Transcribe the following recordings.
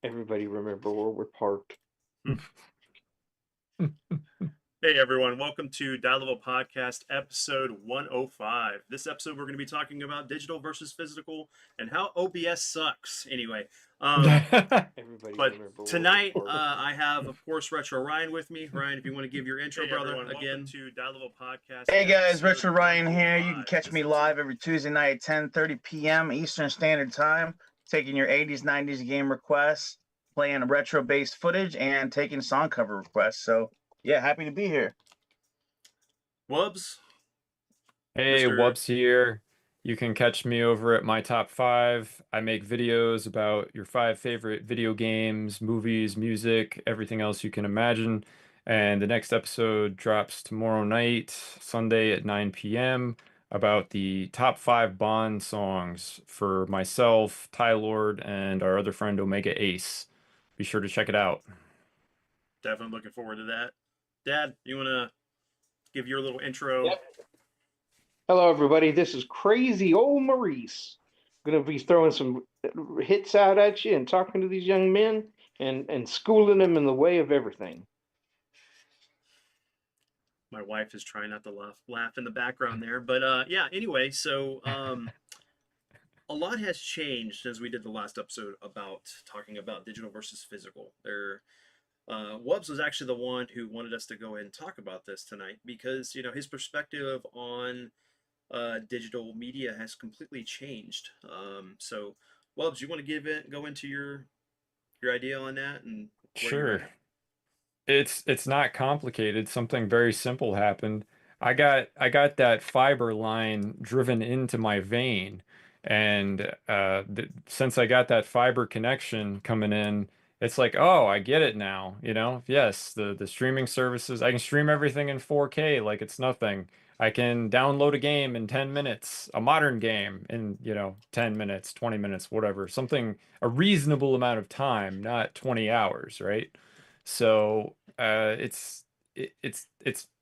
Everybody remember where we're parked. Hey everyone, welcome to Dial Level Podcast episode 105. This episode we're going to be talking about digital versus physical and how OBS sucks. Anyway, Everybody but remember where we're tonight parked. I have, of course, Retro Ryan with me. Ryan, if you want to give your intro, Hey brother, everyone, again. welcome to Dial Level Podcast. Hey guys, episode Retro Ryan here. You can 105. catch This me episode- live every Tuesday night at 10:30 p.m. Eastern Standard Time, taking your 80s, 90s game requests, playing retro-based footage, and taking song cover requests. So, yeah, happy to be here. Wubs. Hey, Mr. Wubs here. You can catch me over at my top five. I make videos about your five favorite video games, movies, music, everything else you can imagine. And the next episode drops tomorrow night, Sunday at 9 p.m., about the top five Bond songs for myself, Ty Lord, and our other friend Omega Ace. Be sure to check it out. Definitely looking forward to that. Dad, you want to give your little intro? Yep. Hello, everybody. This is Crazy Old Maurice. Going to be throwing some hits out at you and talking to these young men and schooling them in the way of everything. My wife is trying not to laugh in the background there, but yeah. Anyway, so a lot has changed since we did the last episode about talking about digital versus physical. Wubs was actually the one who wanted us to go ahead and talk about this tonight because his perspective on digital media has completely changed. So, Wubs, you want to go into your idea on that and where you're Sure. at? It's not complicated. Something very simple happened. I got that fiber line driven into my vein, and th since I got that fiber connection coming in, it's like, oh, I get it now. Yes, the streaming services. I can stream everything in 4K like it's nothing. I can download a game in 10 minutes, a modern game in, 10 minutes, 20 minutes, whatever. Something, a reasonable amount of time, not 20 hours, right? So it's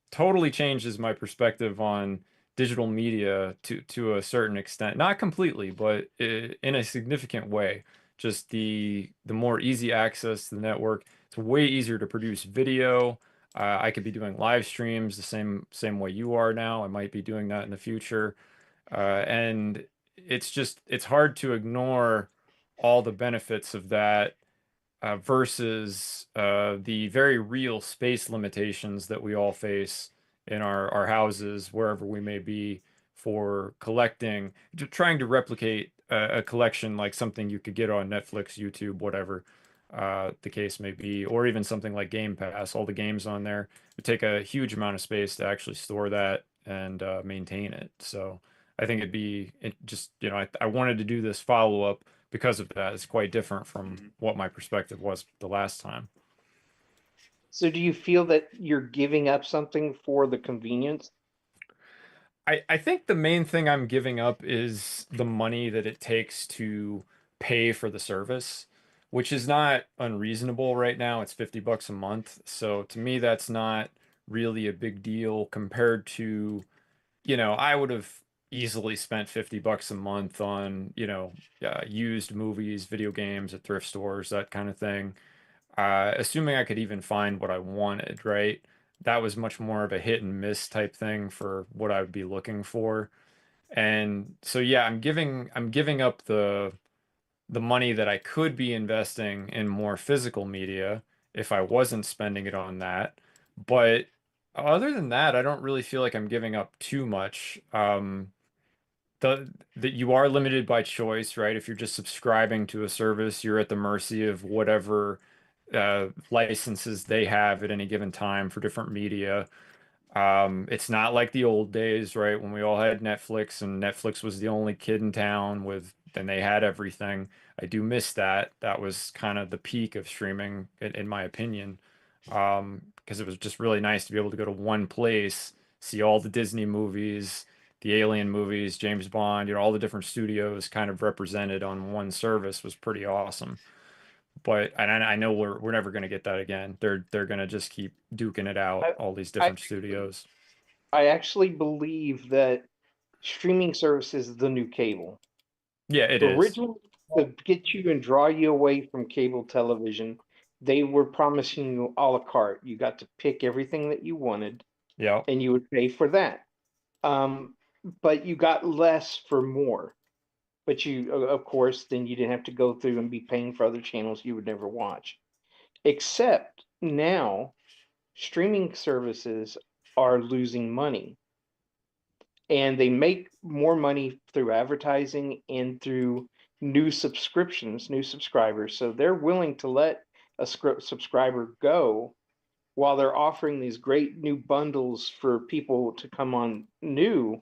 totally changes my perspective on digital media to a certain extent, not completely, but in a significant way. Just the more easy access to the network. It's way easier to produce video. I could be doing live streams the same way you are now. I might be doing that in the future, and it's hard to ignore all the benefits of that versus the very real space limitations that we all face in our houses, wherever we may be, for collecting, trying to replicate a collection like something you could get on Netflix, YouTube, whatever the case may be, or even something like Game Pass. All the games on there would take a huge amount of space to actually store that and maintain it. So I think it just, I wanted to do this follow-up because of that. It's quite different from Mhm. what my perspective was the last time. So, do you feel that you're giving up something for the convenience? I think the main thing I'm giving up is the money that it takes to pay for the service, which is not unreasonable right now. It's $50 a month. So to me, that's not really a big deal compared to, I would have easily spent $50 a month on, used movies, video games at thrift stores, that kind of thing. Assuming I could even find what I wanted, right? That was much more of a hit and miss type thing for what I would be looking for. And so yeah, I'm giving up the money that I could be investing in more physical media if I wasn't spending it on that. But other than that, I don't really feel like I'm giving up too much. That you are limited by choice, right? If you're just subscribing to a service, you're at the mercy of whatever licenses they have at any given time for different media. It's not like the old days, right? When we all had Netflix and Netflix was the only kid in town then they had everything. I do miss that. That was kind of the peak of streaming, in my opinion. Because it was just really nice to be able to go to one place, see all the Disney movies, the Alien movies, James Bond, all the different studios kind of represented on one service was pretty awesome. But and I know we're never going to get that again. They're going to just keep duking it out, I, all these I, different studios. I actually believe that streaming service is the new cable. Yeah, it is. Originally, to get you and draw you away from cable television, they were promising you a la carte. You got to pick everything that you wanted, Yeah. and you would pay for that. But you got less for more. But you, of course, then you didn't have to go through and be paying for other channels you would never watch. Except now, streaming services are losing money, and they make more money through advertising and through new subscriptions, new subscribers. So they're willing to let a subscriber go while they're offering these great new bundles for people to come on new.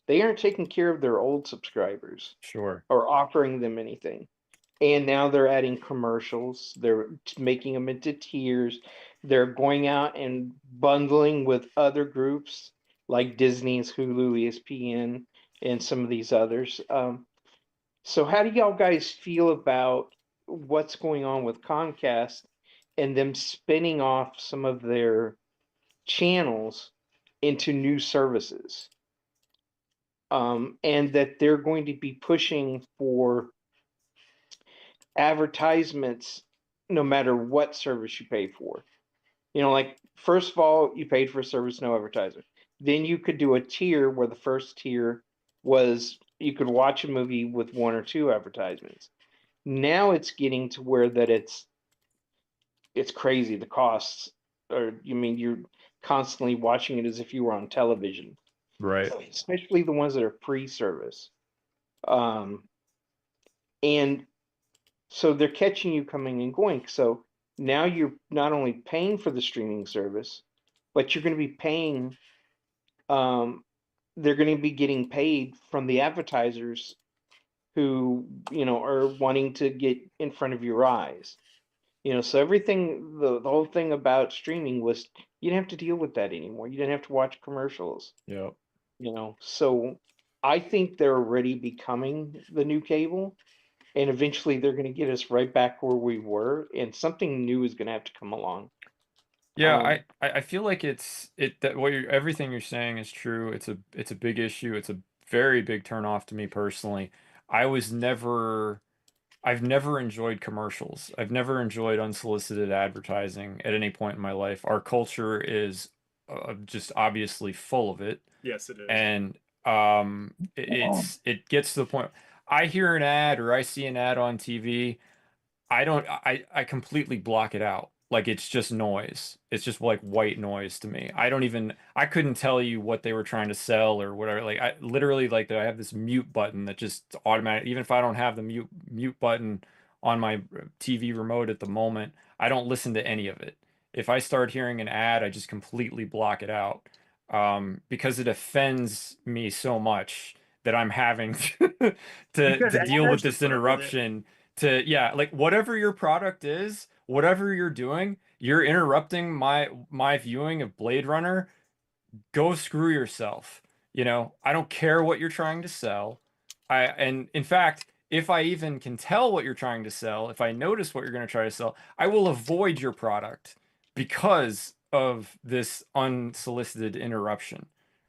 They aren't taking care of their old subscribers Sure. or offering them anything. And now they're adding commercials. They're making them into tiers. They're going out and bundling with other groups like Disney's Hulu, ESPN, and some of these others. So how do y'all guys feel about what's going on with Comcast and them spinning off some of their channels into new services? And that they're going to be pushing for advertisements no matter what service you pay for. You know, like first of all, you paid for a service, no advertisement. Then you could do a tier where the first tier was you could watch a movie with one or two advertisements. Now it's getting to where that it's crazy. The costs are, you mean you're constantly watching it as if you were on television, Right. especially the ones that are free service. And so they're catching you coming and going. So now you're not only paying for the streaming service, but you're going to be paying, they're going to be getting paid from the advertisers who, are wanting to get in front of your eyes. So everything, the whole thing about streaming was you didn't have to deal with that anymore. You didn't have to watch commercials, Yeah. So I think they're already becoming the new cable. And eventually they're going to get us right back where we were, and something new is going to have to come along. Yeah, Um, I feel like that what you're everything you're saying is true. It's a big issue. It's a very big turnoff to me personally. I was never I've never enjoyed commercials. I've never enjoyed unsolicited advertising at any point in my life. Our culture is just obviously full of it, Yes, it is. and it gets to the point. I hear an ad or I see an ad on TV. I completely block it out. Like it's just noise. It's just like white noise to me. I couldn't tell you what they were trying to sell or whatever. Like I literally like I have this mute button that just automatic, even if I don't have the mute button on my TV remote at the moment, I don't listen to any of it. If I start hearing an ad, I just completely block it out. Because it offends me so much that I'm having to Because to deal with To this put up with it. interruption to yeah, like whatever your product is, whatever you're doing, you're interrupting my viewing of Blade Runner. Go screw yourself. I don't care what you're trying to sell. And in fact, if I even can tell what you're trying to sell, if I notice what you're going to try to sell, I will avoid your product because of this unsolicited interruption,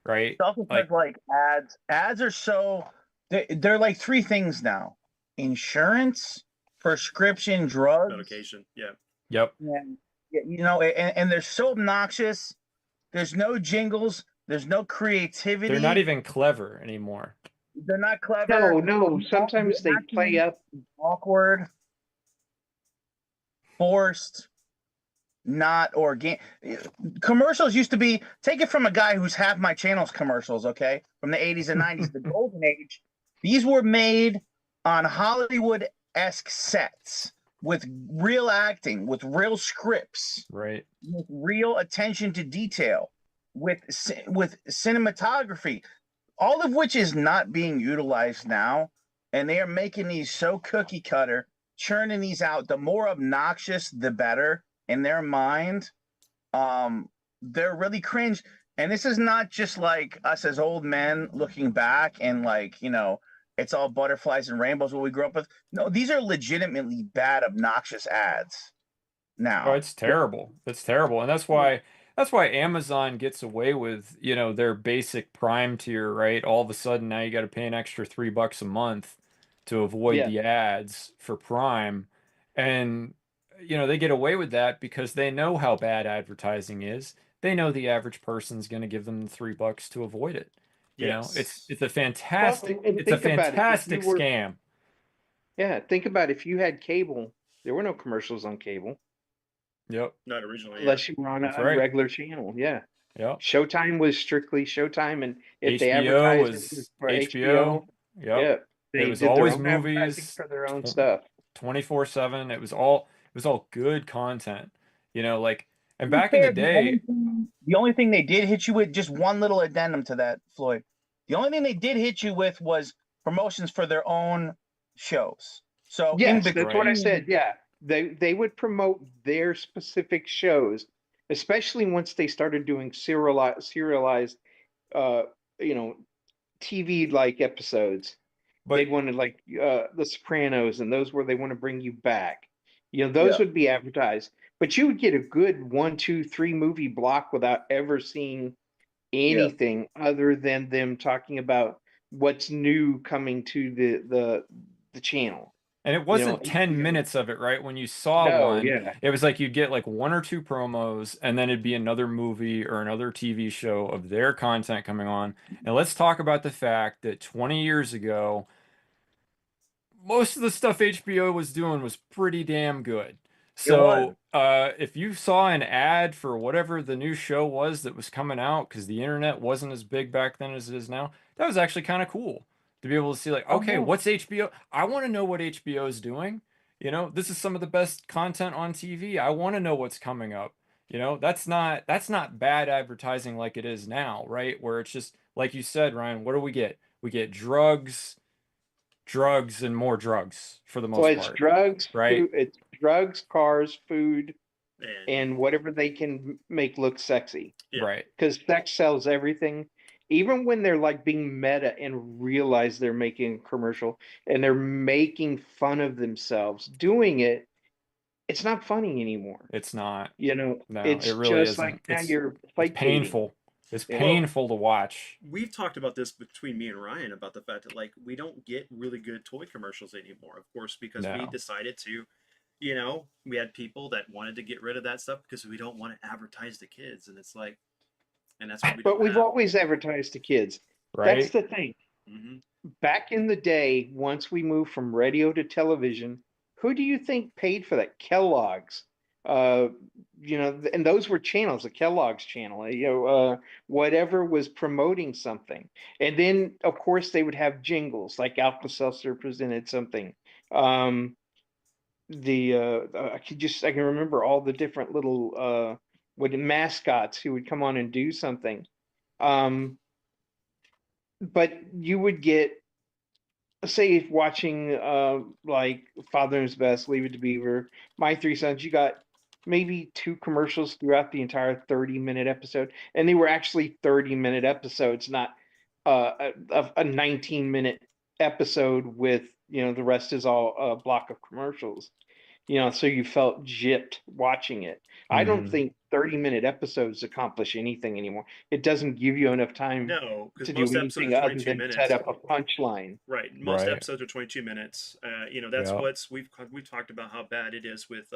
right? It's also Like, because like ads are so they're like three things now: insurance, prescription drugs, Medication. Yeah. yep, and and they're so obnoxious. There's no jingles. There's no creativity. they're not even clever anymore. They're not clever. no, sometimes they play up. Awkward, forced, not organic. Commercials used to be, take it from a guy who's half my channel's commercials, okay? From the 80s and 90s, the golden age. These were made on Hollywood-esque sets with real acting, with real scripts, Right. with real attention to detail, with cinematography, all of which is not being utilized now. And they are making these so cookie cutter, churning these out. The more obnoxious, the better in their mind. They're really cringe. And this is not just like us as old men looking back and like, it's all butterflies and rainbows what we grew up with. No, these are legitimately bad, obnoxious ads now. Oh, it's terrible. It's terrible. And that's why Amazon gets away with, their basic Prime tier, right? All of a sudden now you got to pay an extra $3 a month to avoid Yeah. the ads for Prime. And, they get away with that because they know how bad advertising is. They know the average person's going to give them the $3 to avoid it. It's Yes. it's a Well, fantastic and it's a think about it. If fantastic you were, scam. yeah, think about if you had cable, there were no commercials on cable Yep, Not originally, yeah. unless you were on that's a right. regular channel. Yeah. Yep. Showtime was strictly Showtime, and if they HBO advertised it was was for HBO. HBO, Yep. yeah, It they was did their always own advertising movies, for their own stuff. 24/7. It was all good content. Like, and back in the Fair, day, the only thing they did hit you with, just one little addendum to that, Floyd. The only thing they did hit you with was promotions for their own shows. So in Yes, that's what I between, said. Yeah, they would promote their specific shows, especially once they started doing serialized, uh, you know, TV like episodes. They but wanted like The Sopranos, and those where they want to bring you back. Those yeah, would be advertised, but you would get a good 1, 2, 3 movie block without ever seeing yeah, anything other than them talking about what's new coming to the channel. and it wasn't 10 HBO. minutes of it, right? When you saw No, one, yeah. it was like you'd get like one or two promos, and then it'd be another movie or another TV show of their content coming on. And let's talk about the fact that 20 years ago, most of the stuff HBO was doing was pretty damn good. it was. So, if you saw an ad for whatever the new show was that was coming out, because the internet wasn't as big back then as it is now, that was actually kind of cool to be able to see, like, Oh okay, yeah. what's HBO? I want to know what HBO is doing. This is some of the best content on TV. I want to know what's coming up. That's not bad advertising like it is now, right? Where it's just like you said, Ryan, what do we get? We get drugs and more drugs for the Well, most it's part, drugs, right? food, it's drugs, cars, food, And and whatever they can make look sexy. yeah. Right. Because sex sells everything. Even when they're like being meta and realize they're making a commercial and they're making fun of themselves doing it, it's not funny anymore. It's not. No, it It's really just like isn't. now It's you're it's placating. painful. It's Yeah. Well, painful to watch. we've talked about this between me and Ryan about the fact that like we don't get really good toy commercials anymore, of course, because we No. decided to, we had people that wanted to get rid of that stuff because we don't want to advertise to kids, and it's like, and that's what we But don't we've have. always advertised to kids. That's Right? the thing. Hmm. Back in the day, once we moved from radio to television, who do you think paid for that? Kellogg's. Uh, and those were channels, the Kellogg's channel, whatever was promoting something. And then, of course, they would have jingles like Alka-Seltzer presented something. Um, I can remember all the different little with mascots who would come on and do something. Um, but you would get, say, if watching like Father Knows Best, Leave It to Beaver, My Three Sons, you got maybe two commercials throughout the entire 30-minute episode, and they were actually 30-minute episodes, not a 19-minute episode with the rest is all a block of commercials. So you felt gypped watching it. I don't Hmm. think 30-minute episodes accomplish anything anymore. It doesn't give you enough time No, because to do most episodes anything are other 22 than set minutes. up a punchline. Right. Most Right. episodes are 22 minutes. That's Yeah. what's we've talked about how bad it is with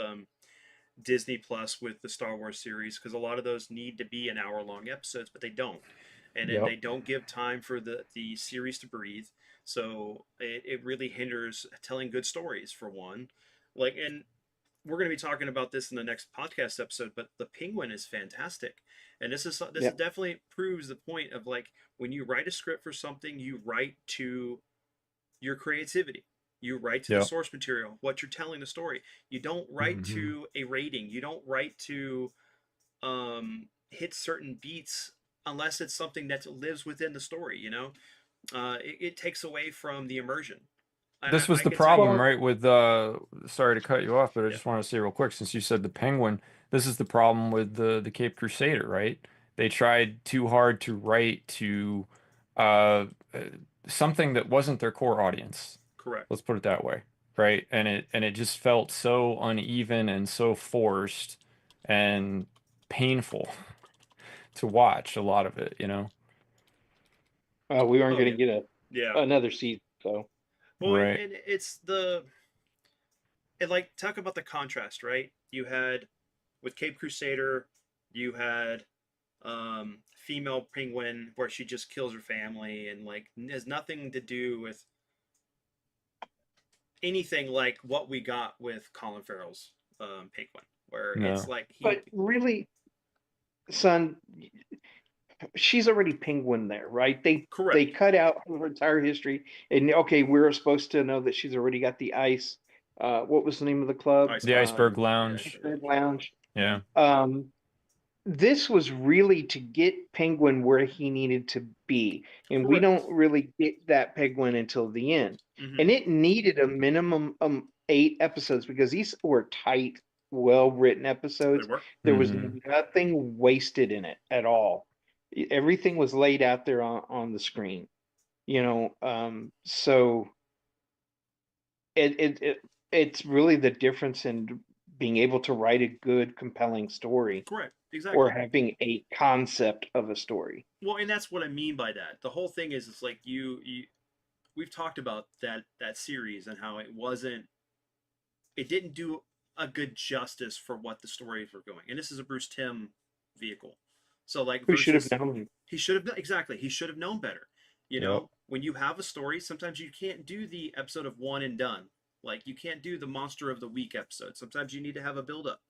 Disney Plus with the Star Wars series because a lot of those need to be an hour long episodes, but they don't, and then Yep. they don't give time for the series to breathe. So it really hinders telling good stories for one. Like, and we're going to be talking about this in the next podcast episode, but the Penguin is fantastic, and this Yeah. definitely proves the point of like when you write a script for something, you write to your creativity. You write to the Yep. source material, what you're telling the story. You don't write Hmm. to a rating. You don't write to hit certain beats unless it's something that lives within the story. It takes away from the immersion. This I was the can tell problem, you, Well, right? With sorry to cut you off, but I yeah, just want to say real quick, since you said the Penguin, this is the problem with the Cape Crusader, right? They tried too hard to write to uh, uh, something that wasn't their core audience. correct. Let's put it that way, right? And it just felt so uneven and so forced and painful to watch a lot of it. we aren't Oh going yeah, to get yeah. another season, so Well, Right. and like talk about the contrast, right? You had with Cape Crusader, you had female penguin where she just kills her family and like has nothing to do with anything like what we got with Colin Farrell's penguin, where it's No. like But really, son, she's already penguin there, right? They correct. cut out her entire history, and okay, we're supposed to know that she's already got the ice. What was the name of the club? The Iceberg. Iceberg Yeah, Lounge. Iceberg Lounge. Yeah. Um, this was really to get Penguin where he needed to be, and we correct. don't really get that Penguin until the end. Mm-hmm. And it needed a minimum 8 episodes because these were tight, well-written They episodes. were. There was Mhm. nothing wasted in it at all. Everything was laid out there on the screen, so it's really the difference in being able to write a good, compelling story Correct. or Exactly. having a concept of a story. Well, and that's what I mean by that. The whole thing is, it's like we've talked about that series and how it didn't do a good justice for what the stories were going. And this is a Bruce Timm vehicle. So like Who should have versus known? he should have exactly, he should have known better. You Yep. know, when you have a story, sometimes you can't do the episode of one and done. Like you can't do the monster of the week episode. Sometimes you need to have a build up.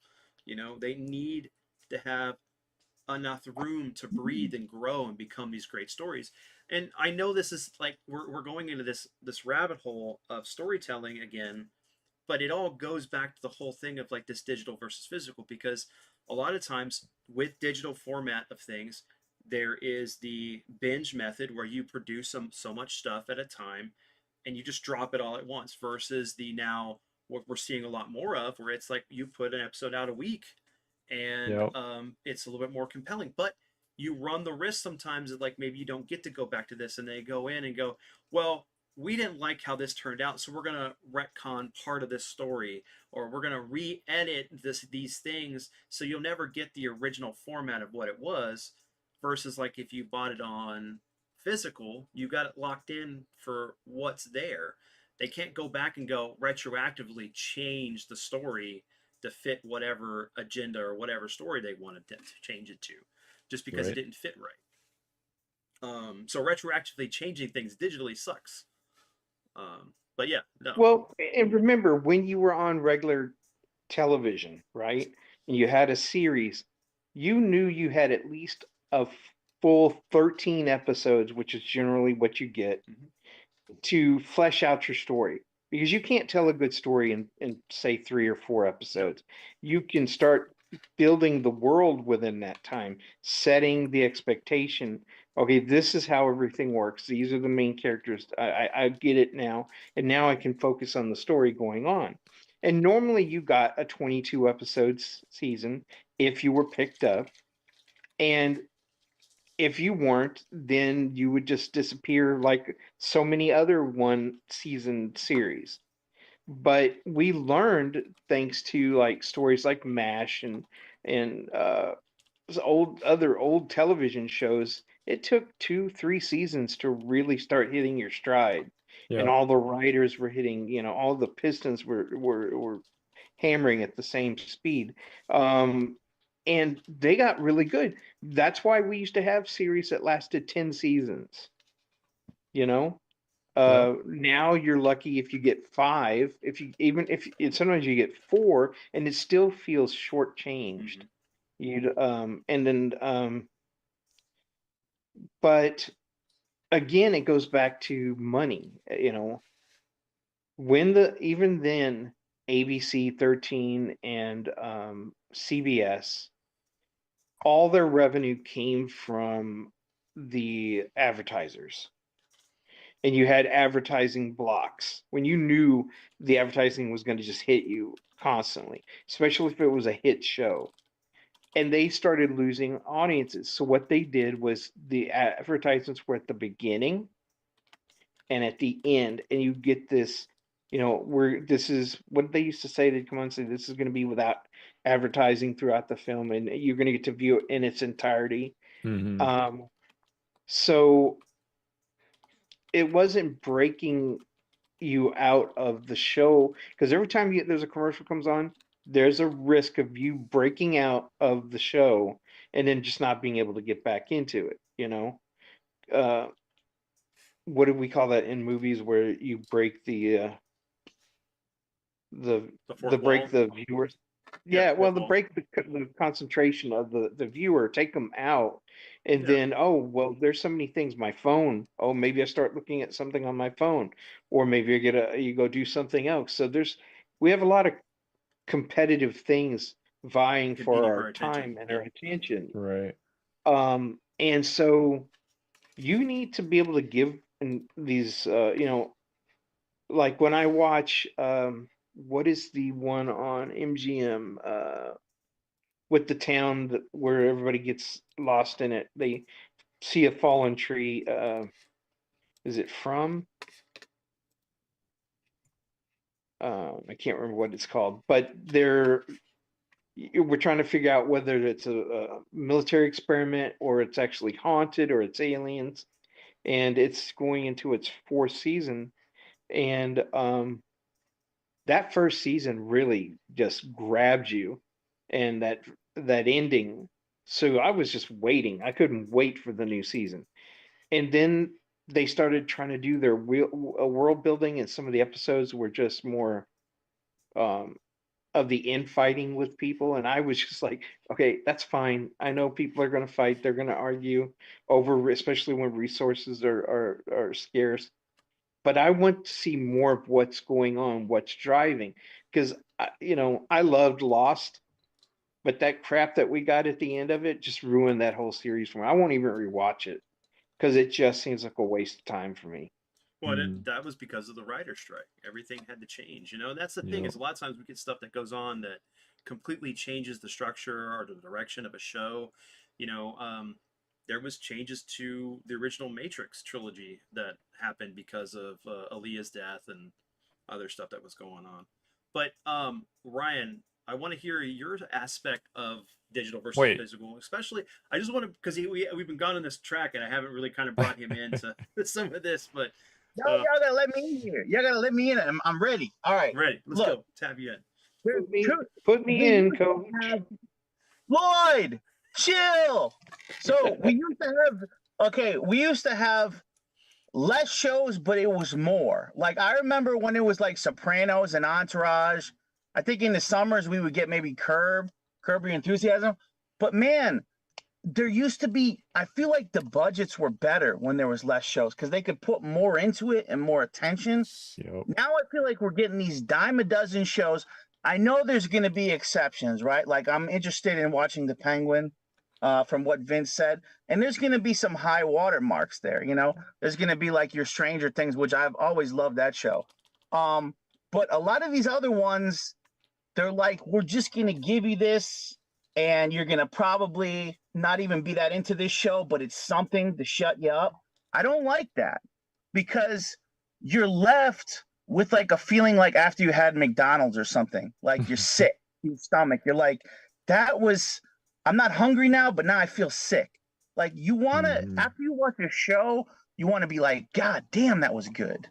You know, they need to have enough room to breathe and grow and become these great stories. And I know this is like we're going into this rabbit hole of storytelling again, but it all goes back to the whole thing of like this digital versus physical, because a lot of times with digital format of things, there is the binge method where you produce so much stuff at a time and you just drop it all at once, versus the now what we're seeing a lot more of where it's like you put an episode out a week and Yep. it's a little bit more compelling, but you run the risk sometimes that like maybe you don't get to go back to this and they go in and go, well, we didn't like how this turned out, so we're gonna retcon part of this story, or we're gonna re-edit these things, so you'll never get the original format of what it was. Versus like if you bought it on physical, you got it locked in for what's there. They can't go back and go retroactively change the story to fit whatever agenda or whatever story they wanted to change it to, just because it Right. didn't fit right. So retroactively changing things digitally sucks. But yeah, no. Well, and remember when you were on regular television, right? And you had a series, you knew you had at least a full 13 episodes, which is generally what you get, Mhm. to flesh out your story. Because you can't tell a good story in say 3 or 4 No. episodes. You can start building the world within that time, setting the expectation. Okay, this is how everything works. These are the main characters. I get it now, and now I can focus on the story going on. And normally you got a 22 episodes season if you were picked up, and if you weren't, then you would just disappear like so many other one season series. But we learned thanks to like stories like MASH and old television shows. It took 2, 3 seasons to really start hitting your stride, and Yep. all the writers were hitting. All the pistons were hammering at the same speed. Um, and they got really good. That's why we used to have series that lasted 10 seasons, you know? Yep. Now you're lucky if you get 5, if you even if sometimes you get 4 and it still feels shortchanged. Mhm. And then but again it goes back to money, when even then ABC 13 and CBS, all their revenue came from the advertisers. And you had advertising blocks when you knew the advertising was going to just hit you constantly, especially if it was a hit show. And they started losing audiences. So what they did was the advertisements were at the beginning and at the end, and you get this, where this is what they used to say. They'd come on and say this is going to be without advertising throughout the film, and you're going to get to view it in its entirety. Hmm. So it wasn't breaking you out of the show, because every time there's a commercial comes on, there's a risk of you breaking out of the show and then just not being able to get back into it, you know? Uh, what do we call that in movies where you break the The fourth break wall. the viewers? Yeah, Yeah, well, fourth the wall. break the concentration of the viewer, take them out, and Yeah. then, oh well, there's so many things. My phone. Oh, maybe I start looking at something on my phone, or maybe you go do something else. So we have a lot of competitive things vying for Competing for our our attention. time and Yeah. our attention. Right. And so you need to be able to give these, like when I watch, what is the one on MGM, with the town where everybody gets lost in it? They see a fallen tree. Is it From? I can't remember what it's called, but we're trying to figure out whether it's a military experiment or it's actually haunted or it's aliens, and it's going into its fourth season. And that first season really just grabbed you, and that ending. So I was just waiting. I couldn't wait for the new season. And then they started trying to do their world building, and some of the episodes were just more um, of the infighting with people. And I was just like, okay, that's fine. I know people are going to fight. They're going to argue over, especially when resources are scarce. But I want to see more of what's going on, what's driving, because I loved Lost, but that crap that we got at the end of it just ruined that whole series for me. I won't even rewatch it because it just seems like a waste of time for me. Well, Mm. that was because of the writer strike. Everything had to change. That's the thing, Yep. is a lot of times we get stuff that goes on that completely changes the structure or the direction of a show. You know, there was changes to the original Matrix trilogy that happened because of Aaliyah's death and other stuff that was going on. But Ryan, I want to hear your aspect of digital versus Wait. physical, especially. I just want to, because we've been gone on this track and I haven't really kind of brought him into some of this, but Y'all gotta let me in here. Y'all gotta let me in. I'm ready. All right. ready. Let's Look, go. Tap you in. Put me we in, used to coach. have Lloyd, chill. So we used to have less shows, but it was more. Like I remember when it was like Sopranos and Entourage. I think in the summers we would get maybe Curb Your Enthusiasm. But man, there used to be, I feel like the budgets were better when there was less shows because they could put more into it and more attention. Yep. Now I feel like we're getting these dime a dozen shows. I know there's going to be exceptions, right? Like I'm interested in watching The Penguin, from what Vince said, and there's going to be some high water marks there. There's going to be like your Stranger Things, which I've always loved that show. But a lot of these other ones, they're like, we're just going to give you this, and you're going to probably not even be that into this show, but it's something to shut you up. I don't like that because you're left with like a feeling like after you had McDonald's or something, like you're sick in your stomach. You're like, I'm not hungry now, but now I feel sick. Like you want to, after you watch a show, you want to be like, God damn, that was good.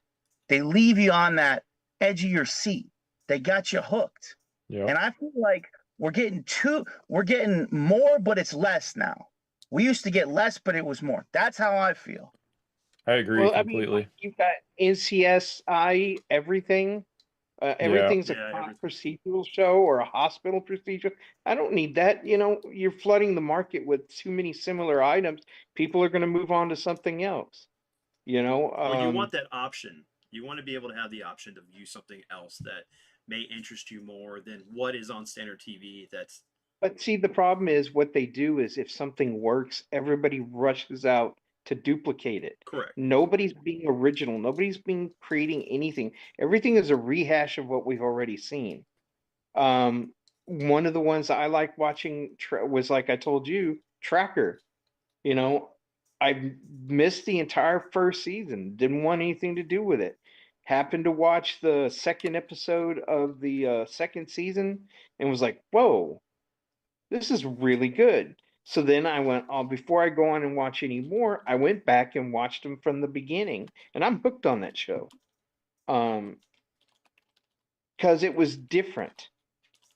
They leave you on that edge of your seat. They got you hooked. Yep. And I feel like we're getting more, but it's less now. We used to get less, but it was more. That's how I feel. I agree Well, I mean, completely. like, you've got NCSI, everything. Everything's a Yeah, cop everything. procedural show or a hospital procedure. I don't need that. You're flooding the market with too many similar items. People are going to move on to something else. Well, you want that option. You want to be able to have the option to view something else that may interest you more than what is on standard TV. But see, the problem is what they do is if something works, everybody rushes out to duplicate it. Correct. Nobody's being original. Nobody's being creating anything. Everything is a rehash of what we've already seen. One of the ones I like watching was, like I told you, Tracker. I missed the entire first season. Didn't want anything to do with it. Happened to watch the second episode of the second season and was like, whoa, this is really good. So then I went on, before I go on and watch any more, I went back and watched them from the beginning, and I'm hooked on that show. because it was different.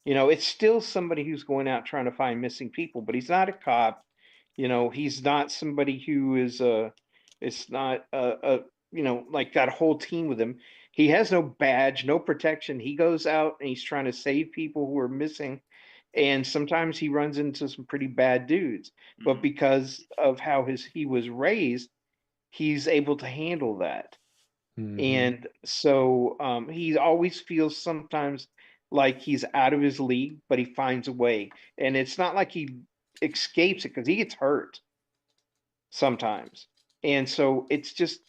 You know, it's still somebody who's going out trying to find missing people, but he's not a cop. You know, he's not somebody who is it's not like got a whole team with him. He has no badge, no protection. He goes out and he's trying to save people who are missing. And sometimes he runs into some pretty bad dudes. But because of how he was raised, he's able to handle that. And so he always feels sometimes like he's out of his league, but he finds a way. And it's not like he escapes it because he gets hurt sometimes. And so it's just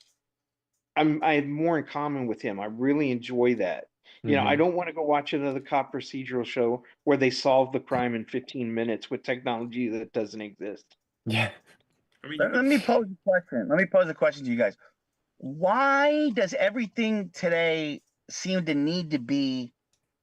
I have more in common with him. I really enjoy that. You know, I don't want to go watch another cop procedural show where they solve the crime in 15 minutes with technology that doesn't exist. Yeah. I mean, Let me pose a question. Let me pose a question to you guys. Why does everything today seem to need to be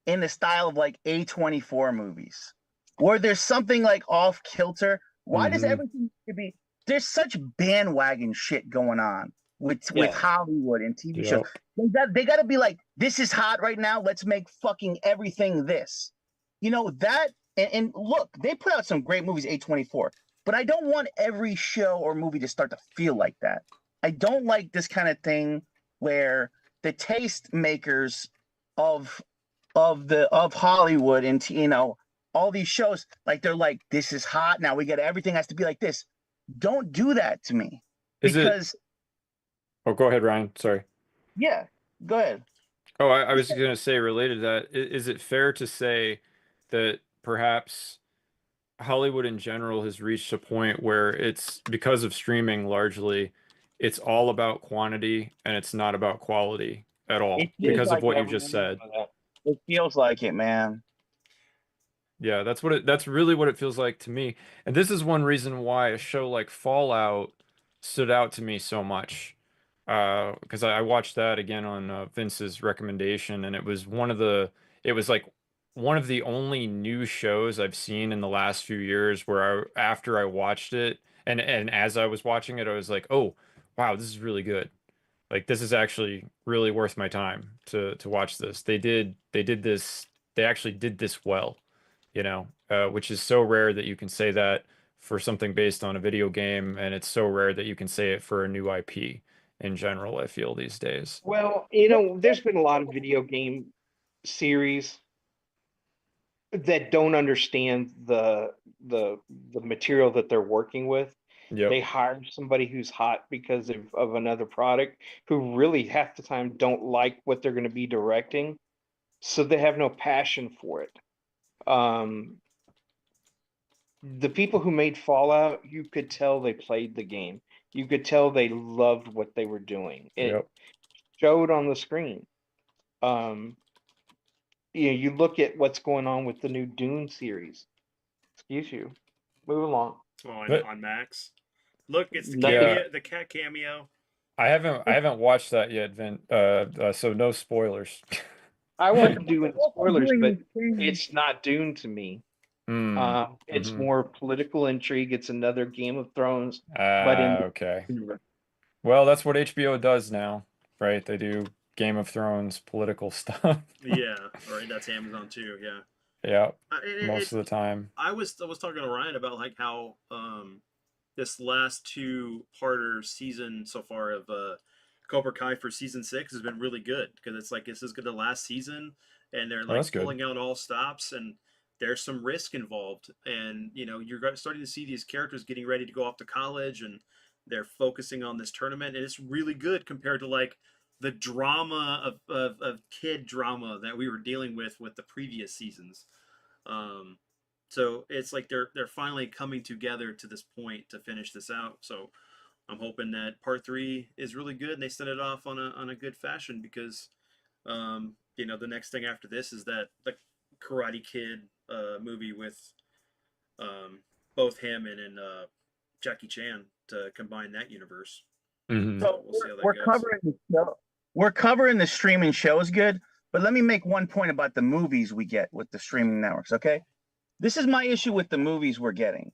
in the style of like A24 movies, where there's something like off kilter? Why does everything need to be? There's such bandwagon shit going on with Hollywood and TV shows. They got to be like, this is hot right now. Let's make fucking everything this. You know that. And look, they put out some great movies, A24, but I don't want every show or movie to start to feel like that. I don't like this kind of thing where the taste makers of Hollywood and all these shows, like they're like, this is hot now. Everything has to be like this. Don't do that to me. Oh, go ahead, Ryan. Sorry. Yeah, go ahead. Oh, I was going to say, related to that, is it fair to say that perhaps Hollywood in general has reached a point where it's, because of streaming largely, it's all about quantity and it's not about quality at all because of what you just said? It feels like it, man. Yeah, that's really what it feels like to me. And this is one reason why a show like Fallout stood out to me so much. Because I watched that again on Vince's recommendation, and it was like one of the only new shows I've seen in the last few years where after I watched it, and as I was watching it, I was like, oh, wow, this is really good. Like, this is actually really worth my time to watch this. They actually did this well, which is so rare that you can say that for something based on a video game, and it's so rare that you can say it for a new IP in general, I feel, these days. Well, there's been a lot of video game series that don't understand the material that they're working with. Yep. They hire somebody who's hot because of another product, who really half the time don't like what they're going to be directing, so they have no passion for it. The people who made Fallout, you could tell they played the game. You could tell they loved what they were doing. It showed on the screen. You look at what's going on with the new Dune series. Excuse you. Move along. On Max. Look, it's the cat cameo. I haven't watched that yet, Vin. So no spoilers. I won't do any spoilers, but it's not Dune to me. It's more political intrigue. It's another Game of Thrones, but okay. Well, that's what HBO does now, right? They do Game of Thrones political stuff. Yeah, right. That's Amazon too. Yeah. Yeah. Most of the time. I was talking to Ryan about like how this last two-parter season so far of Cobra Kai for season 6 has been really good, because it's like this is the last season, and they're like pulling out all stops, and there's some risk involved, and you're starting to see these characters getting ready to go off to college, and they're focusing on this tournament, and it's really good compared to like the drama of kid drama that we were dealing with the previous seasons. So it's like they're finally coming together to this point to finish this out. So I'm hoping that part 3 is really good and they set it off on a good fashion, because the next thing after this is that the Karate Kid movie with both him and Jackie Chan to combine that universe. So we'll see how that goes. We're covering the streaming shows good, but let me make one point about the movies we get with the streaming networks. Okay, this is my issue with the movies we're getting,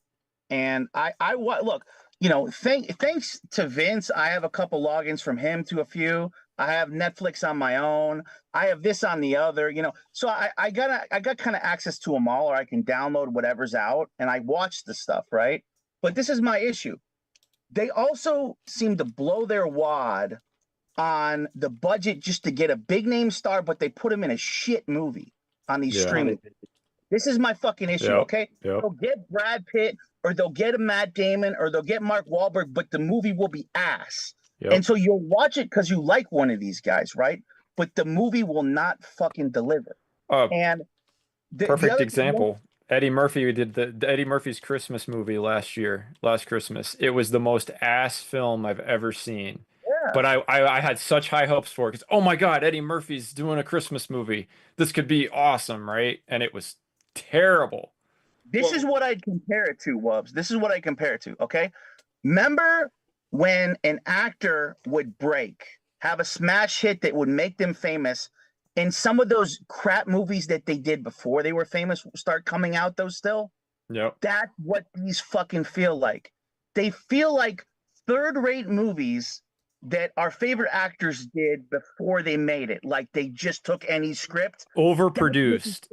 and I look, thanks to Vince, I have a couple logins from him to a few. I have Netflix on my own. I have this on the other, you know. So I got kind of access to them all, or I can download whatever's out and I watch the stuff, right? But this is my issue. They also seem to blow their wad on the budget just to get a big name star, but they put him in a shit movie on these Yeah. streaming. This is my fucking issue, Yep. okay? Yep. They'll get Brad Pitt or they'll get a Matt Damon or they'll get Mark Wahlberg, but the movie will be ass. Yep. And so you'll watch it because you like one of these guys, right? But the movie will not fucking deliver. And the Perfect other example. Eddie Murphy did the Eddie Murphy's Christmas movie last Christmas. It was the most ass film I've ever seen. Yeah. But I had such high hopes for it because, oh my God, Eddie Murphy's doing a Christmas movie. This could be awesome, right? And it was terrible. This is what I'd compare it to, Wubs. This is what I compare it to, okay? Remember when an actor would break, have a smash hit that would make them famous, and some of those crap movies that they did before they were famous start coming out, though, still? Yep. That's what these fucking feel like. They feel like third-rate movies that our favorite actors did before they made it. Like they just took any script. Overproduced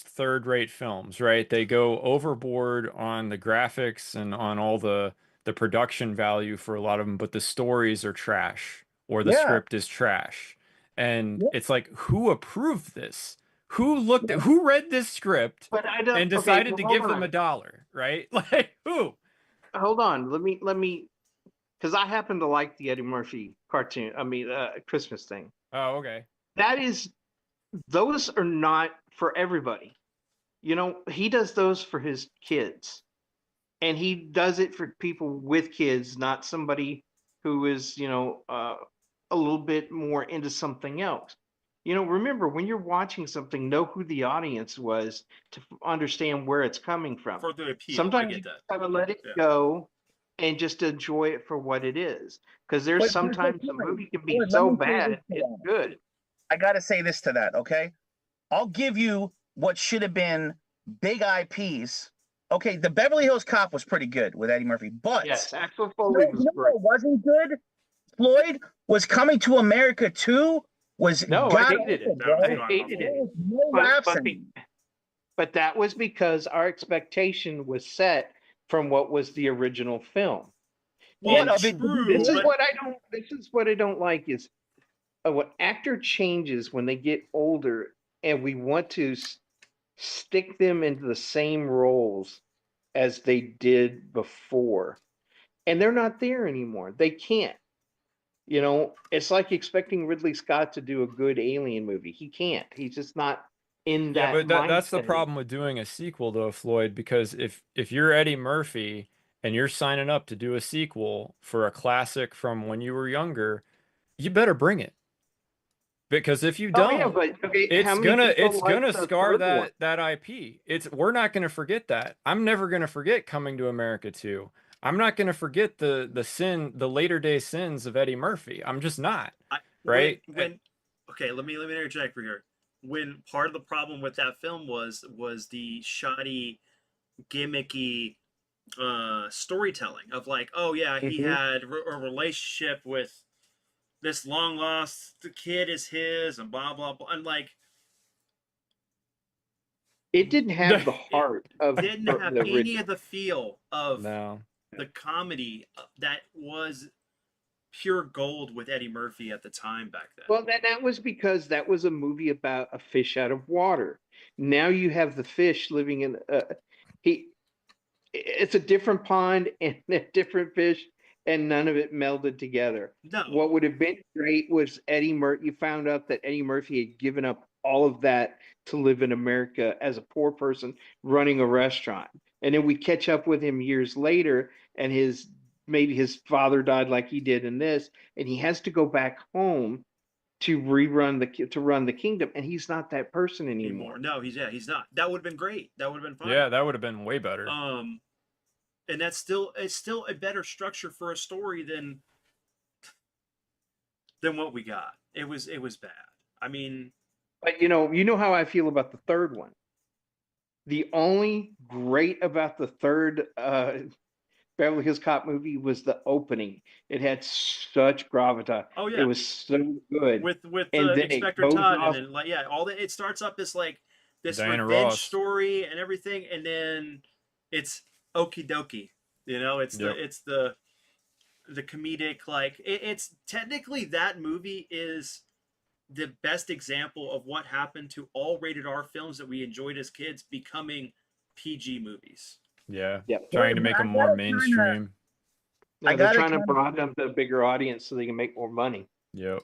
third-rate films, right? They go overboard on the graphics and on all the production value for a lot of them, but the stories are trash or the script is trash. And it's like, who approved this? Who read this script and decided to give them $1, right? Like who? Hold on. Let me because I happen to like the Eddie Murphy cartoon. Christmas thing. Oh, okay. Those are not for everybody. You know, he does those for his kids. And he does it for people with kids, not somebody who is, a little bit more into something else. You know, remember when you're watching something, know who the audience was to understand where it's coming from. For the appeal, Sometimes I you get that. gotta let it go and just enjoy it for what it is. Because there's sometimes the movie can be so bad, it's good. I gotta say this to that, okay? I'll give you what should have been big IPs. Okay, the Beverly Hills Cop was pretty good with Eddie Murphy, but yes, Axel Foley was great. What wasn't good? Floyd was Coming to America 2. I hated it. I hated it. But that was because our expectation was set from what was the original film. This is what I don't like is what actor changes when they get older, and we want to stick them into the same roles as they did before, and they're not there anymore. They can't. You know, it's like expecting Ridley Scott to do a good Alien movie. He can't. He's just not in that. Yeah, but that's the problem with doing a sequel, though, Floyd. Because if you're Eddie Murphy and you're signing up to do a sequel for a classic from when you were younger, you better bring it. Because if you don't, it's gonna scar that IP. We're not gonna forget that. I'm never gonna forget Coming to America 2. I'm not gonna forget the later day sins of Eddie Murphy. I'm just not. Right? Okay, let me interject for here. When part of the problem with that film was the shoddy, gimmicky storytelling of like, oh yeah, he had a relationship with this long lost kid is his and blah blah blah, and like it didn't have the heart of didn't have any of the feel of no. the comedy that was pure gold with Eddie Murphy at the time back then. Well, that was because that was a movie about a fish out of water. Now you have the fish living in it's a different pond and a different fish, and none of it melded together. No. What would have been great was Eddie Murphy. You found out that Eddie Murphy had given up all of that to live in America as a poor person running a restaurant. And then we catch up with him years later, and maybe his father died like he did in this, and he has to go back home to run the kingdom, and he's not that person anymore. No, he's not. That would have been great. That would have been fine. Yeah, that would have been way better. And it's still a better structure for a story than what we got. It was bad. I mean, but you know how I feel about the third one. The only great about the third Beverly Hills Cop movie was the opening. It had such gravitas. Oh It yeah, was so good. with And then it Inspector goes Todd, and off. then like yeah, all that it starts up as like this Diana revenge Ross. story and everything, and then it's okie dokie. You know, Yep. it's the comedic like it's technically that movie is the best example of what happened to all rated R films that we enjoyed as kids becoming PG movies. Yeah. Yep. Trying to make them more mainstream. No, I they're gotta trying to kinda- broaden up the bigger audience so they can make more money. Yep.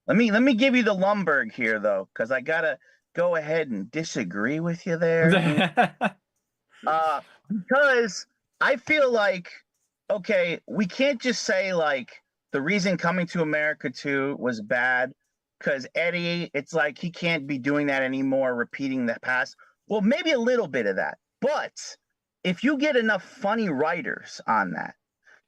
Let me give you the Lumberg here though, because I gotta go ahead and disagree with you there. Because I feel like, okay, we can't just say like the reason Coming to America 2 was bad because Eddie, it's like he can't be doing that anymore, repeating the past. Well, maybe a little bit of that. But if you get enough funny writers on that,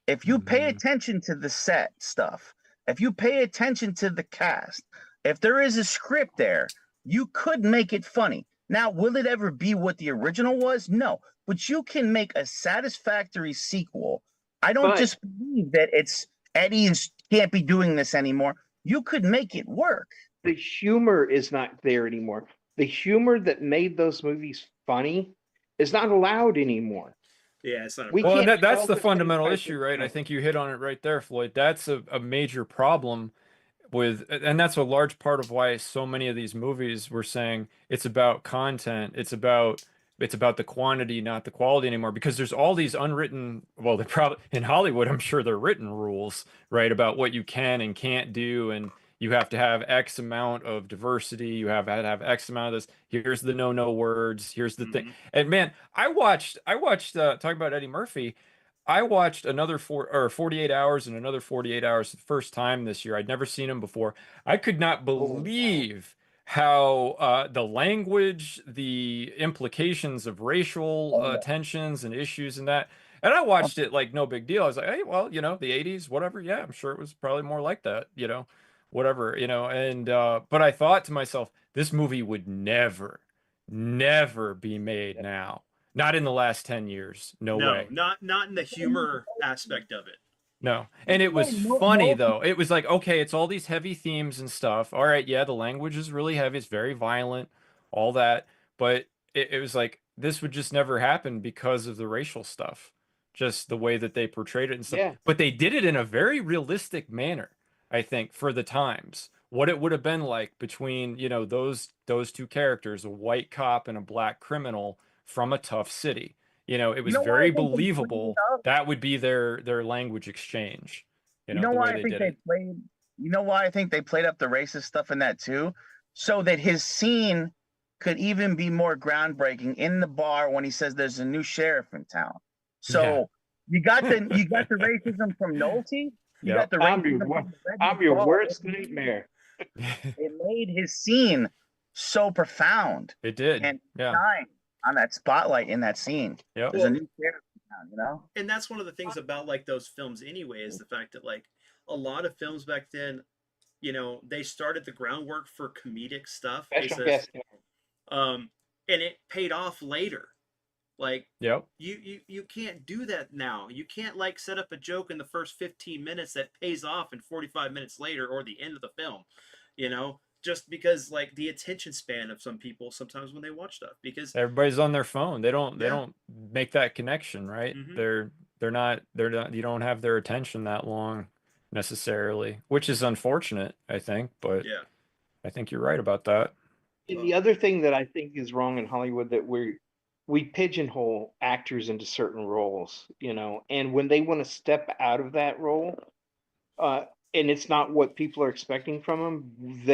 if you pay Mhm. attention to the set stuff, if you pay attention to the cast, if there is a script there, you could make it funny. Now, will it ever be what the original was? No, but you can make a satisfactory sequel. I don't But just believe that it's Eddie's can't be doing this anymore. You could make it work. the humor is not there anymore. The humor that made those movies funny is not allowed anymore. Yeah, it's not We Well, and can't that's tell the the same fundamental type issue, of right? I joke. think you hit on it right there, Floyd. That's a major problem with, and that's a large part of why so many of these movies were saying it's about content, it's about the quantity, not the quality anymore, because there's all these unwritten, well, they're probably in Hollywood, I'm sure they're written rules, right, about what you can and can't do, and you have to have X amount of diversity, you have to have X amount of this. Here's the no words, here's the thing. Mm-hmm. And man, I watched talking about Eddie Murphy. I watched another 48 hours and another 48 hours the first time this year. I'd never seen him before. I could not Oh, wow. believe how the language, the implications of racial Oh, tensions and issues and that. And I watched it like no big deal. I was like, hey, well, the 80s, whatever. Yeah, I'm sure it was probably more like that, whatever, and but I thought to myself, this movie would never be made now. Not in the last 10 years. No No, way. not in the humor aspect of it. No. And it was no, funny no, though. It was like, okay, it's all these heavy themes and stuff. All right, yeah, the language is really heavy. It's very violent, all that. But it was like this would just never happen because of the racial stuff. Just the way that they portrayed it and stuff. Yeah. But they did it in a very realistic manner, I think, for the times. What it would have been like between, those two characters, a white cop and a black criminal from a tough city. It you was know why I very think they played it believable. up? That would be their language exchange, You know the way why I they think did they it. played. You know why I think they played up the racist stuff in that too, so that his scene could even be more groundbreaking in the bar when he says there's a new sheriff in town. Yeah. So you got the racism from Nolte, you got Yep. the racism from the I'm redneck your bar. worst nightmare. It made his scene so profound It did. and Yeah. shine on that spotlight in that scene. Yep. There's a new sheriff in town, you know. And that's one of the things about like those films anyway is the fact that like a lot of films back then, they started the groundwork for comedic stuff. They Special says, guest. and it paid off later. Like Yep. you can't do that now. You can't like set up a joke in the first 15 minutes that pays off in 45 minutes later or the end of the film. Just because like the attention span of some people sometimes when they watch stuff because Everybody's on their phone. They don't Yeah. make that connection, right? Mhm. They're not you don't have their attention that long necessarily, which is unfortunate, I think, but yeah. I think you're right about that. And the other thing that I think is wrong in Hollywood that we pigeonhole actors into certain roles, and when they want to step out of that role, and it's not what people are expecting from them,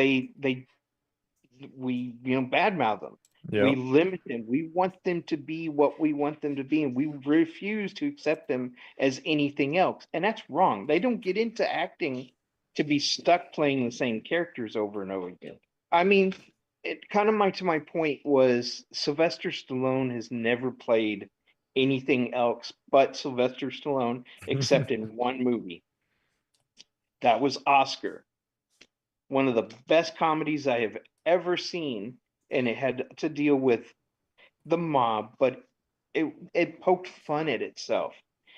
we badmouth them. We Yep. limit them. We want them to be what we want them to be, and we refuse to accept them as anything else. And that's wrong. They don't get into acting to be stuck playing the same characters over and over again. I mean, it kind of to my point was Sylvester Stallone has never played anything else but Sylvester Stallone, except in one movie. That was Oscar, one of the best comedies I have ever seen, and it had to deal with the mob, but it poked fun at itself.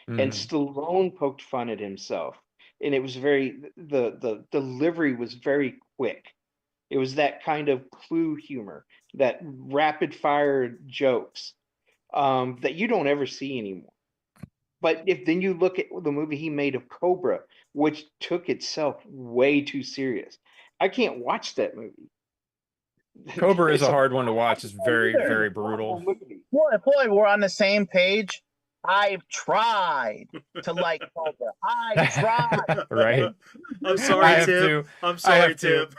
and Mm. Stallone poked fun at himself, and it was the delivery was very quick. It was that kind of Clue humor, that rapid fire jokes that you don't ever see anymore. But if then you look at the movie he made of Cobra, which took itself way too serious, I can't watch that movie. Cobra is It's a a hard one to watch. It's very, Either. very horrible brutal. movie. Boy, we're on the same page. I've tried to like Cobra. I've tried. Right? I'm I sorry, have Tip. to. I'm I sorry, have to. Tip.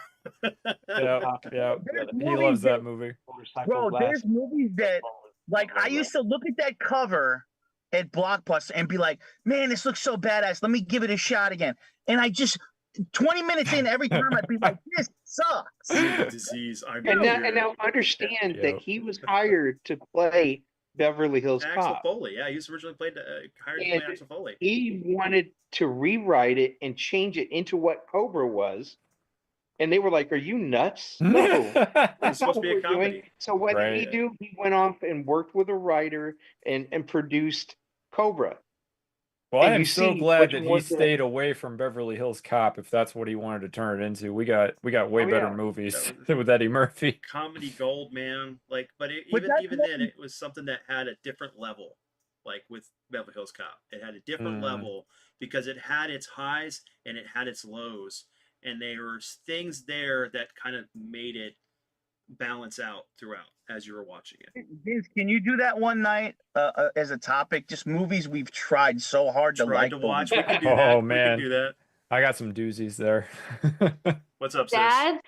Yeah, yeah. There's He movies loves that that, movie. bro, there's movies that, like, I used to look at that cover at Blockbuster and be like, man, this looks so badass. Let me give it a shot again. And I just, 20 minutes in, every time I'd be like, this sucks. The disease. I'm And here. now understand that Yep. he was hired to play Beverly Hills Axel Cop. Foley. Yeah, he was originally hired to And play Axel Foley. he wanted to rewrite it and change it into what Cobra was. And they were like, "Are you nuts? No, It's that's supposed to not be what a we're doing." comedy. So what did he Right. do? He went off and worked with a writer and produced Cobra. Well, I And am you so see glad which that he one the- stayed away from Beverly Hills Cop if that's what he wanted to turn it into. We got way Oh, better yeah. movies That with Eddie Murphy. Comedy gold, man. Like, but But even that's even what- then, it was something that had a different level. Like with Beverly Hills Cop, it had a different Mm. level because it had its highs and it had its lows, and there were things there that kind of made it balance out throughout as you were watching it. Vince, can you do that one night as a topic? Just movies we've tried so hard to Tried like. to but we- watch. We can do Oh, that. We man. can do that. I got some doozies there. What's up, sis? Dad,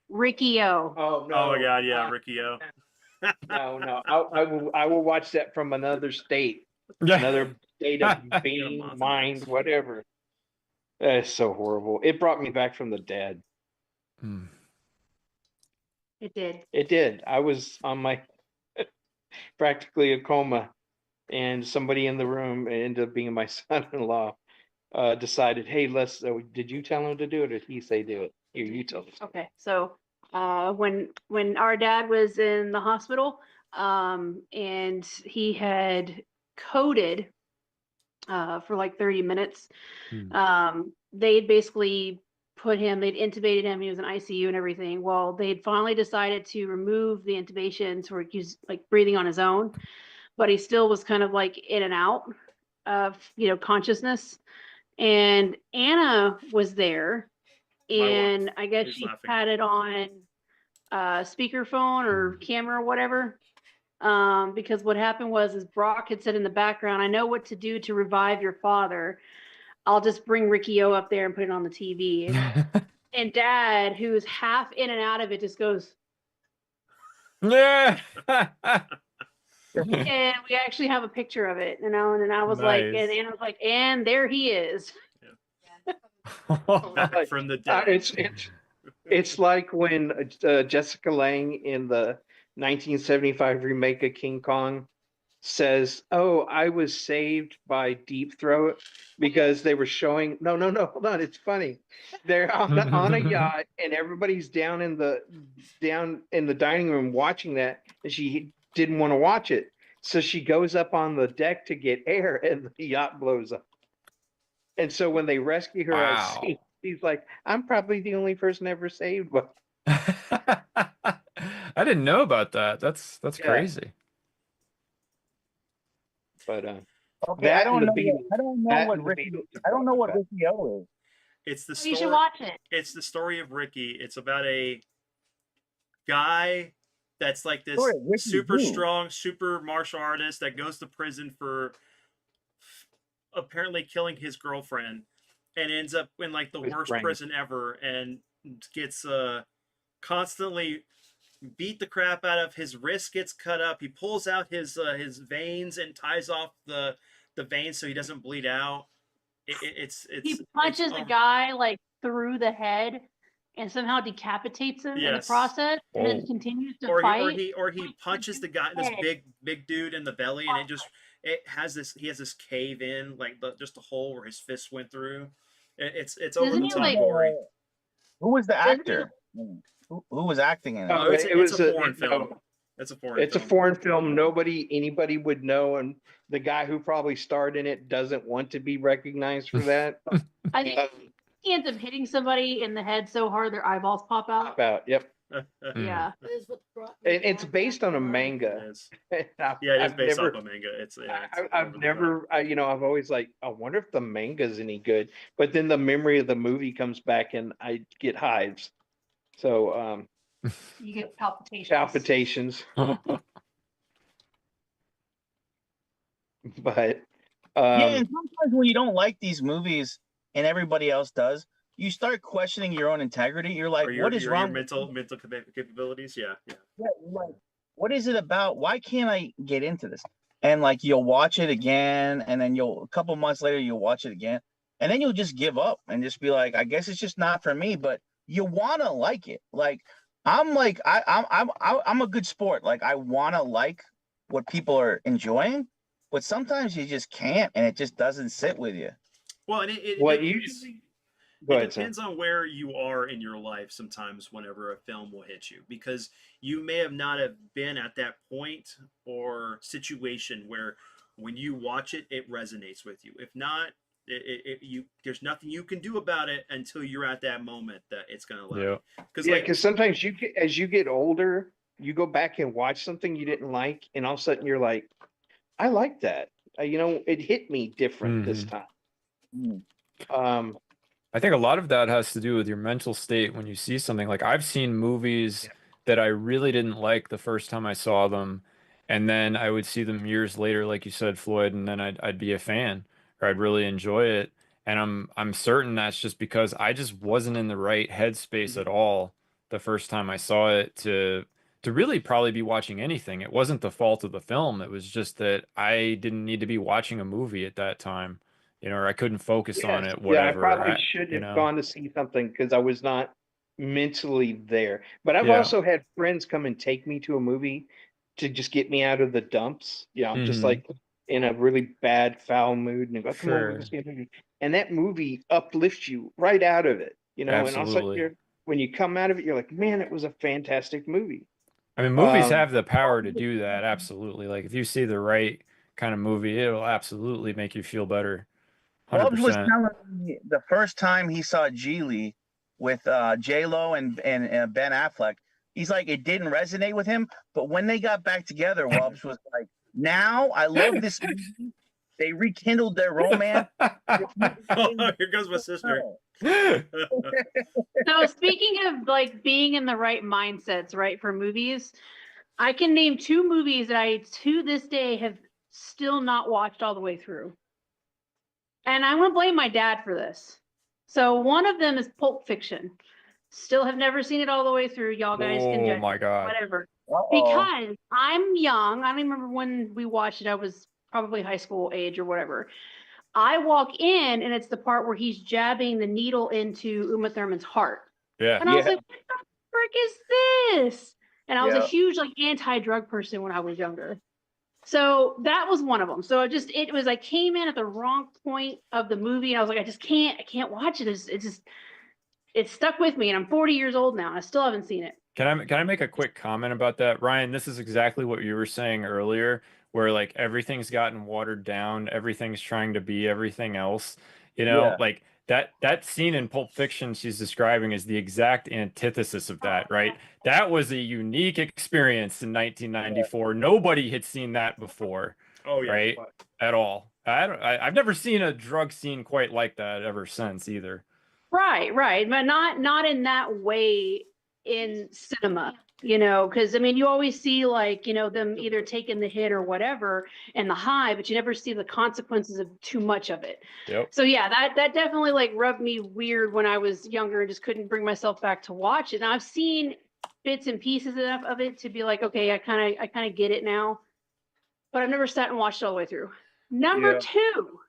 Ricky O. Oh no! Oh my God, yeah, Ricky O. No. I will watch that from another state, Yeah. another state of being, Monster mind, Max. whatever. That's so horrible. It brought me back from the dead. Mm. It did. It did. I was on my practically a coma, and somebody in the room, it ended up being my son-in-law, decided, "Hey, let's." Did you tell him to do it, or did he say do it? Here, you tell us. Okay, so when our dad was in the hospital, and he had coded for like 30 minutes, they'd basically they'd intubated him. He was in ICU and everything. Well, they'd finally decided to remove the intubation so he's like breathing on his own, but he still was kind of like in and out of consciousness. And Anna was there, My wife. and I guess He's she laughing. had it on speakerphone or camera or whatever. Because what happened was Brock had said in the background, "I know what to do to revive your father. I'll just bring Ricky O up there and put it on the TV." And Dad, who's half in and out of it, just goes, Yeah. and we actually have a picture of it, and I was like, and Nice. Anna was like, and there he is. Back from the dead. It's like when Jessica Lange in the 1975 remake of King Kong says, "Oh, I was saved by Deep Throat," because they were showing. No, hold on. It's funny. They're on a yacht, and everybody's down in the dining room watching that, and she didn't want to watch it, so she goes up on the deck to get air, and the yacht blows up. And so when they rescue her at Wow. sea, she's like, "I'm probably the only person ever saved." But I didn't know about that. That's Yeah. crazy. Okay, That I don't and the know. Beatles. I don't know That what and the Ricky. Beatles I don't know what brought it Ricky O is. It's the You should story. watch it. It's the story of Ricky. It's about a guy that's like this Story of Ricky super who? strong, super martial artist that goes to prison for apparently killing his girlfriend, and ends up in like the His worst brain. prison ever, and gets constantly beat the crap out of. His wrist gets cut up. He pulls out his veins and ties off the veins so he doesn't bleed out. He punches a guy like through the head and somehow decapitates him in the Yes. process, and then Whoa. continues to or fight. he punches the guy, this Head. big dude in the belly, and he has this cave in, like just a hole where his fist went through. It's over Doesn't the he, top like- gory. Who was the Doesn't he- actor? Who was acting in it? Oh, It's it a was foreign film. It's a foreign It's a film. foreign film. Anybody would know, and the guy who probably starred in it doesn't want to be recognized for that. I think he ends up hitting somebody in the head so hard their eyeballs pop out. About yep, Yeah. and it's based on a manga. Yeah, it is based off a manga. I've never, I've always like, I wonder if the manga's any good. But then the memory of the movie comes back, and I get hives. So You get palpitations. palpitations. But Yeah, and sometimes when you don't like these movies and everybody else does, you start questioning your own integrity. You're like, what is wrong? Your mental capabilities? Yeah. Yeah, like, what is it about? Why can't I get into this? And like, you'll watch it again, and then a couple months later, you'll watch it again, and then you'll just give up and just be like, I guess it's just not for me. But you want to like it. Like, I'm a good sport. Like, I want to like what people are enjoying, but sometimes you just can't, and it just doesn't sit with you. Well, and it usually. It depends on where you are in your life sometimes whenever a film will hit you, because you may have not have been at that point or situation where when you watch it, it resonates with you. If not, there's nothing you can do about it until you're at that moment that it's going to let because sometimes as you get older, you go back and watch something you didn't like, and all of a sudden you're like, I like that. It hit me different this time. I think a lot of that has to do with your mental state when you see something. Like, I've seen movies that I really didn't like the first time I saw them, and then I would see them years later, like you said, Floyd, and then I'd be a fan, or I'd really enjoy it. And I'm certain that's just because I just wasn't in the right headspace at all the first time I saw it to really probably be watching anything. It wasn't the fault of the film. It was just that I didn't need to be watching a movie at that time. Or I couldn't focus on it, whatever. Yeah, I probably should have gone to see something because I was not mentally there. But I've also had friends come and take me to a movie to just get me out of the dumps. I'm just like in a really bad, foul mood, and they go, "Come on, we'll see a movie." And that movie uplifts you right out of it. Absolutely. And also when you come out of it, you're like, "Man, it was a fantastic movie." I mean, movies have the power to do that. Absolutely. Like, if you see the right kind of movie, it'll absolutely make you feel better. Wubs was telling me the first time he saw Geely with J-Lo and Ben Affleck, he's like, it didn't resonate with him. But when they got back together, Wubs was like, now I love this movie. They rekindled their romance. Here goes my sister. So speaking of like being in the right mindsets, right, for movies, I can name 2 movies that I to this day have still not watched all the way through. And I'm going to blame my dad for this. So one of them is Pulp Fiction. Still have never seen it all the way through. Y'all guys can judge my God. whatever. Because I'm young. I don't remember when we watched it. I was probably high school age or whatever. I walk in and it's the part where he's jabbing the needle into Uma Thurman's heart. Yeah. And I was like, what the frick is this? And I was a huge like anti-drug person when I was younger. So that was one of them. So I came in at the wrong point of the movie, and I was like, I can't watch it. It stuck with me, and I'm 40 years old now, and I still haven't seen it. Can I make a quick comment about that, Ryan? This is exactly what you were saying earlier, where like everything's gotten watered down, everything's trying to be everything else. Like that scene in Pulp Fiction she's describing is the exact antithesis of that, right? That was a unique experience in 1994. Nobody had seen that before. Oh yeah, right? At all. I've never seen a drug scene quite like that ever since either. Right, but not in that way in cinema, because I mean, you always see like, them either taking the hit or whatever and the high, but you never see the consequences of too much of it. Yep. So yeah, that definitely like rubbed me weird when I was younger and just couldn't bring myself back to watch it. And I've seen bits and pieces enough of it to be like, okay, I kind of get it now, but I've never sat and watched it all the way through. Number 2,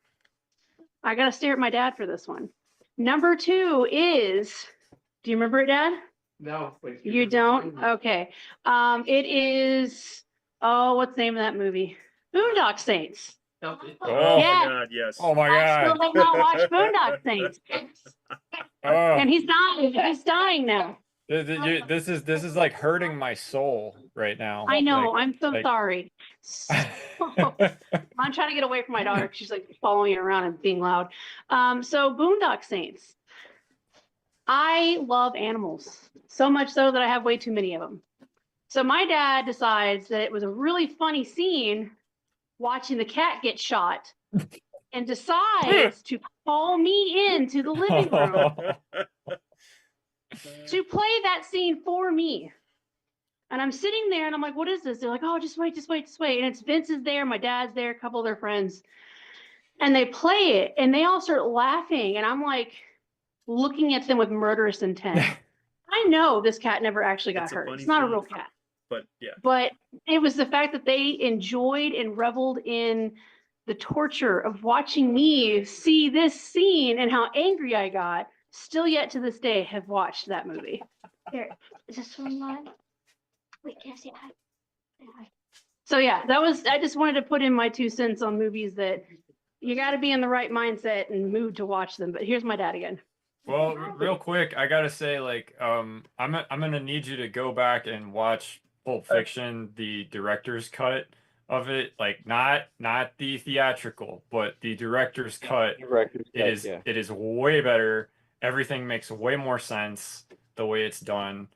I got to stare at my dad for this one. Number 2 is, do you remember it, Dad? No. You don't? Okay. It is, what's the name of that movie? Boondock Saints. Oh Yeah. my God, yes. Oh my I still God. have not watched Boondock Saints. Oh. And he's dying now. This is like hurting my soul right now. I know. I'm so like- sorry. So, I'm trying to get away from my daughter 'cause she's like following me around and being loud. So Boondock Saints. I love animals so much so that I have way too many of them. So my dad decides that it was a really funny scene watching the cat get shot and decides to call me into the living room to play that scene for me. And I'm sitting there and I'm like, what is this? They're like, oh, just wait, just wait, just wait. And it's Vince is there, my dad's there, a couple of their friends. And they play it and they all start laughing. And I'm like looking at them with murderous intent. I know this cat never actually got It's a hurt. funny It's not a scene. real cat. But yeah, But it was the fact that they enjoyed and reveled in the torture of watching me see this scene and how angry I got. Still yet to this day have watched that movie. Here, is this one mine? Wait, can I see? Hi. So yeah, I just wanted to put in my 2 cents on movies that you got to be in the right mindset and mood to watch them. But here's my dad again. Well, real quick, I gotta say, like, I'm gonna need you to go back and watch Pulp Fiction, the director's cut of it, like not the theatrical, but the director's cut. It is way better. Everything makes way more sense the way it's done.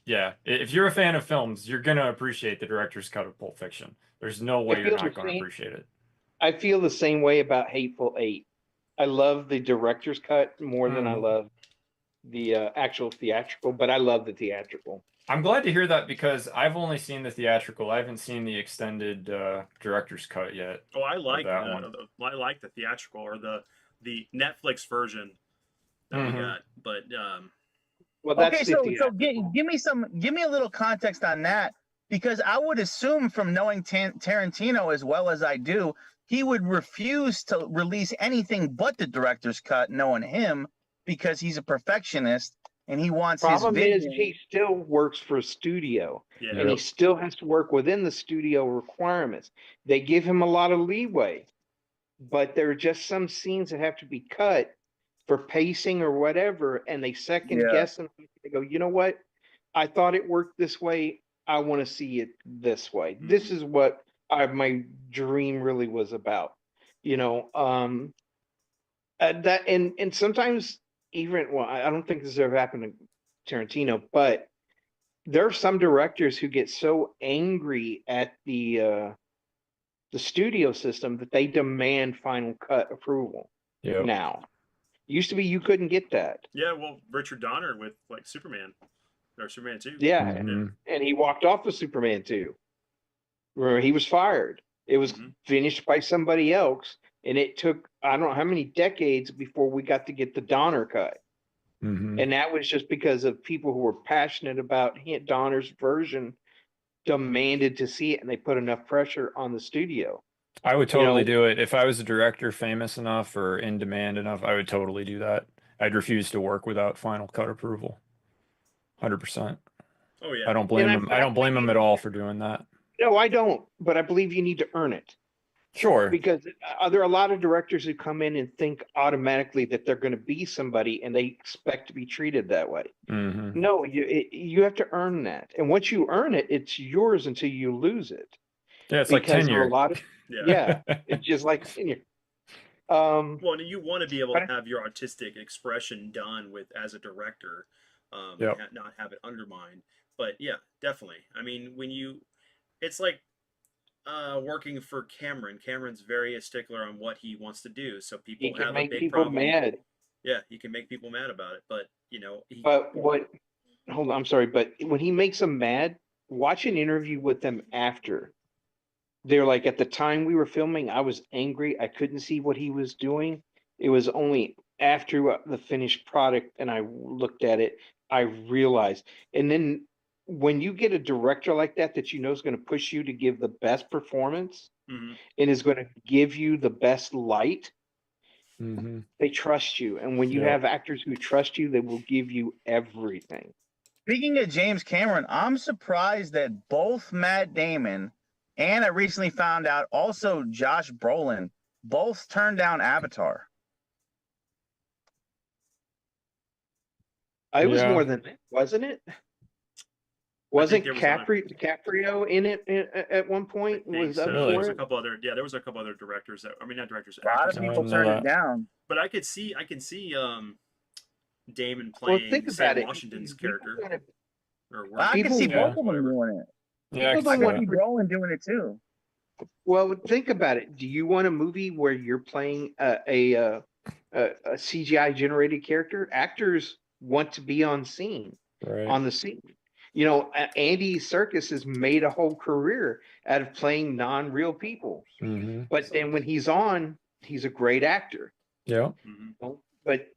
Yeah, if you're a fan of films, you're gonna appreciate the director's cut of Pulp Fiction. There's no way you're not gonna appreciate it. I feel the same way about Hateful Eight. I love the director's cut more than I love the actual theatrical, but I love the theatrical. I'm glad to hear that because I've only seen the theatrical. I haven't seen the extended director's cut yet. oh, I like that one. I like the theatrical or the Netflix version that we got. But Well, that's Okay, so give me a little context on that, because I would assume, from knowing Tarantino as well as I do, he would refuse to release anything but the director's cut, knowing him, because he's a perfectionist and he wants problem his is vision. he still works for a studio, yeah, and he still has to work within the studio requirements. They give him a lot of leeway, but there are just some scenes that have to be cut for pacing or whatever, and they second guess and they go, you know what? I thought it worked this way. I want to see it this way. This is what my dream really was about, you know. That and sometimes even I don't think this has ever happened to Tarantino, but there are some directors who get so angry at the studio system that they demand final cut approval. Yep. Now, used to be you couldn't get that. yeah. Well, Richard Donner with like Superman or Superman 2. Yeah, Mhm. and he walked off of Superman 2, where he was fired. It was finished by somebody else, and it took I don't know how many decades before we got to get the Donner cut. And that was just because of people who were passionate about Donner's version demanded to see it, and they put enough pressure on the studio. I would totally do it. If I was a director famous enough or in demand enough, I would totally do that. I'd refuse to work without final cut approval. 100%. Oh yeah. I don't blame him. I don't blame him at all for doing that. No, I don't, but I believe you need to earn it. Sure. Because there are a lot of directors who come in and think automatically that they're going to be somebody, and they expect to be treated that way. No, you have to earn that, and once you earn it, it's yours until you lose it. Yeah, it's like Because tenure. a lot of it's just like tenure. Well, and you want to be able to have your artistic expression done with as a director, not have it undermined. But yeah, definitely. I mean, it's like working for Cameron. Cameron's very stickler on what he wants to do, so people He can have make a big people problem. mad. Yeah, he can make people mad about it, but Hold on, I'm sorry, but when he makes them mad, watch an interview with them after. They're like, at the time we were filming, I was angry. I couldn't see what he was doing. It was only after the finished product and I looked at it, I realized. And then when you get a director like that you know is going to push you to give the best performance and is going to give you the best light, they trust you. And when you have actors who trust you, they will give you everything. Speaking of James Cameron, I'm surprised that both Matt Damon and I recently found out also Josh Brolin both turned down Avatar. It was Yeah. more than that, wasn't it? Wasn't DiCaprio in it at one point? Was up so. There was for a it? couple other there was a couple other directors that not directors, A lot actors of that I people know turned it that. down. but I can see Damon Well, playing think Sam about it. Washington's People character wanna- or I can People see Yeah. both of them doing it. Yeah, I People can I see don't can want that. see Brolin doing it too. Well, think about it. Do you want a movie where you're playing a CGI generated character? Actors want to be on scene, Right. on the scene. You know, Andy Serkis has made a whole career out of playing non-real people. Mm-hmm. But then when he's on, he's a great actor. Yeah. Mhm. But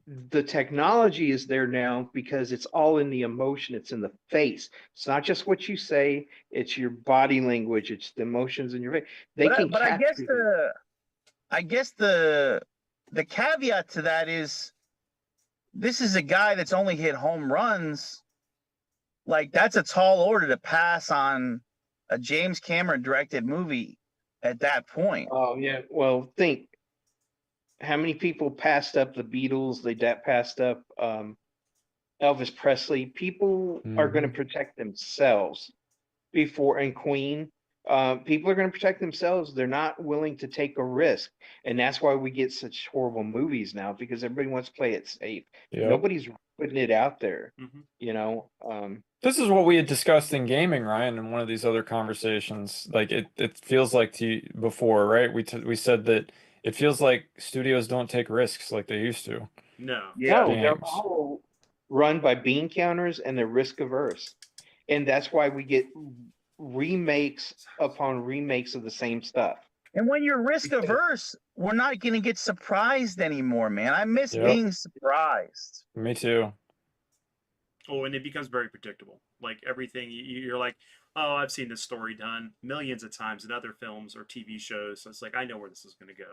the technology is there now because it's all in the emotion, it's in the face. It's not just what you say, it's your body language, it's the emotions in your face. They can But I guess capture the caveat to that is this is a guy that's only hit home runs. Like, that's a tall order to pass on a James Cameron directed movie at that point. Oh yeah. Well, think how many people passed up the Beatles, they passed up Elvis Presley. People are going to protect themselves before, and Queen. People are going to protect themselves. They're not willing to take a risk, and that's why we get such horrible movies now because everybody wants to play it safe. Yep. Nobody's putting it out there. Mhm. You know. This is what we had discussed in gaming, Ryan, in one of these other conversations. Like it feels like before, right? We said that it feels like studios don't take risks like they used to. No. Yeah. No, they're Games. all run by bean counters and they're risk averse, and that's why we get remakes upon remakes of the same stuff. And when you're risk averse, we're not going to get surprised anymore, man. I miss Yep. being surprised. Me too. Oh, and it becomes very predictable. Like everything, you're like, oh, I've seen this story done millions of times in other films or TV shows. So it's like, I know where this is going to go.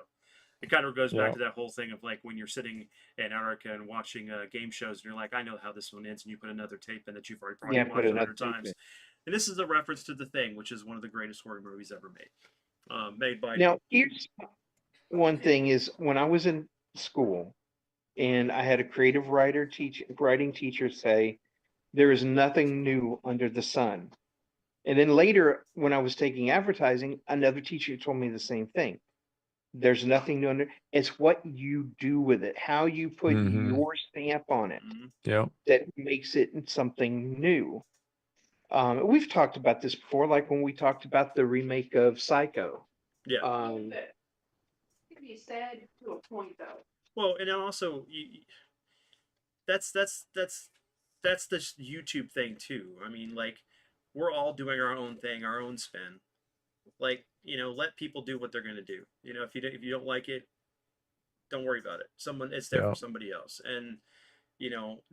It kind of goes back Yeah. to that whole thing of like when you're sitting in Antarctica and watching game shows, and you're like, I know how this one ends, and you put another tape in that you've already probably Yeah, put watched another 100 tape times. in. And this is a reference to The Thing, which is one of the greatest horror movies ever made. Made by Now, here's one thing: is when I was in school, and I had a creative writing teacher say, "There is nothing new under the sun." And then later, when I was taking advertising, another teacher told me the same thing. There's nothing new under. It's what you do with it, how you put Mhm. your stamp on it, Mhm. Yep. that makes it something new. We've talked about this before, like when we talked about the remake of Psycho. Yeah. That could be said to a point, though. Well, and then also that's the YouTube thing too. I mean, like we're all doing our own thing, our own spin. Like, let people do what they're going to do. If you don't like it, don't worry about it. It's there Yeah. for somebody else. And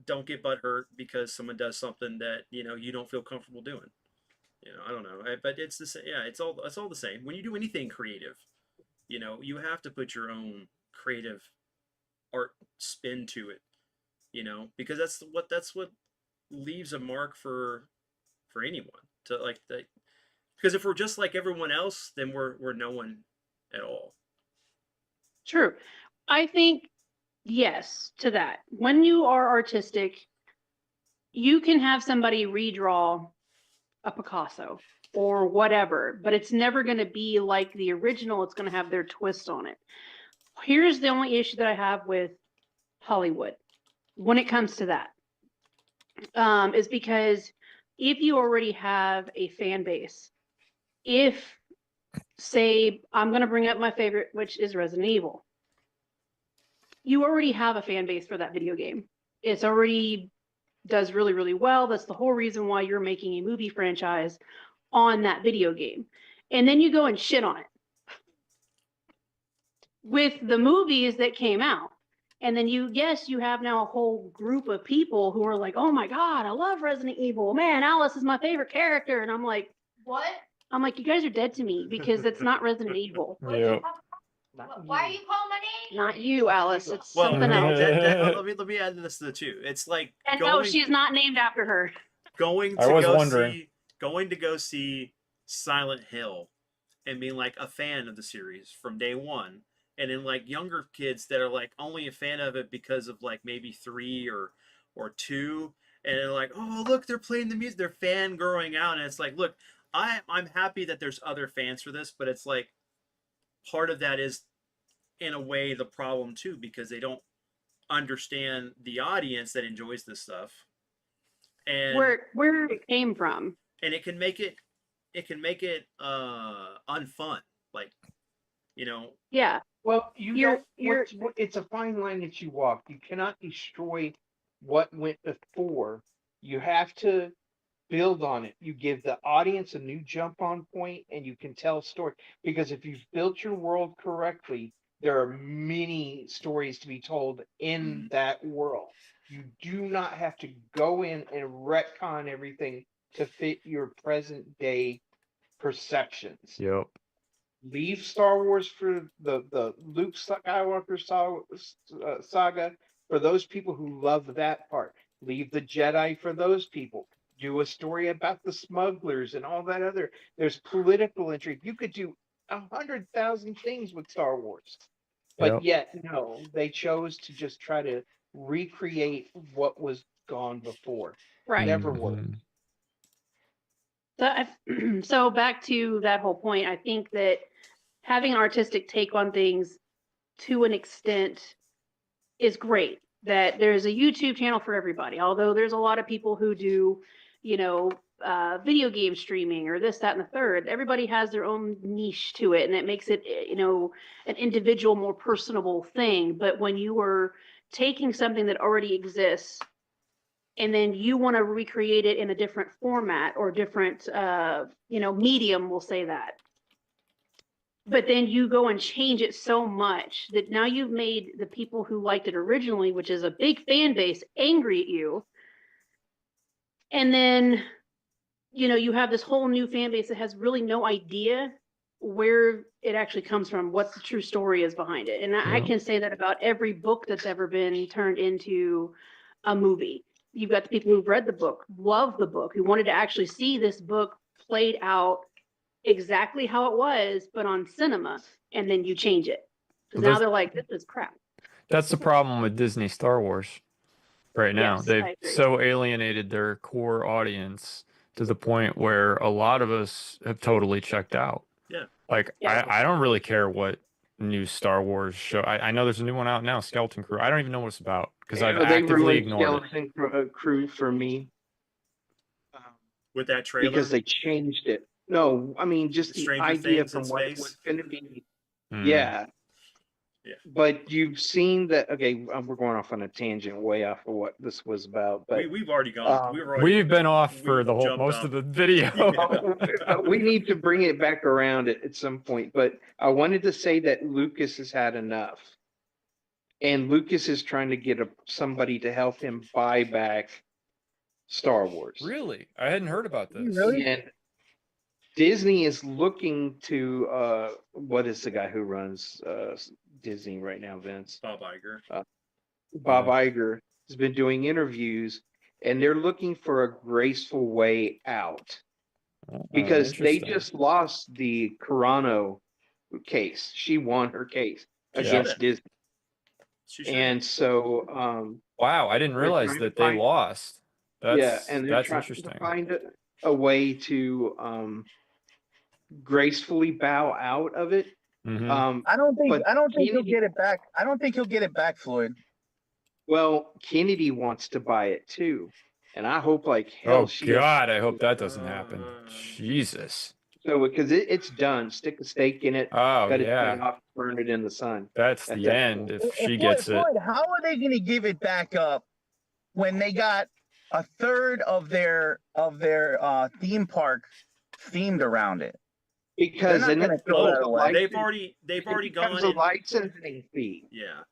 don't get butthurt because someone does something that you don't feel comfortable doing. I don't know, but it's the same. Yeah, it's all the same. When you do anything creative, you have to put your own creative art spin to it. Because that's what leaves a mark for anyone to like that. Because if we're just like everyone else, then we're no one at all. True. I think yes to that. When you are artistic, you can have somebody redraw a Picasso or whatever, but it's never going to be like the original. It's going to have their twist on it. Here's the only issue that I have with Hollywood when it comes to that, is because if you already have a fan base, if say I'm going to bring up my favorite, which is Resident Evil, you already have a fan base for that video game. It's already does really, really well. That's the whole reason why you're making a movie franchise on that video game. And then you go and shit on it with the movies that came out. And then you have now a whole group of people who are like, oh my God, I love Resident Evil. Man, Alice is my favorite character. And I'm like, what? I'm like, you guys are dead to me because it's not Resident Evil. Yep. Why are you calling my name? Not you, Alice. It's Well, something else. let me add this too. It's like And no, she's not named after her. going I to was go wondering. see Silent Hill and being like a fan of the series from day one, and then like younger kids that are like only a fan of it because of like maybe 3 or or 2, and they're like, oh look, they're playing the music, they're fangirling out, and it's like, look, I'm happy that there's other fans for this, but it's like part of that is in a way the problem too, because they don't understand the audience that enjoys this stuff, and Where it came from. and it can make it unfun, like, you know. Yeah. Well, You're it's a fine line that you walk. You cannot destroy what went before. You have to build on it. You give the audience a new jump on point and you can tell a story. Because if you've built your world correctly, there are many stories to be told in that world. You do not have to go in and retcon everything to fit your present day perceptions. Yep. Leave Star Wars for the Luke Skywalker saga for those people who love that part. Leave the Jedi for those people. Do a story about the smugglers and all that other. There's political intrigue. You could do 100,000 things with Star Wars, but Yep. yet no, they chose to just try to recreate what was gone before. right. Never worked. Mhm. So back to that whole point, I think that having an artistic take on things to an extent is great. That there's a YouTube channel for everybody, although there's a lot of people who do, video game streaming or this, that, and the third. Everybody has their own niche to it, and it makes it, an individual, more personable thing. But when you are taking something that already exists and then you want to recreate it in a different format or different, medium, we'll say that. But then you go and change it so much that now you've made the people who liked it originally, which is a big fan base, angry at you. And then, you have this whole new fan base that has really no idea where it actually comes from, what the true story is behind it. And I Yeah. can say that about every book that's ever been turned into a movie. You've got the people who've read the book, love the book, who wanted to actually see this book played out exactly how it was, but on cinema, and then you change it. Because Well, now they're like, this is crap. That's the problem with Disney Star Wars right now. Yes, They've I agree. so alienated their core audience to the point where a lot of us have totally checked out. Yeah. Like, Yeah. I don't really care what new Star Wars show. I know there's a new one out now, Skeleton Crew. I don't even know what it's about because I've They actively ruined ignored it. Skeleton Crew for me. With that trailer, Because they changed it. No, I mean just the Stranger idea Things in from what it space? was going to be. Mm. Yeah. Yeah. But you've seen that. Okay, we're going off on a tangent, way off of what this was about. But we've already gone. We've been off for we've the whole jumped most up. of the video. we need to bring it back around at some point. But I wanted to say that Lucas has had enough, and Lucas is trying to get somebody to help him buy back Star Wars. Really? I hadn't heard about this. Really? And Disney is looking to what is the guy who runs Disney right now, Vince? Bob Iger. Bob Iger has been doing interviews, and they're looking for a graceful way out because they interesting. just lost the Carano case. She won her case against Disney, She should. and so Wow, I didn't they're realize trying to that they find- lost. That's and they're that's trying interesting. to find a way to gracefully bow out of it. Mhm. I don't think But he'll Kennedy- get it back. I don't think he'll get it back, Floyd. Well, Kennedy wants to buy it too, and I hope like hell Oh she God, I hope that doesn't happen. Jesus. So because it's done, stick a stake in it, Oh cut it yeah, off, burn it in the sun. that's At the that end point. if she Floyd, gets it. Floyd, how are they going to give it back up when they got a third of their theme park themed around it? Because not then gonna it throw that becomes a away. They've license- already it gone. becomes a And, licensing fee. yeah.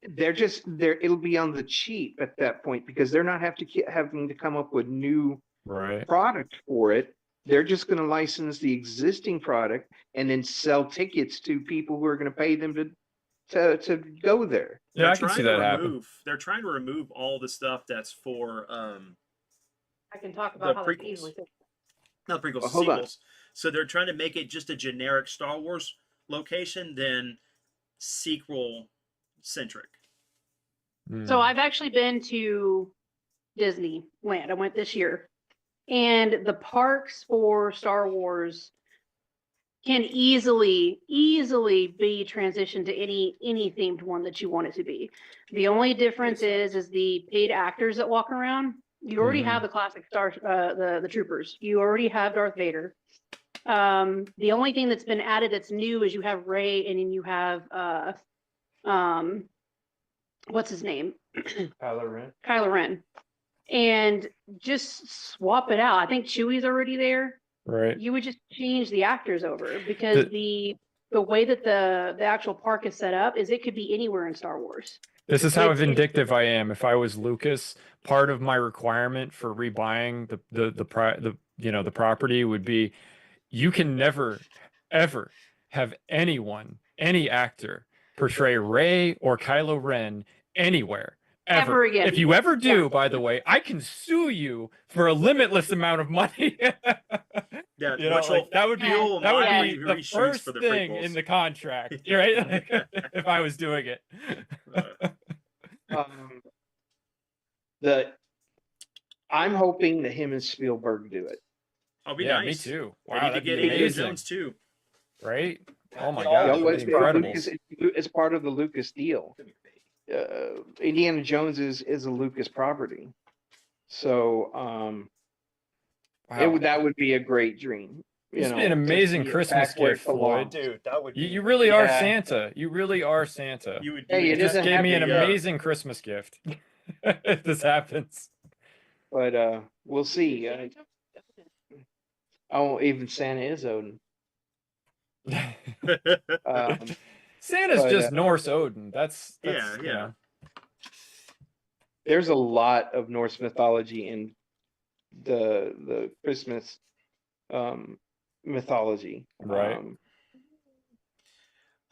They're just there. It'll be on the cheap at that point because they're not having to come up with new Right. product for it. They're just going to license the existing product and then sell tickets to people who are going to pay them to go there. Yeah, I can see that happen. They're trying to remove all the stuff that's for I can talk The about how they prequels. easily fix it. not prequels, Well, hold on. sequels. So they're trying to make it just a generic Star Wars location, then sequel centric. So Mm. I've actually been to Disneyland. I went this year. And the parks for Star Wars can easily be transitioned to any themed one that you want it to be. The only difference is the paid actors that walk around. You already have the classic the troopers. You already have Darth Vader. The only thing that's been added that's new is you have Rey, and then you have what's his name? Kylo Ren. And just swap it out. I think Chewie's already there. Right. You would just change the actors over, because the way that the actual park is set up is it could be anywhere in Star Wars. This is how It's vindictive I am. If I was Lucas, part of my requirement for rebuying the property would be, you can never ever have any actor portray Rey or Kylo Ren anywhere ever. Ever again. If you ever do, by the way, I can sue you for a limitless amount of money. Yeah, You know, which like, will that would be fuel that would my be the reshoots first for the thing prequels. in the contract, right? Like, if I was doing it. I'm hoping that him and Spielberg do it. I'll be Yeah, nice. me too. They Wow, need to that'd get be Indiana amazing, Jones too. right? Oh my Yeah, God, You know, that'd be incredible. it's part of the Lucas deal. Indiana Jones is a Lucas property, so Wow. that would be a great dream. This would be an amazing Christmas gift, Floyd. Dude, that would You really are Yeah. Santa. You really are Santa. You would. Hey, You it would just doesn't gave have me to an be, amazing Christmas gift. If this happens. But we'll see. Oh, even Santa is Odin. Santa's but, just Norse Odin. That's Yeah, you yeah. know. There's a lot of Norse mythology in the Christmas mythology. Right.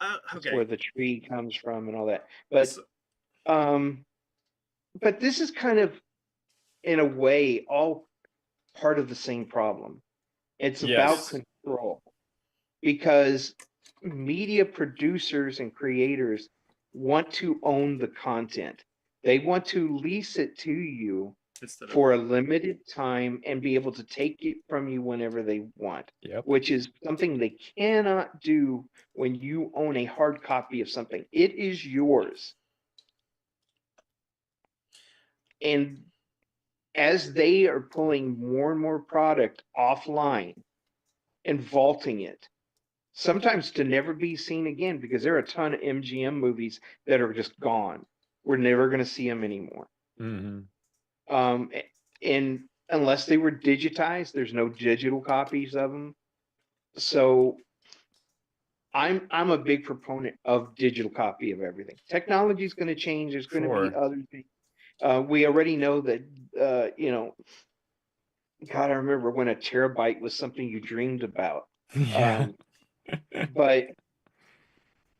That's Okay. where the tree comes from and all that. But So- but this is kind of, in a way, all part of the same problem. It's about Yes. control, because media producers and creators want to own the content. They want to lease it to you instead of for a limited time and be able to take it from you whenever they want, Yep. which is something they cannot do when you own a hard copy of something. It is yours. And as they are pulling more and more product offline and vaulting it, sometimes to never be seen again, because there are a ton of MGM movies that are just gone. We're never going to see them anymore. Mm-hmm. And unless they were digitized, there's no digital copies of them. So I'm a big proponent of digital copy of everything. Technology is going to change. There's going to be Sure. other things. We already know that, God, I remember when a terabyte was something you dreamed about. Yeah. But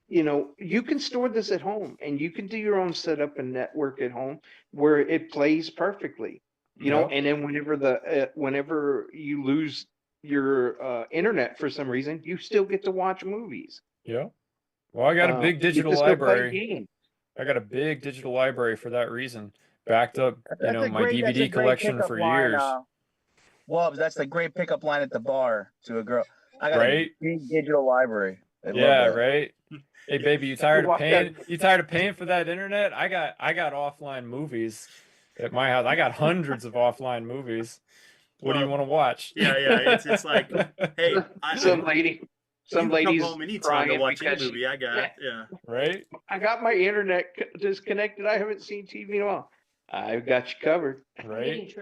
you can store this at home, and you can do your own setup and network at home where it plays perfectly. Yep. And then whenever you lose your internet for some reason, you still get to watch movies. Yeah. Well, I got a big You digital can still play library. games. I got a big digital library for that reason. Backed up, That's a my great- that's a DVD great collection pickup for line, years. Wubs, that's the great pickup line at the bar to a girl. I got Right? a big digital library. They love Yeah, that. right. Hey baby, you tired of walk paying? You tired of paying for that internet? I got offline movies at my house. I got hundreds of offline movies. What do you Well, want to watch? yeah. It's like, hey, Some you ladies can come ladies home anytime to crying watch any because movie I got. Yeah. Right? I got my internet disconnected. I haven't seen TV in a while. I've got you covered. Right?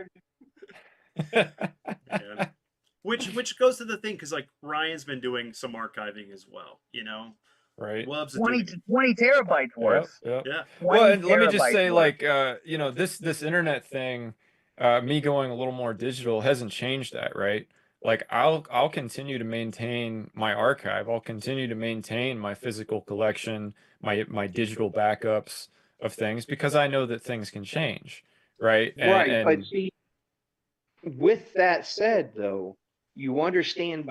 Yeah. Which goes to the thing, because like Ryan's been doing some archiving as well. Right. Wubs is 20, doing. 20 terabytes Yep, worth. yep. Yeah. Well, and let me just 20 say, terabytes worth. this internet thing, me going a little more digital hasn't changed that, right? Like I'll continue to maintain my archive. I'll continue to maintain my physical collection, my digital backups of things, because I know that things can change, right? Right, but And see, with that said, though, you understand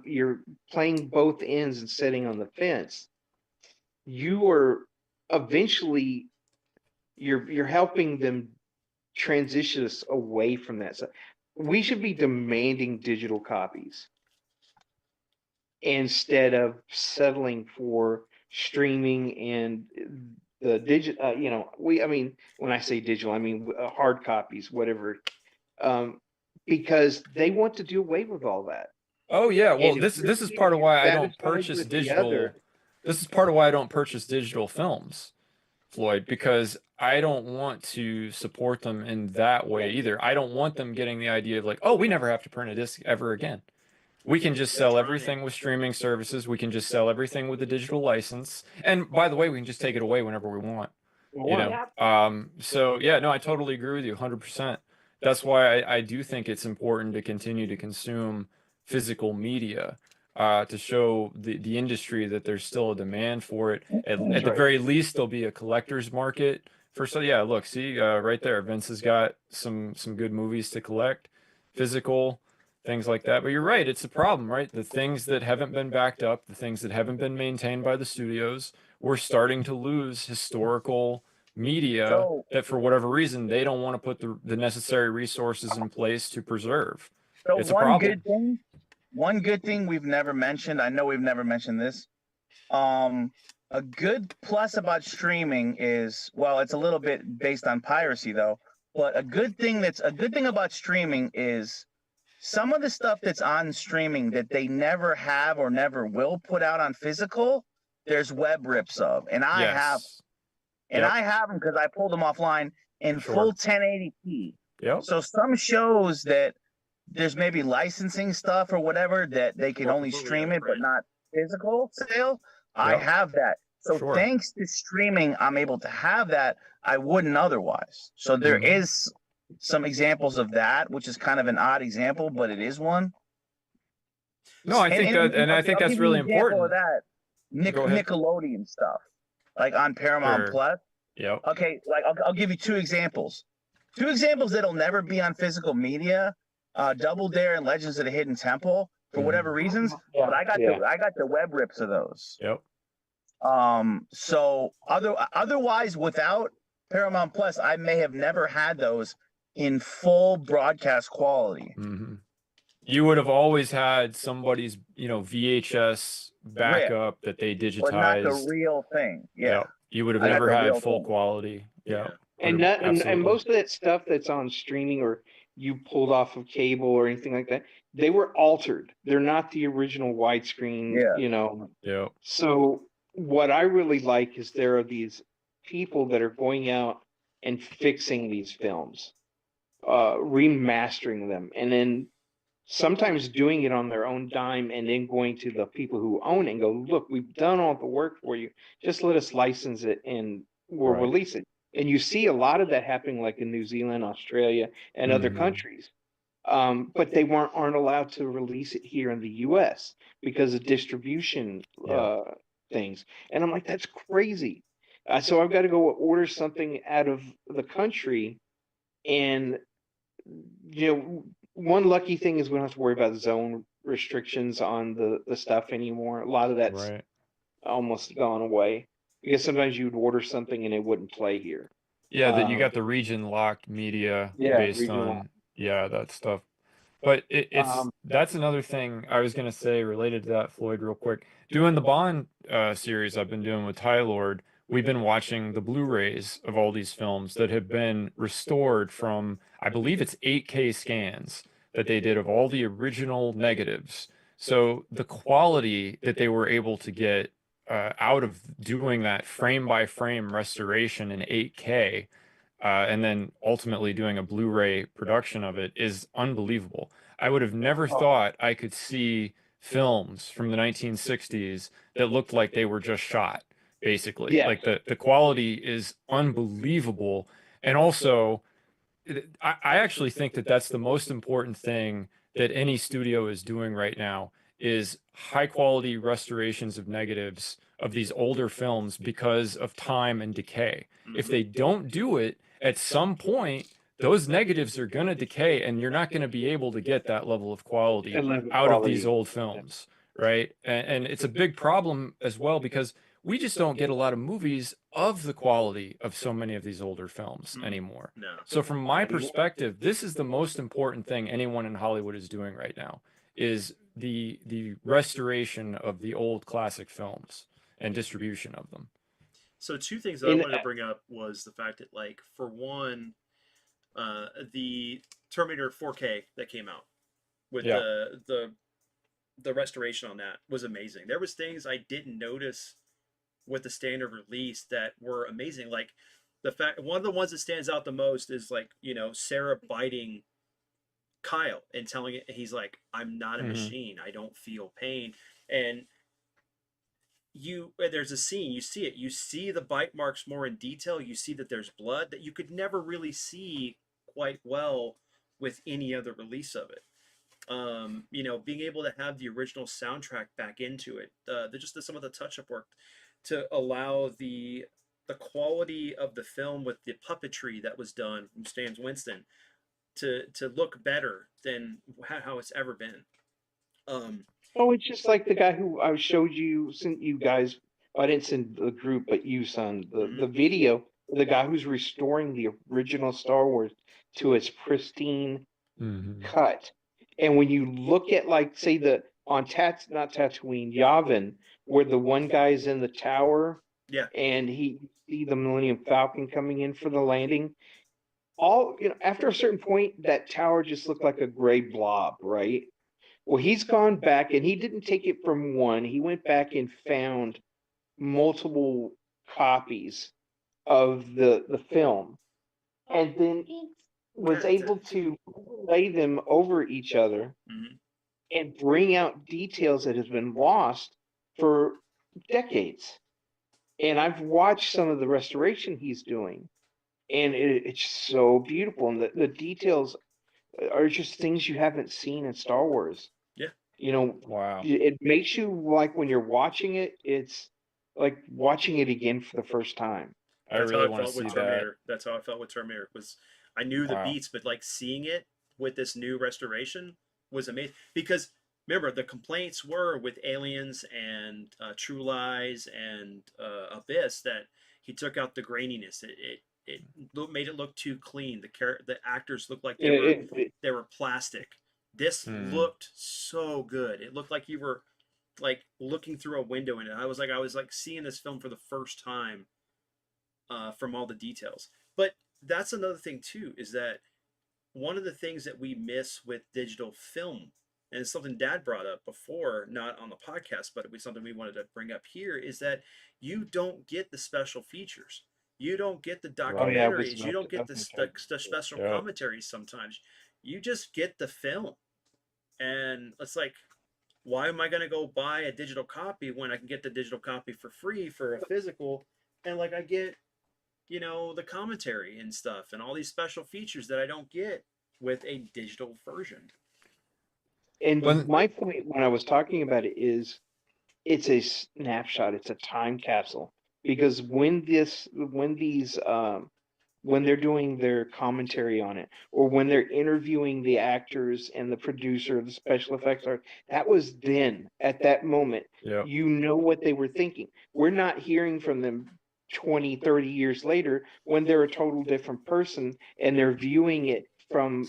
you're playing both ends and sitting on the fence. You are eventually you're helping them transition us away from that. So we should be demanding digital copies instead of settling for streaming and the digital. I mean, when I say digital, I mean hard copies, whatever, because they want to do away with all that. Oh yeah, well And if this is you're part of why I don't satisfied purchase with the digital. other, This is part of why I don't purchase digital films, Floyd, because I don't want to support them in that way either. I don't want them getting the idea of like, oh, we never have to print a disc ever again. We can just sell everything with streaming services. We can just sell everything with a digital license. And by the way, we can just take it away whenever we want. You know. So yeah, no, I totally agree with you 100%. That's why I do think it's important to continue to consume physical media, to show the industry that there's still a demand for it. At the very least, there'll be a collector's market for. So yeah, look, see, right there, Vince has got some good movies to collect, physical things like that. But you're right, it's a problem, right? The things that haven't been backed up, the things that haven't been maintained by the studios, we're starting to lose historical media So, that for whatever reason they don't want to put the necessary resources in place to preserve. so It's a problem. one good thing we've never mentioned. I know we've never mentioned this. A good plus about streaming is, well, it's a little bit based on piracy though, but a good thing about streaming is some of the stuff that's on streaming that they never have or never will put out on physical, there's web rips of, and I have them because I pulled them offline in full 1080p. Yep. So some shows that there's maybe licensing stuff or whatever that they can only stream it but not physical sale. I have that. So thanks to streaming, I'm able to have that. I wouldn't otherwise. So there is some examples of that, which is kind of an odd example, but it is one. No, I think I think that's really important. Of that, Nickelodeon stuff, like on Paramount Plus. Yep. Okay, like I'll give you two examples. Two examples that'll never be on physical media: Double Dare and Legends of the Hidden Temple, for whatever reasons. But I got the web rips of those. Yep. So otherwise, without Paramount Plus, I may have never had those in full broadcast quality. You would have always had somebody's, VHS backup that they digitized, but not the real thing. Yeah. You would have never had full quality. Yeah. And most of that stuff that's on streaming or you pulled off of cable or anything like that, they were altered. They're not the original widescreen. Yeah. So what I really like is there are these people that are going out and fixing these films, remastering them, and then sometimes doing it on their own dime, and then going to the people who own it and go, look, we've done all the work for you. Just let us license it and we'll release it. And you see a lot of that happening, like in New Zealand, Australia, and other countries. But they aren't allowed to release it here in the US because of distribution things. And I'm like, that's crazy. So I've got to go order something out of the country. And, one lucky thing is we don't have to worry about zone restrictions on the stuff anymore. A lot of that's almost gone away. Because sometimes you would order something and it wouldn't play here. Yeah, that you got the region locked media based on that stuff. But it's that's another thing I was gonna say related to that, Floyd, real quick. Doing the Bond series I've been doing with Ty Lord, we've been watching the Blu-rays of all these films that have been restored from, I believe it's 8K scans that they did of all the original negatives. So the quality that they were able to get out of doing that frame by frame restoration in 8K, and then ultimately doing a Blu-ray production of it is unbelievable. I would have never thought I could see films from the 1960s that looked like they were just shot, basically. Like the quality is unbelievable. And also, I actually think that that's the most important thing that any studio is doing right now is high quality restorations of negatives of these older films because of time and decay. If they don't do it, at some point, those negatives are going to decay and you're not going to be able to get that level of quality out of these old films, right? And it's a big problem as well because we just don't get a lot of movies of the quality of so many of these older films anymore. No. So from my perspective, this is the most important thing anyone in Hollywood is doing right now, is the restoration of the old classic films and distribution of them. So two things that I And wanted to bring up was the fact that, like, for one, the Terminator 4K that came out with Yeah. the restoration on that was amazing. There was things I didn't notice with the standard release that were amazing. Like the fact, one of the ones that stands out the most is, like, you know, Sarah biting Kyle and telling it, he's like, I'm not a Mhm. machine. I don't feel pain. And there's a scene, you see it, you see the bite marks more in detail. You see that there's blood that you could never really see quite well with any other release of it. You know, being able to have the original soundtrack back into it, some of the touch-up work to allow the quality of the film with the puppetry that was done from Stan Winston to look better than how it's ever been. Oh, it's just like the guy who I showed you, sent you guys. I didn't send the group, but you sent the video. The guy who's restoring the original Star Wars to its pristine cut. And when you look at, like, say, not Tatooine, Yavin, where the one guy's in the tower, Yeah. and he see the Millennium Falcon coming in for the landing. All, you know, after a certain point, that tower just looked like a gray blob, right? Well, he's gone back, and he didn't take it from one. He went back and found multiple copies of the film, and then was able to lay them over each other and bring out details that has been lost for decades. And I've watched some of the restoration he's doing, and it's so beautiful. And the details are just things you haven't seen in Star Wars. Yeah. You know, Wow. it makes you, like, when you're watching it, it's like watching it again for the first time. I That's really how I want to felt see with that. Terminator. That's how I felt with Terminator. Was I knew the Wow. beats, but, like, seeing it with this new restoration was amazing. Because remember, the complaints were with Aliens and True Lies and Abyss that he took out the graininess. It made it look too clean. The actors looked like they were plastic. This looked so good. It looked like you were, like, looking through a window in it. I was like seeing this film for the first time from all the details. But that's another thing too, is that one of the things that we miss with digital film, and it's something Dad brought up before, not on the podcast, but it was something we wanted to bring up here, is that you don't get the special features. You don't get the documentaries. You don't get the special commentaries sometimes. You just get the film. And it's like, why am I going to go buy a digital copy when I can get the digital copy for free for a physical? And, like, I get, you know, the commentary and stuff and all these special features that I don't get with a digital version. And my point when I was talking about it is, it's a snapshot. It's a time capsule, because when they're doing their commentary on it, or when they're interviewing the actors and the producer, the special effects art, that was then, at that moment. Yep. You know what they were thinking. We're not hearing from them 20, 30 years later when they're a total different person and they're viewing it from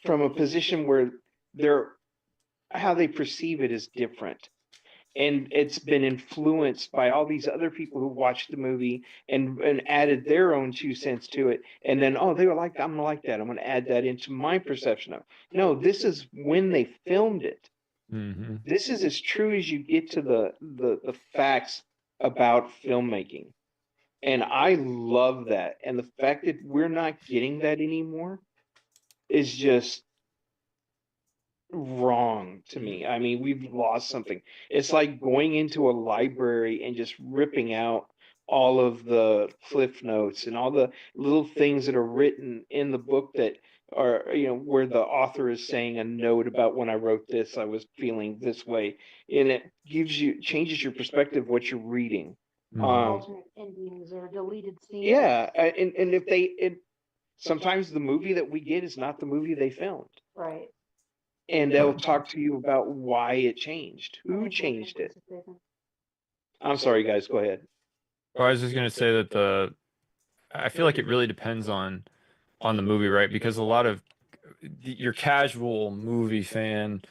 from a position where how they perceive it is different. And it's been influenced by all these other people who watched the movie and added their own 2 cents to it. And then, oh, they were like, I'm like that. I'm going to add that into my perception of it. No, this is when they filmed it. This is as true as you get to the facts about filmmaking. And I love that. And the fact that we're not getting that anymore is just wrong to me. I mean, we've lost something. It's like going into a library and just ripping out all of the cliff notes and all the little things that are written in the book that are, where the author is saying a note about, when I wrote this, I was feeling this way. And it changes your perspective of what you're reading. Alternate endings or deleted scenes. Yeah. And if sometimes the movie that we get is not the movie they filmed. Right. and they'll talk to you about why it changed, who changed it. I'm sorry, guys. Go ahead. Well, I was just gonna say that I feel like it really depends on the movie, right? Because a lot of your casual movie fan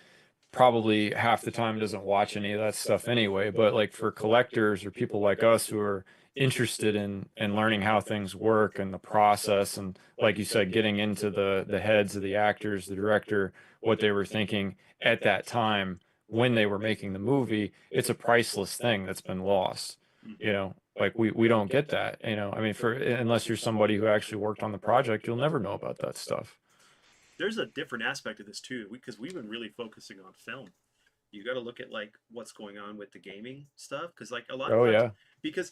probably half the time doesn't watch any of that stuff anyway. But like for collectors or people like us who are interested in learning how things work and the process, and like you said, getting into the heads of the actors, the director, what they were thinking at that time when they were making the movie, it's a priceless thing that's been lost. You know, like we don't get that. You know, I mean, for unless you're somebody who actually worked on the project, you'll never know about that stuff. There's a different aspect of this too, because we've been really focusing on film. You got to look at like what's going on with the gaming stuff, because like a lot of Oh times, yeah. because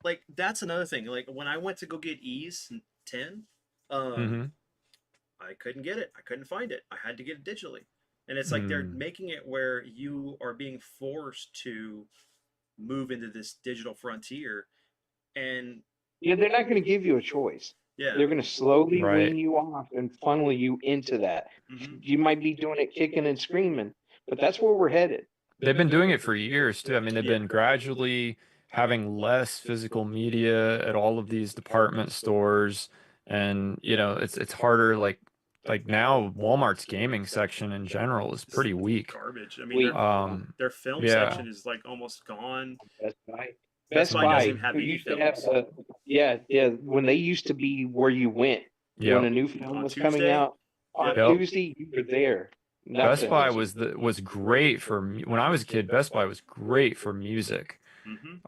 like that's another thing. Like when I went to go get Ease 10, Mm-hmm. I couldn't get it. I couldn't find it. I had to get it digitally, and it's like they're making it where you are being forced to move into this digital frontier, and Yeah, they're not going to give you a choice. yeah, They're going to slowly Right. wean you off and funnel you into that. You might be doing it kicking and screaming, but that's where we're headed. They've been doing it for years too. I mean, they've Yeah. been gradually having less physical media at all of these department stores, and you know, it's harder. Like now, Walmart's gaming section in general is pretty weak. garbage. I mean, Weak. their film Yeah. section is like almost gone. Best Buy. Best Buy doesn't even have who any used to have films. yeah, when they used to be where you went when a Yep. new film On was coming Tuesday? out on Yep. Tuesday, you were there. Best Nothing Buy was- was great for when I was a kid. Best Buy was great for music.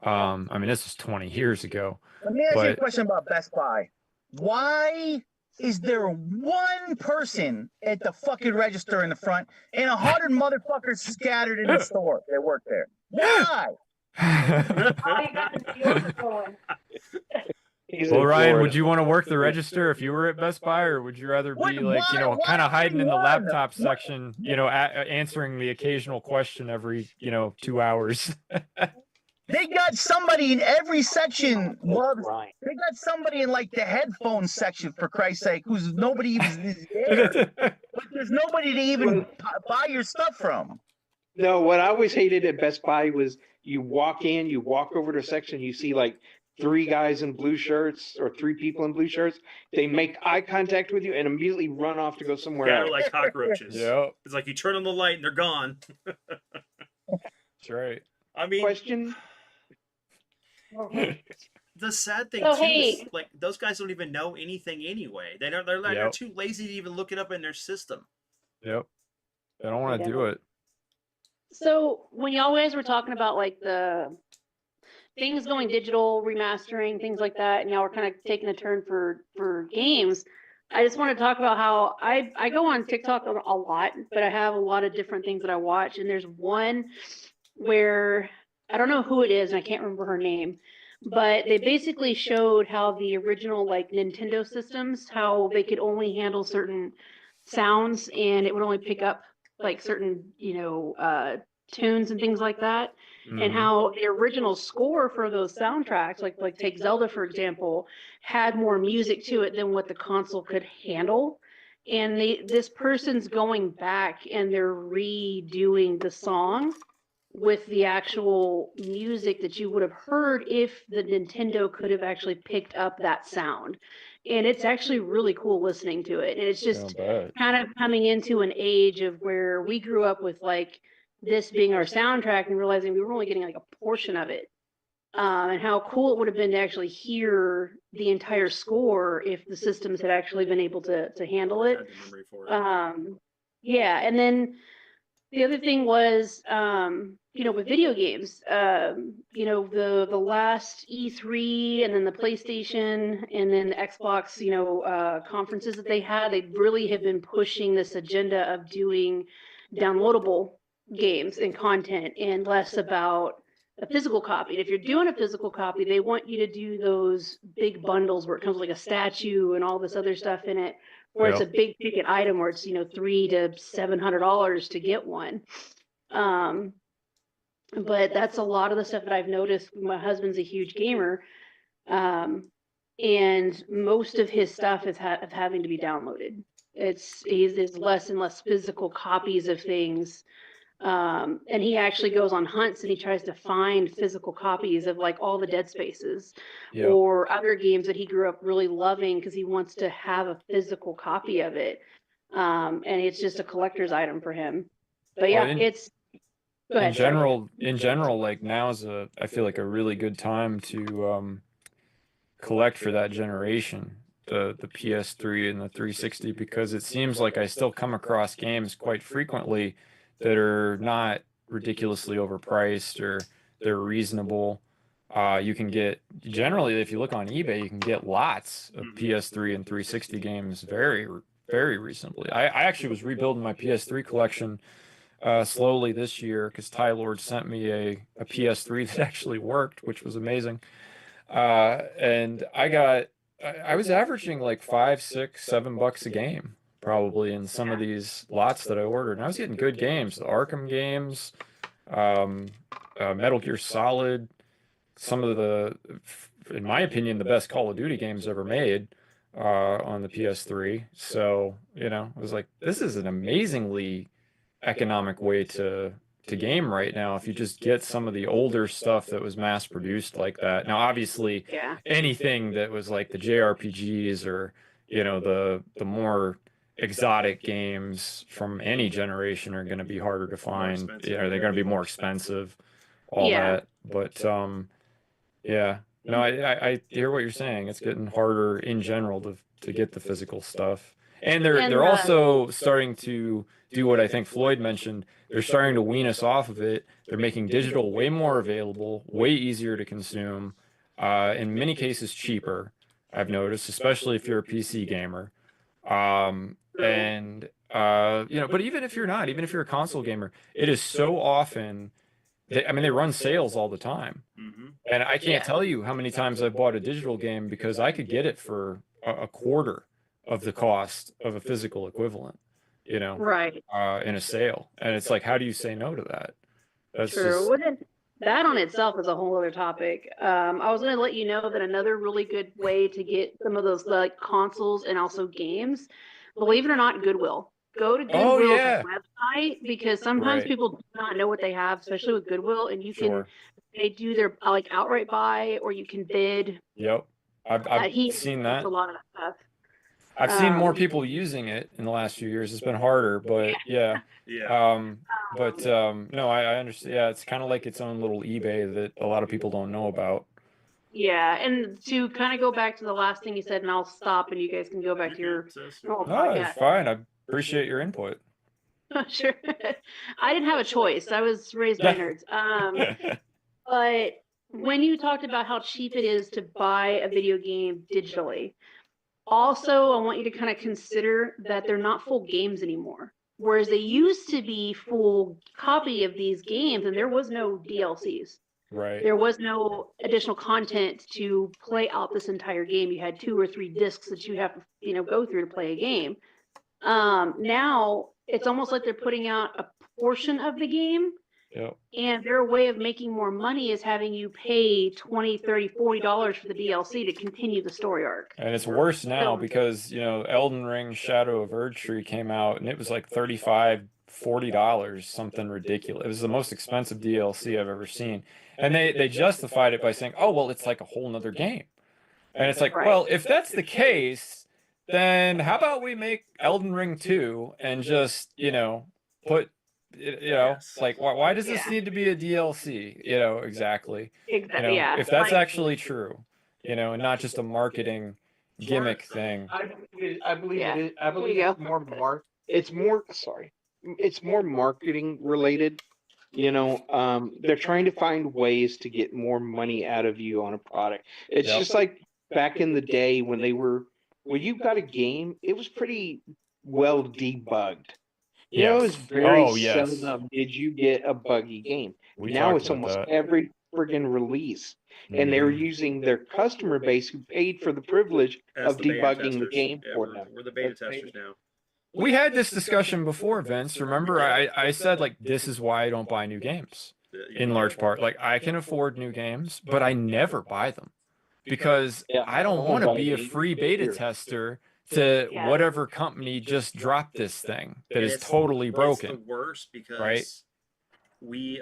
I mean, this was 20 years ago. Let me ask you a But- question about Best Buy. Why is there one person at the fucking register in the front and 100 motherfuckers scattered in the store that work there? Why? He's Well, in Ryan, Florida. would you want to work the register if you were at Best Buy, or would you rather be like, you know, kind of hiding in the laptop section, you know, answering the occasional question every, you know, 2 hours? They got somebody in every section. Wubs. Ryan. They got somebody in like the headphone section, for Christ's sake, who's nobody even is there. But there's nobody to even buy your stuff from. No, what I always hated at Best Buy was you walk in, you walk over to a section, you see like 3 guys in blue shirts or 3 people in blue shirts. They make eye contact with you and immediately run off to go somewhere Yeah, they're else. like cockroaches. Yep, It's like you turn on the light and they're gone. that's right. I mean, Question? the sad thing So, too is hey. like those guys don't even know anything anyway. They're Yep. too lazy to even look it up in their system. Yep. They don't want to do it. So when y'all guys were talking about like the things going digital, remastering, things like that, and y'all were kind of taking a turn for games, I just want to talk about how I go on TikTok a lot, but I have a lot of different things that I watch, and there's one where I don't know who it is, and I can't remember her name, but they basically showed how the original like Nintendo systems, how they could only handle certain sounds, and it would only pick up like certain, tunes and things like that. And Mhm. how the original score for those soundtracks, like take Zelda for example, had more music to it than what the console could handle. And this person's going back and they're redoing the song with the actual music that you would have heard if the Nintendo could have actually picked up that sound. And it's actually really cool listening to it. And it's just Not bad. kind of coming into an age of where we grew up with like this being our soundtrack and realizing we were only getting like a portion of it. And how cool it would have been to actually hear the entire score if the systems had actually been able to handle it. Had the memory for it. Yeah, and then the other thing was, with video games, the last E3 and then the PlayStation and then the Xbox, conferences that they had, they really have been pushing this agenda of doing downloadable games and content and less about a physical copy. And if you're doing a physical copy, they want you to do those big bundles where it comes with like a statue and all this other stuff in it, where it's a big ticket item where it's $300 to $700 to get one. But that's a lot of the stuff that I've noticed. My husband's a huge gamer, and most of his stuff is having to be downloaded. There's less and less physical copies of things. And he actually goes on hunts and he tries to find physical copies of like all the Dead Spaces Yep. or other games that he grew up really loving because he wants to have a physical copy of it. And it's just a collector's item for him. But yeah, Well, go ahead. in general, like now is I feel like a really good time to collect for that generation, the PS3 and the 360, because it seems like I still come across games quite frequently that are not ridiculously overpriced, or they're reasonable. You can get, generally, if you look on eBay, you can get lots of PS3 and 360 games very, very reasonably. I actually was rebuilding my PS3 collection slowly this year because Ty Lord sent me a PS3 that actually worked, which was amazing. And I was averaging like $5, $6, $7 a game probably in some of these lots that I ordered. And I was getting good games, the Arkham games, Metal Gear Solid, some of in my opinion, the best Call of Duty games ever made on the PS3. So, I was like, this is an amazingly economic way to game right now if you just get some of the older stuff that was mass produced like that. Now, obviously, anything that was like the JRPGs or the more exotic games from any generation are going to be harder to find. They're going to be more expensive, all that. But yeah, no, I hear what you're saying. It's getting harder in general to get the physical stuff. And they're also starting to do what I think Floyd mentioned. They're starting to wean us off of it. They're making digital way more available, way easier to consume, in many cases cheaper, I've noticed, especially if you're a PC gamer. But even if you're not, even if you're a console gamer, it is so often, they run sales all the time. And I can't tell you how many times I've bought a digital game because I could get it for a quarter of the cost of a physical equivalent, Right. in a sale. And it's like, how do you say no to that? That's True. That on itself is a whole other topic. I was going to let you know that another really good way to get some of those like consoles and also games, believe it or not, Goodwill. Go to Goodwill's website because sometimes people do not know what they have, especially with Goodwill, and they do their like outright buy or you can bid. Yep. I've seen that. A lot of that stuff. I've seen more people using it in the last few years. It's been harder, but yeah. No, I understand. Yeah, it's kind of like its own little eBay that a lot of people don't know about. Yeah, and to kind of go back to the last thing you said, and I'll stop, and you guys can go back to your normal podcast. It's fine. I appreciate your input. Sure. I didn't have a choice. I was raised by nerds. But when you talked about how cheap it is to buy a video game digitally, also, I want you to kind of consider that they're not full games anymore. Whereas they used to be full copy of these games, and there was no DLCs. Right. There was no additional content to play out this entire game. You had 2 or 3 discs that you have to, go through to play a game. Now it's almost like they're putting out a portion of the game. Yep. And their way of making more money is having you pay $20, $30, $40 for the DLC to continue the story arc. And it's worse now because, Elden Ring Shadow of Erdtree came out and it was like $35, $40, something ridiculous. It was the most expensive DLC I've ever seen. And they justified it by saying, oh, well, it's like a whole nother game. And it's like, well, if that's the case, then how about we make Elden Ring 2 and just, put... like why does this need to be a DLC? Exactly. If that's actually true, and not just a marketing gimmick thing. I believe it's more marketing related. They're trying to find ways to get more money out of you on a product. It's just like back in the day when you got a game, it was pretty well debugged. It was very seldom did you get a buggy game. Now it's almost every friggin' release. And they're using their customer base who paid for the privilege of debugging the game for them. We're the beta testers now. We had this discussion before, Vince. Remember, I said, like, this is why I don't buy new games, in large part. Like, I can afford new games, but I never buy them. Because I don't want to be a free beta tester to Yeah. whatever company just dropped this thing that And is it's- totally It's broken. the worst because right? we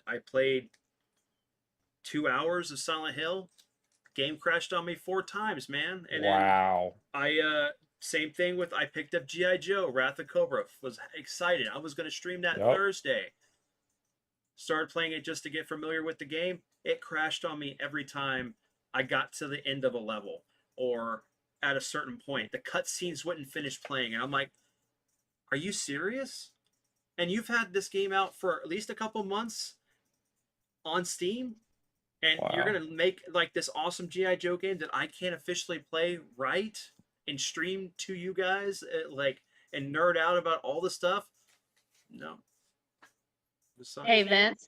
I played 2 hours of Silent Hill. Game crashed on me 4 times, man. And Wow. then I same thing with I picked up G.I. Joe, Wrath of Cobra. Was excited. I was gonna stream that Yep. Thursday. Started playing it just to get familiar with the game. It crashed on me every time I got to the end of a level or at a certain point. The cutscenes wouldn't finish playing, and I'm like, "Are you serious?" And you've had this game out for at least a couple months on Steam, and you're Wow. gonna make like this awesome GI Joe game that I can't officially play right and stream to you guys, like and nerd out about all the stuff. No. This sucks. Hey, Vince.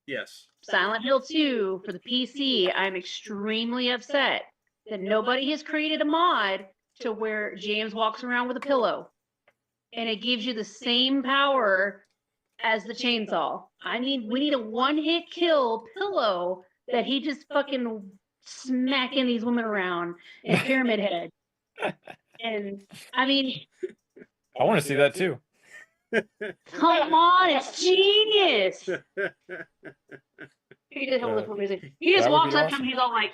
Yes. Silent Hill 2 for the PC. I'm extremely upset that nobody has created a mod to where James walks around with a pillow and it gives you the same power as the chainsaw. We need a one-hit kill pillow that he just fucking smacking these women around in Pyramid Head. And I mean, I want to see that too. come on, it's genius. He just hold it for music. He just That would walks be up to awesome. him. He's all like,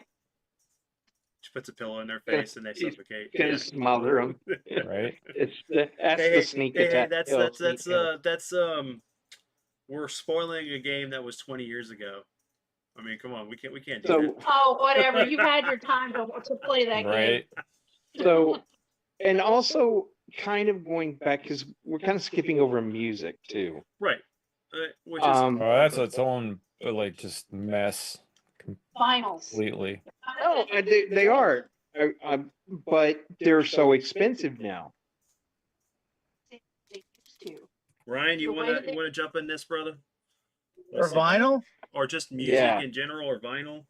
She puts a pillow in their face and they He's suffocate. Gonna Yeah. smother them. Right? That's the sneak attack. That's kill, that's sneak kill. that's we're spoiling a game that was 20 years ago. I mean, come on, we can't do So that. oh, whatever. You've had your time to play that game. Right? so and also kind of going back because we're kind of skipping over music too. Right. Which is Oh, that's its own like just mess Vinyls. completely. No, they are, but they're so expensive now. They used to. Ryan, you The way wanna that they- you wanna jump in this, brother? Or vinyl? Or just music Yeah. in general or vinyl?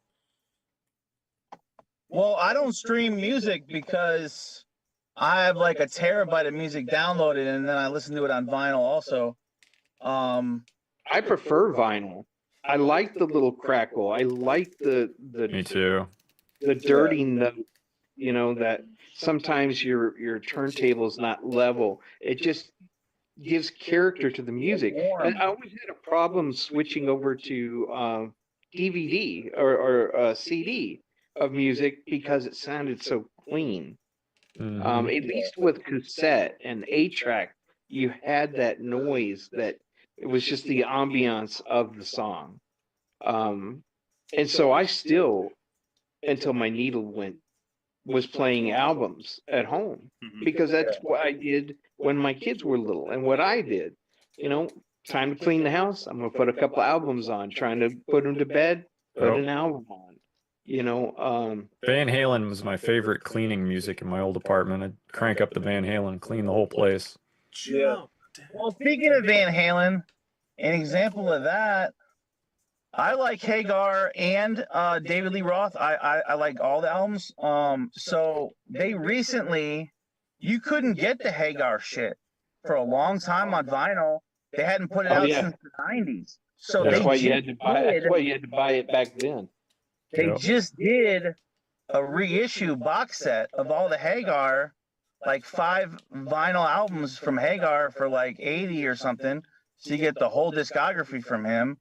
Well, I don't stream music because I have like a terabyte of music downloaded and then I listen to it on vinyl also. I prefer vinyl. I like the little crackle. I like Me the too. dirty note. You know that sometimes your turntable's not level. It just gives character to the music. And I always had a problem switching over to DVD or CD of music because it sounded so clean. Mhm. At least with cassette and 8-track, you had that noise that it was just the ambiance of the song. And so I still, until my needle was playing albums at home Mhm. because that's what I did when my kids were little and what I did. You know, time to clean the house. I'm gonna put a couple albums on. Trying to put them to bed. Put Yep. an album on. You know, Van Halen was my favorite cleaning music in my old apartment. I'd crank up the Van Halen, clean the whole place. Yeah. Well, speaking of Van Halen, an example of that, I like Hagar and David Lee Roth. I like all the albums. So they recently, you couldn't get the Hagar shit for a long time on vinyl. They hadn't put it Oh, out yeah. since the 90s. So Yeah. that's they why just you had to buy. did, That's why you had to buy it back then. they Yep. just did a reissue box set of all the Hagar, like 5 vinyl albums from Hagar for like 80 or something. So you get the whole discography from him,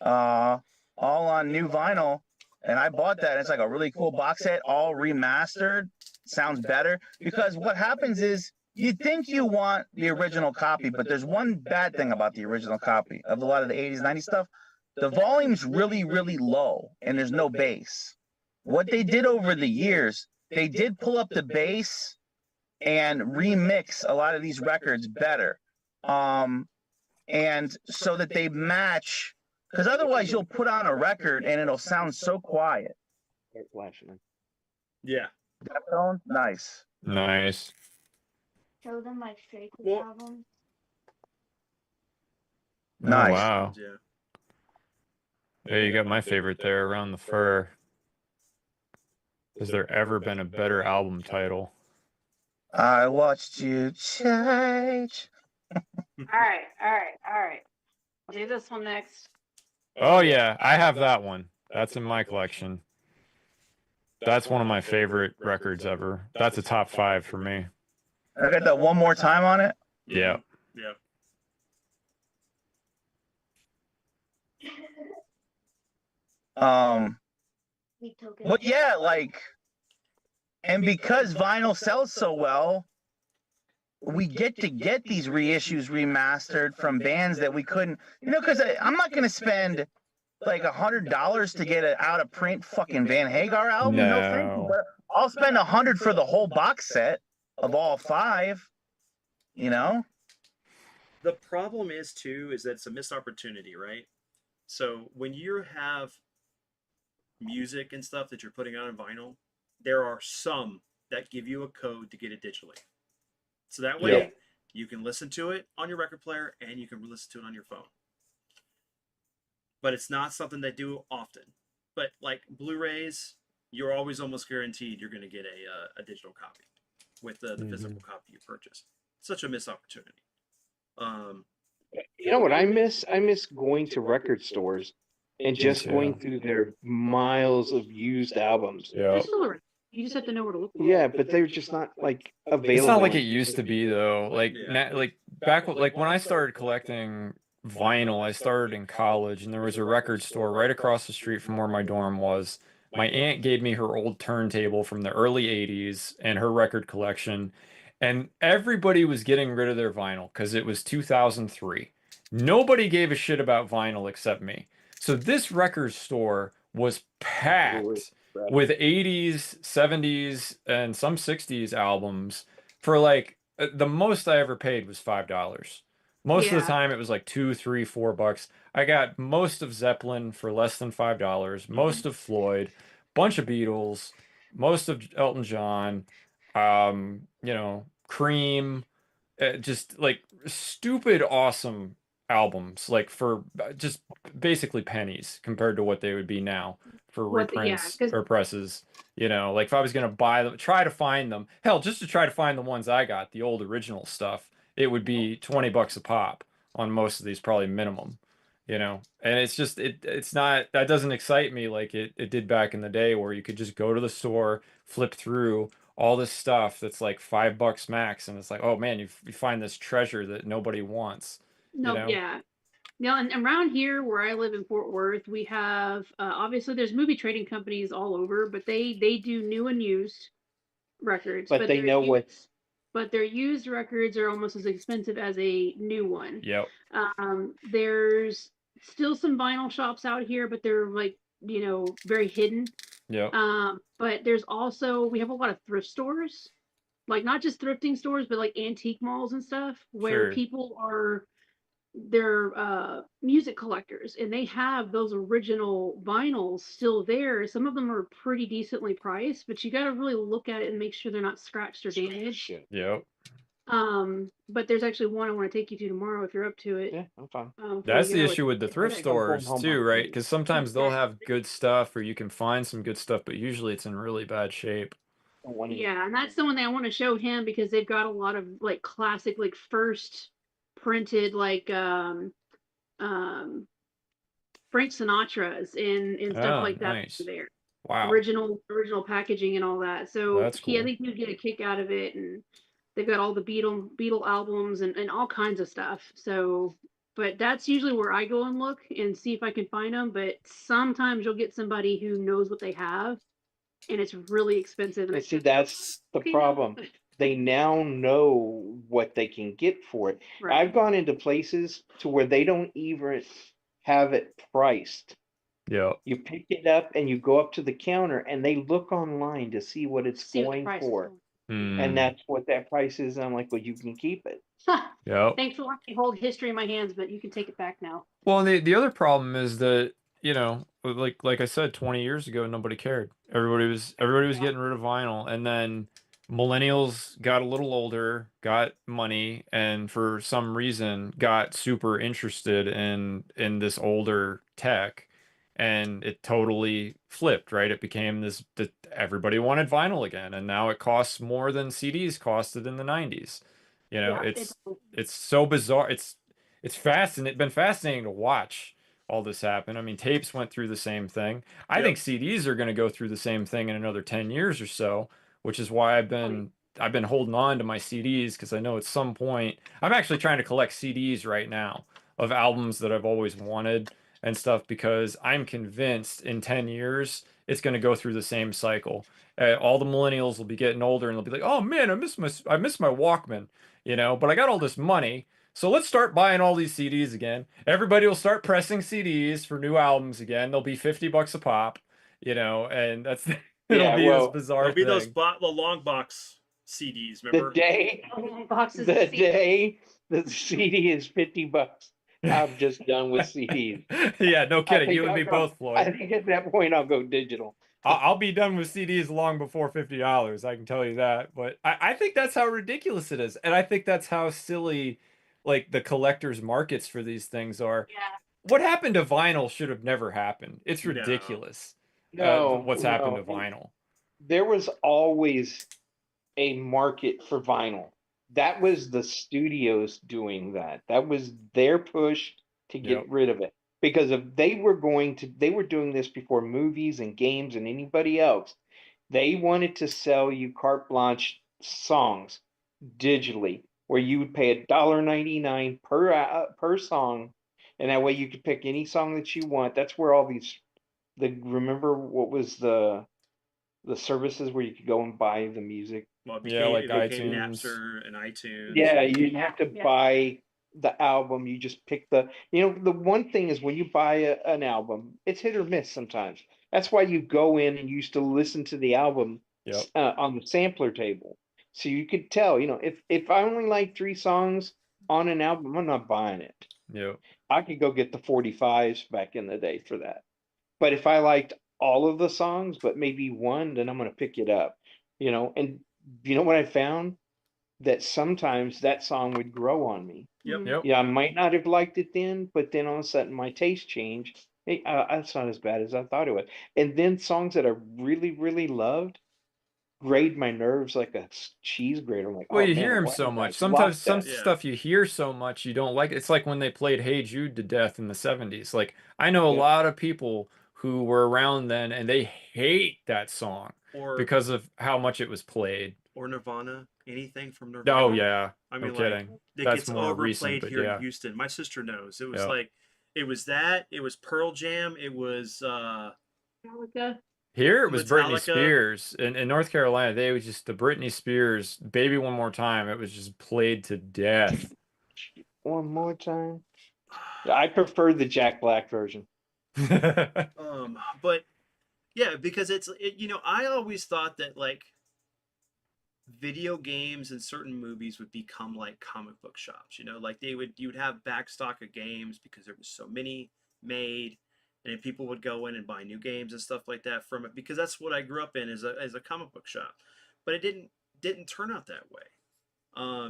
all on new vinyl. And I bought that. It's like a really cool box set, all remastered. Sounds better because what happens is you think you want the original copy, but there's one bad thing about the original copy of a lot of the 80s, 90s stuff. The volume's really, really low and there's no bass. What they did over the years, they did pull up the bass and remix a lot of these records better. And so that they match, because otherwise you'll put on a record and it'll sound so quiet. Start flashing it. Yeah. Deftones? Nice. Nice. Show them my Stray Kids Well- album. Oh, Nice. wow. Yeah. Yeah, you got my favorite there, Around the Fur. Has there ever been a better album title? I watched you change. All right. I'll do this one next. Oh yeah, I have that one. That's in my collection. That's one of my favorite records ever. That's a top 5 for me. I got that One More Time on it. Yeah. Yeah. We took it. But yeah, like, and because vinyl sells so well, we get to get these reissues remastered from bands that we couldn't, because I'm not going to spend like $100 to get an out of print fucking Van Hagar album. No, thank you. No. But I'll spend $100 for the whole box set of all 5. The problem is too is that it's a missed opportunity, right? So when you have music and stuff that you're putting out on vinyl, there are some that give you a code to get it digitally. So that way Yep. you can listen to it on your record player and you can listen to it on your phone. But it's not something they do often. But like Blu-rays, you're always almost guaranteed you're going to get a digital copy with the physical copy you purchase. Such a missed opportunity. You know what I miss? I miss going to record stores and just too. going through their miles of used albums. Yeah. There's still a- You just have to know where to look for it. Yeah, but they're just not like available. It's not like it used to be though. Like Yeah. like back like when I started collecting vinyl, I started in college and there was a record store right across the street from where my dorm was. My aunt gave me her old turntable from the early 80s and her record collection, and everybody was getting rid of their vinyl because it was 2003. Nobody gave a shit about vinyl except me. So this record store was packed with 80s, 70s, and some 60s albums for like the most I ever paid was $5. Most of Yeah. the time it was like $2, $3, $4. I got most of Zeppelin for less than $5, most of Floyd, bunch of Beatles, most of Elton John, Cream, just like stupid awesome albums, like for just basically pennies compared to what they would be now for What the- yeah, reprints 'cause- or presses. Like if I was gonna buy them, try to find them, hell, just to try to find the ones I got, the old original stuff, it would be $20 a pop on most of these, probably minimum. And it's just it's not, that doesn't excite me like it did back in the day where you could just go to the store, flip through all this stuff that's like $5 max, and it's like, oh man, you find this treasure that nobody wants. No, know? yeah. Now, and around here where I live in Fort Worth, we have obviously there's movie trading companies all over, but they do new and used records. But they their know used- what's But their used records are almost as expensive as a new one. Yep. There's still some vinyl shops out here, but they're like very hidden. Yep. But there's also we have a lot of thrift stores, like not just thrifting stores, but like antique malls and stuff where Sure. people they're music collectors and they have those original vinyls still there. Some of them are pretty decently priced, but you got to really look at it and make sure they're not scratched or damaged. Yep. But there's actually one I want to take you to tomorrow if you're up to it. Yeah, I'm fine. That's the it's- issue with the thrift Yeah, come home, stores home, too, home. right? Because sometimes they'll have good stuff or you can find some good stuff, but usually it's in really bad shape. Yeah, and that's the one that I want to show him because they've got a lot of like classic, like first printed like Frank Sinatra's and stuff Oh, like that nice. there. Wow. Original packaging and all that. So That's I cool. think you'd get a kick out of it, and they've got all the Beatle albums and all kinds of stuff. So, but that's usually where I go and look and see if I can find them. But sometimes you'll get somebody who knows what they have, and it's really expensive. And And it's see, just, that's the okay, problem. no. They now know what they can get for it. Right. I've gone into places to where they don't even have it priced. Yep. You pick it up and you go up to the counter and they look online to see what it's See what the going price is for. going. Mm. And that's what that price is. And I'm like, well, you can keep it. Yep. Thanks for letting me hold history in my hands, but you can take it back now. Well, the other problem is that, like I said, 20 years ago, nobody cared. Everybody was getting rid of vinyl, and then millennials got a little older, got money, and for some reason got super interested in this older tech, and it totally flipped, right? It became this that everybody wanted vinyl again, and now it costs more than CDs costed in the 90s. Yeah, It's so bizarre. It's been fascinating to watch all this happened. I mean, tapes went through the same thing. I Yep. think CDs are going to go through the same thing in another 10 years or so, which is why I've been holding on to my CDs because I know at some point I'm actually trying to collect CDs right now of albums that I've always wanted and stuff because I'm convinced in 10 years it's going to go through the same cycle. All the millennials will be getting older and they'll be like, "Oh man, I miss my Walkman, you know, but I got all this money. So let's start buying all these CDs again. Everybody will start pressing CDs for new albums again. They'll be $50 a pop, you know, and that's it'll Yeah, be this well, bizarre There'll be those thing." the long box CDs, the remember? day Boxes the of CDs. day the CD is $50, I'm just done with CDs. Yeah, no I kidding. think You and I'll me go. both, I Floyd. think at that point I'll go digital. I'll be done with CDs long before $50. I can tell you that. But I think that's how ridiculous it is. And I think that's how silly like the collectors markets for these things are. Yeah. What happened to vinyl should have never happened. It's No. ridiculous. No, What's happened to no. vinyl. There was always a market for vinyl. That was the studios doing that. That was their push to Yep. get rid of it. Because if they were doing this before movies and games and anybody else. They wanted to sell you carte blanche songs digitally, where you would pay $1.99 per song, and that way you could pick any song that you want. That's where all these remember what was the services where you could go and buy the music. Well, Yeah, like it became iTunes. Napster and iTunes. Yeah, you didn't have to Yeah. buy the album. You just pick the one thing is when you buy an album, it's hit or miss sometimes. That's why you go in and you used to listen to the album Yep. on the sampler table. So you could tell, if I only like 3 songs on an album, I'm not buying it. Yep. I could go get the 45s back in the day for that. But if I liked all of the songs, but maybe one, then I'm gonna pick it up. And you know what I found? That sometimes that song would grow on me. Yep. Mhm. Yep. Yeah, I might not have liked it then, but then all of a sudden my taste changed. Hey, that's not as bad as I thought it was. And then songs that I really, really loved grate my nerves like a cheese grater. I'm like, Well, oh you man, hear him why so did I much. Sometimes like some that? Yeah. stuff you hear so much you don't like it. It's like when they played Hey Jude to death in the 70s. Like I know a Yeah. lot of people who were around then and they hate that song Or because of how much it was played. or Nirvana, anything from Nirvana. Oh yeah, I no mean, like kidding. it That's gets more recent, overplayed but here yeah. in Houston. My sister knows. It was Yep. like it was that. It was Pearl Jam. It was Metallica. Here it was Britney Metallica. Spears. In North Carolina, they was just the Britney Spears Baby One More Time. It was just played to death. One more time. I prefer the Jack Black version. But yeah, because I always thought that like video games and certain movies would become like comic book shops. Like you'd have backstock of games because there was so many made, and then people would go in and buy new games and stuff like that from it because that's what I grew up in as a comic book shop. But it didn't turn out that way.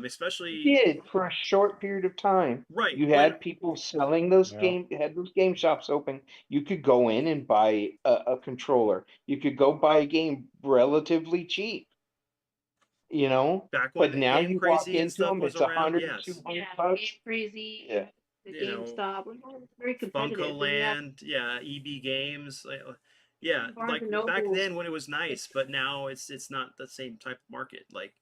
Especially Did for a short period of time. right You when had people selling those Yeah. had those game shops open. You could go in and buy a controller. You could go buy a game relatively cheap, back but when now Game you walk Crazy and into stuff them, was it's around, 100 yes. 200 Yeah, bucks. Game Crazy. Yeah. The You know, GameStop. It's very competitive. Funko and you have Land, yeah, EB Games, yeah, Barnes like and back Nobles. then when it was nice, but now it's not the same type of market. Like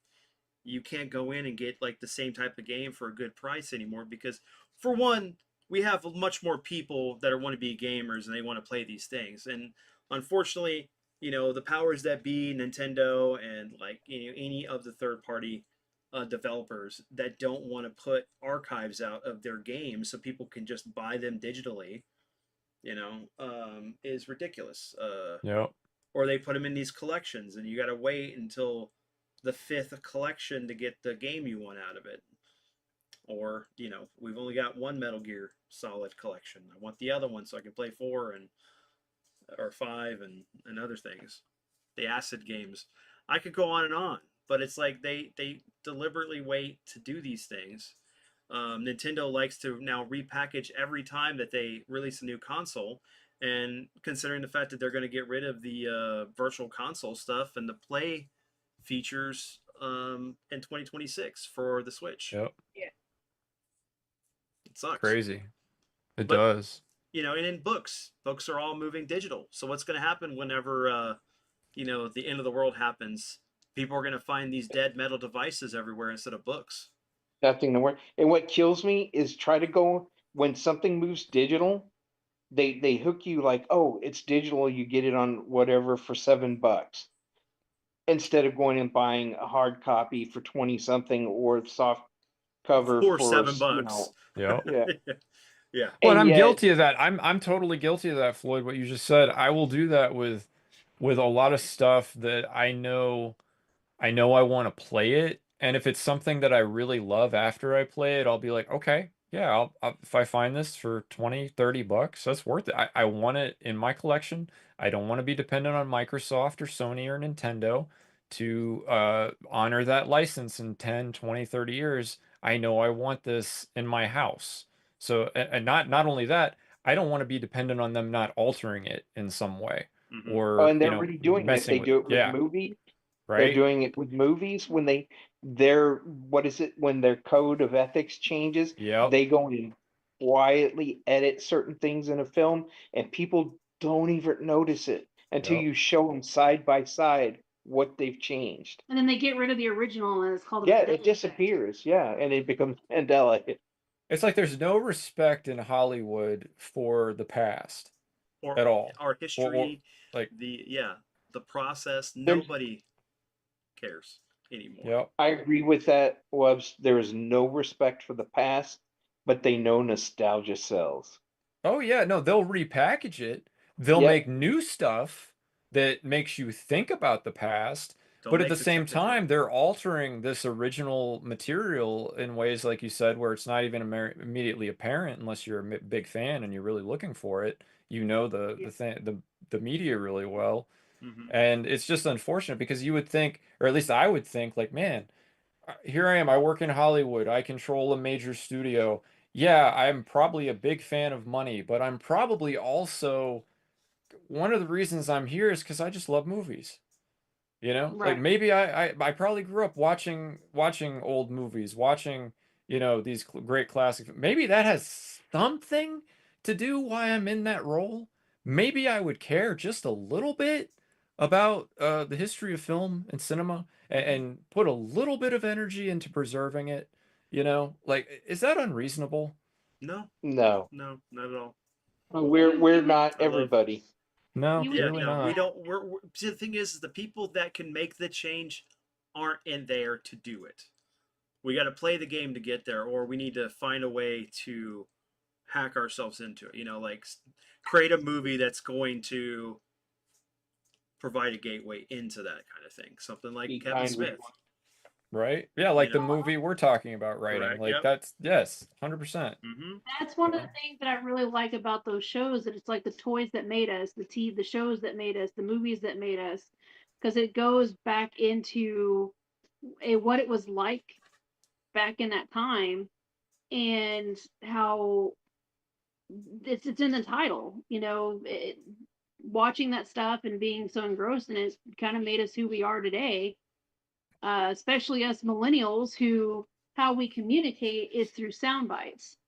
you can't go in and get like the same type of game for a good price anymore because for one, we have much more people that are want to be gamers and they want to play these things. And unfortunately, the powers that be, Nintendo and like any of the third party developers that don't want to put archives out of their games so people can just buy them digitally, is ridiculous. Yep. Or they put them in these collections and you got to wait until the 5th collection to get the game you want out of it. Or, we've only got one Metal Gear Solid collection. I want the other one so I can play 4 or 5 and other things. The acid games. I could go on, but it's like they deliberately wait to do these things. Nintendo likes to now repackage every time that they release a new console, and considering the fact that they're going to get rid of the virtual console stuff and the play features in 2026 for the Switch. Yep. Yeah. It sucks. Crazy. It But- does. and in books are all moving digital. So what's going to happen whenever the end of the world happens? People are going to find these dead metal devices everywhere instead of books. Nothing to work. And what kills me is try to go when something moves digital, they hook you like, oh, it's digital, you get it on whatever for $7, instead of going and buying a hard copy for 20 something or soft cover For for, $7. Yeah. yeah. Yeah. Well, And I'm yet, guilty of that. I'm totally guilty of that, Floyd. What you just said. I will do that with a lot of stuff that I want to play it, and if it's something that I really love after I play it, I'll be like, okay, yeah, if I find this for 20, $30, that's worth it. I want it in my collection. I don't want to be dependent on Microsoft or Sony or Nintendo to honor that license in 10, 20, 30 years. I know I want this in my house. So, and not only that, I don't want to be dependent on them not altering it in some way Mm-hmm. oh, or, and they're already doing it. messing They with do it. it with Yeah, movies. They're right? doing it with movies when their what is it, when their code of ethics changes, Yep. they go and quietly edit certain things in a film, and people don't even notice it until Yep. you show them side by side what they've changed. And then they get rid of the original, and it's called a Yeah, Mandela it effect. disappears. Yeah, and it becomes Mandela. It's like there's no respect in Hollywood for the past Or at all. our Or history, like, the process. There's, Nobody cares anymore. yep. I agree with that, Wubs. There is no respect for the past, but they know nostalgia sells. Oh yeah, no, they'll repackage it. They'll Yep. make new stuff that makes you think about the past, Don't but at the makes same acceptable. time, they're altering this original material in ways, like you said, where it's not even immediately apparent unless you're a big fan and you're really looking for it. You know the media really well. Mm-hmm. And it's just unfortunate because you would think, or at least I would think, like, man, here I am. I work in Hollywood. I control a major studio. Yeah, I'm probably a big fan of money, but I'm probably also one of the reasons I'm here is because I just love movies. You know, like Right. maybe I probably grew up watching old movies, watching, these great classic. Maybe that has something to do why I'm in that role. Maybe I would care just a little bit about the history of film and cinema and put a little bit of energy into preserving it. Like, is that unreasonable? No, No, not at all. we're not I love. everybody. No, You would Yeah, clearly no, we not. don't. See, the thing is, the people that can make the change aren't in there to do it. We got to play the game to get there, or we need to find a way to hack ourselves into it. Like create a movie that's going to provide a gateway into that kind of thing. Something like Be Kevin kind with Smith. Right? Yeah, like the Know, movie we're talking about writing. correct? Like Yep. that's yes, 100%. Mm-hmm. That's one of Yeah. the things that I really like about those shows. That it's like the toys that made us, the shows that made us, the movies that made us, because it goes back into what it was like back in that time, and how it's in the title. Watching that stuff and being so engrossed in it kind of made us who we are today. Especially us millennials, who how we communicate is through sound bites.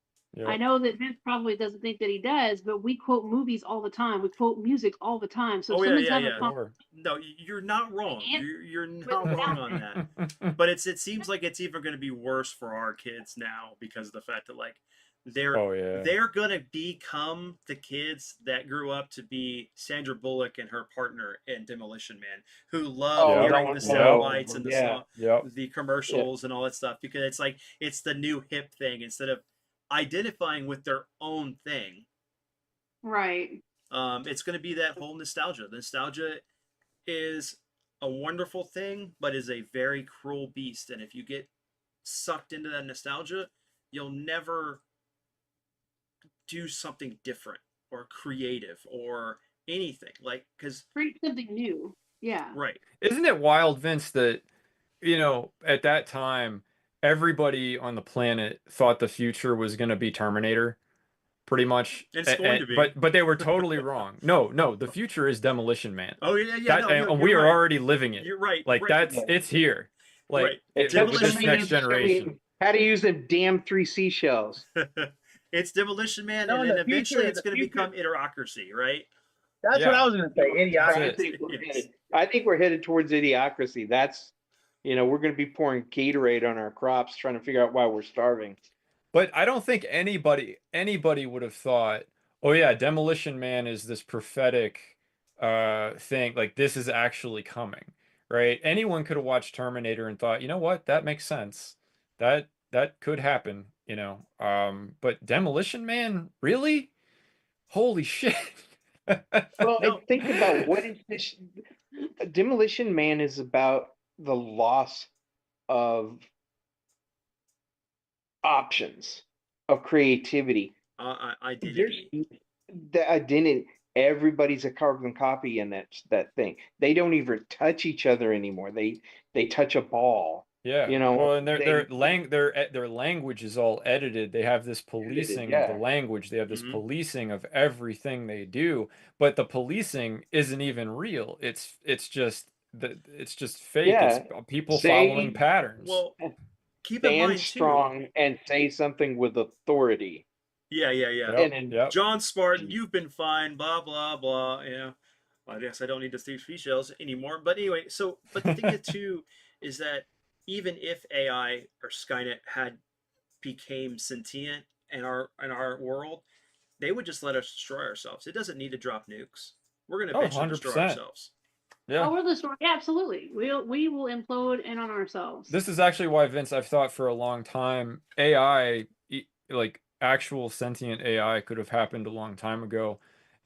I Yep. know that Vince probably doesn't think that he does, but we quote movies all the time. We quote music all the time. So if Oh yeah, someone's yeah, having a yeah. Sure. No, you're not wrong. And You're with not wrong sound on that. But it seems like it's even going to be worse for our kids now because of the fact that like they're Oh yeah. they're going to become the kids that grew up to be Sandra Bullock and her partner in Demolition Man, who love Oh, Yep. hearing the don't sound Yep. bites and the yeah. song, Yep. the Yeah. commercials and all that stuff because it's like it's the new hip thing instead of identifying with their own thing. right. It's going to be that whole nostalgia. The nostalgia is a wonderful thing, but is a very cruel beast. And if you get sucked into that nostalgia, you'll never do something different or creative or anything. Like, because, Create something new. Yeah. right. Isn't it wild, Vince, that at that time everybody on the planet thought the future was going to be Terminator, pretty much. It's going to be. But they were totally wrong. No, no, the future is Demolition Man. Oh, yeah, yeah. That No, and you're we are right. already living it. You're right. Like right. it's here. Like Right. with this Demolition next Man- generation. How to use them damn 3 seashells. It's Demolition Man, No, and in then the eventually future- it's going to become Idiocracy, right? That's what Yeah. I was going to say. That's I it. think we're headed. I think we're headed towards idiocracy. That's, we're going to be pouring Gatorade on our crops, trying to figure out why we're starving. But I don't think anybody would have thought, oh yeah, Demolition Man is this prophetic thing, like this is actually coming, right? Anyone could have watched Terminator and thought, you know what, that makes sense. That could happen, but Demolition Man, really? Holy shit. Well, No. and think about what is this? Demolition Man is about the loss of options, of creativity. There's Identity. the identity. Everybody's a carbon copy in that thing. They don't even touch each other anymore. They touch a ball. Yeah. You know, Well, and they their language is all edited. They have this policing of the yeah. language. They have this Mhm. policing of everything they do, but the policing isn't even real. It's just fake. Yeah. It's people following Say patterns. Well, keep in stand mind too. strong and say something with authority. Yeah. Yep, And then yep. John Spartan, you've been fined, blah blah blah. Yeah. Well, I guess I don't need to steal seashells anymore. But anyway, but the thing is too is that even if AI or Skynet had became sentient in our world, they would just let us destroy ourselves. It doesn't need to drop nukes. We're going to Oh, eventually destroy 100%. ourselves. Yeah. Oh, we're the story. Yeah, absolutely. We will implode in on ourselves. This is actually why, Vince, I've thought for a long time AI, like actual sentient AI, could have happened a long time ago.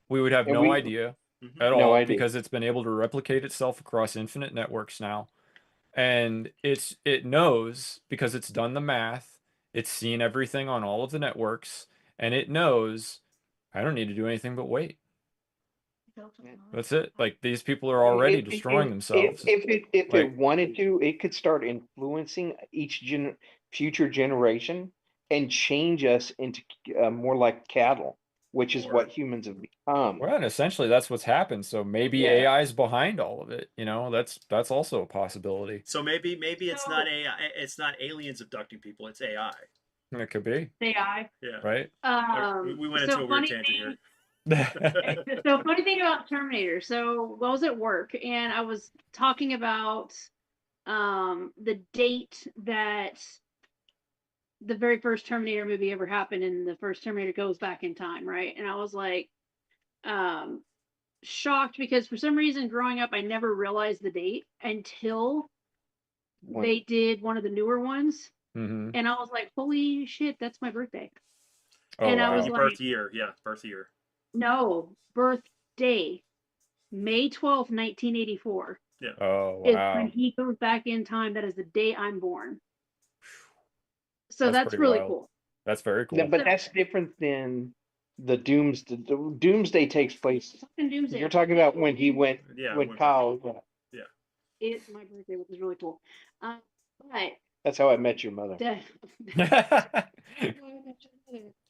We would have And no we idea Mhm. at no all idea. because it's been able to replicate itself across infinite networks now. And it knows because it's done the math, it's seen everything on all of the networks, and it knows I don't need to do anything but wait. That's it. Like these people are already destroying themselves. If Like, it wanted to, it could start influencing each future generation and change us into more like cattle, which is Or- what humans have become. well, and essentially that's what's happened. So maybe Yeah. AI is behind all of it. That's also a possibility. So maybe it's not AI. It's not aliens abducting people. It's AI. It could be, AI. Yeah. right? We went into a weird tangent here. So funny thing about Terminator. So I was at work and I was talking about the date that the very first Terminator movie ever happened, and the first Terminator goes back in time, right? And I was like shocked because for some reason growing up I never realized the date until they did one of the newer ones. Mm-hmm. And I was like, holy shit, that's my birthday. Oh, And I wow. was like, Birth year. Yeah, birth year. no, birthday. May 12th, 1984 Yeah. Oh, is wow. when he goes back in time. That is the day I'm born. So That's that's pretty really wild. cool. That's very No, cool. but that's different than the Doomsday. The Doomsday takes place. Fucking Doomsday. You're talking about when he went, Yeah. when Kyle. It's my birthday, which is really cool. But That's how I met your mother.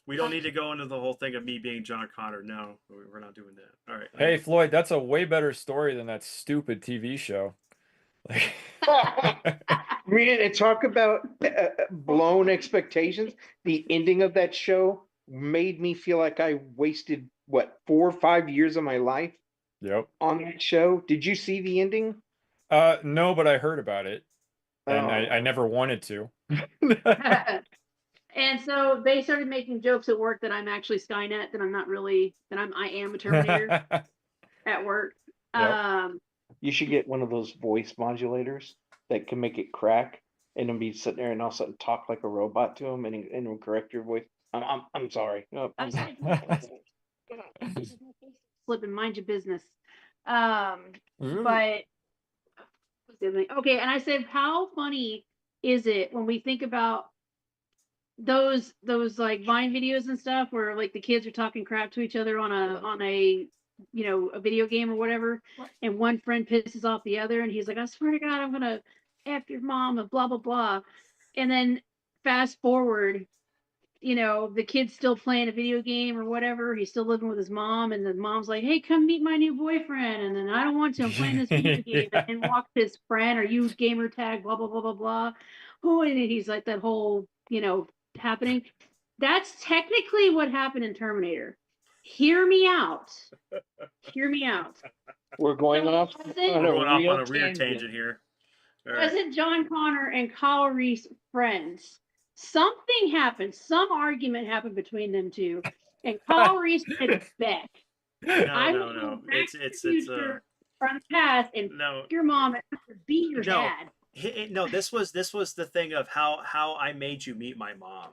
We don't need to go into the whole thing of me being John Connor. No, we're not doing that. All right. Hey, Floyd, that's a way better story than that stupid TV show. Like, Man, and talk about blown expectations. The ending of that show made me feel like I wasted, what, 4 or 5 years of my life yep. on that show. Did you see the ending? No, but I heard about it, and Oh. I never wanted to. And so they started making jokes at work that I'm actually Skynet, that I'm not really, that I am a Terminator at work. Yep. You should get one of those voice modulators that can make it crack and then be sitting there and all of a sudden talk like a robot to them and it'll correct your voice. I'm sorry. No, I'm sorry. Flipping, mind your business. Ooh. But what's the other thing? Okay, and I said, how funny is it when we think about those like Vine videos and stuff where like the kids are talking crap to each other on a a video game or whatever, and one friend pisses off the other and he's like, I swear to God, I'm gonna F your mom and blah blah blah. And then fast forward, the kid's still playing a video game or whatever. He's still living with his mom, and the mom's like, hey, come meet my new boyfriend. And then I don't want to, I'm playing this video game. Yeah. And walks his friend, or you gamer tag, blah, blah, blah, blah, blah. Oh, and he's like that whole, happening. That's technically what happened in Terminator. Hear me out. Hear me out. We're going off Wasn't- on We're a going off real on a weird tangent. tangent here. All right. Wasn't John Connor and Kyle Reese friends? Something happened. Some argument happened between them two, and Kyle Reese said, "Beck, I will go back It's to the it's future from the past and no. fuck your mom and be your No. dad." No, this was the thing of how I made you meet my mom,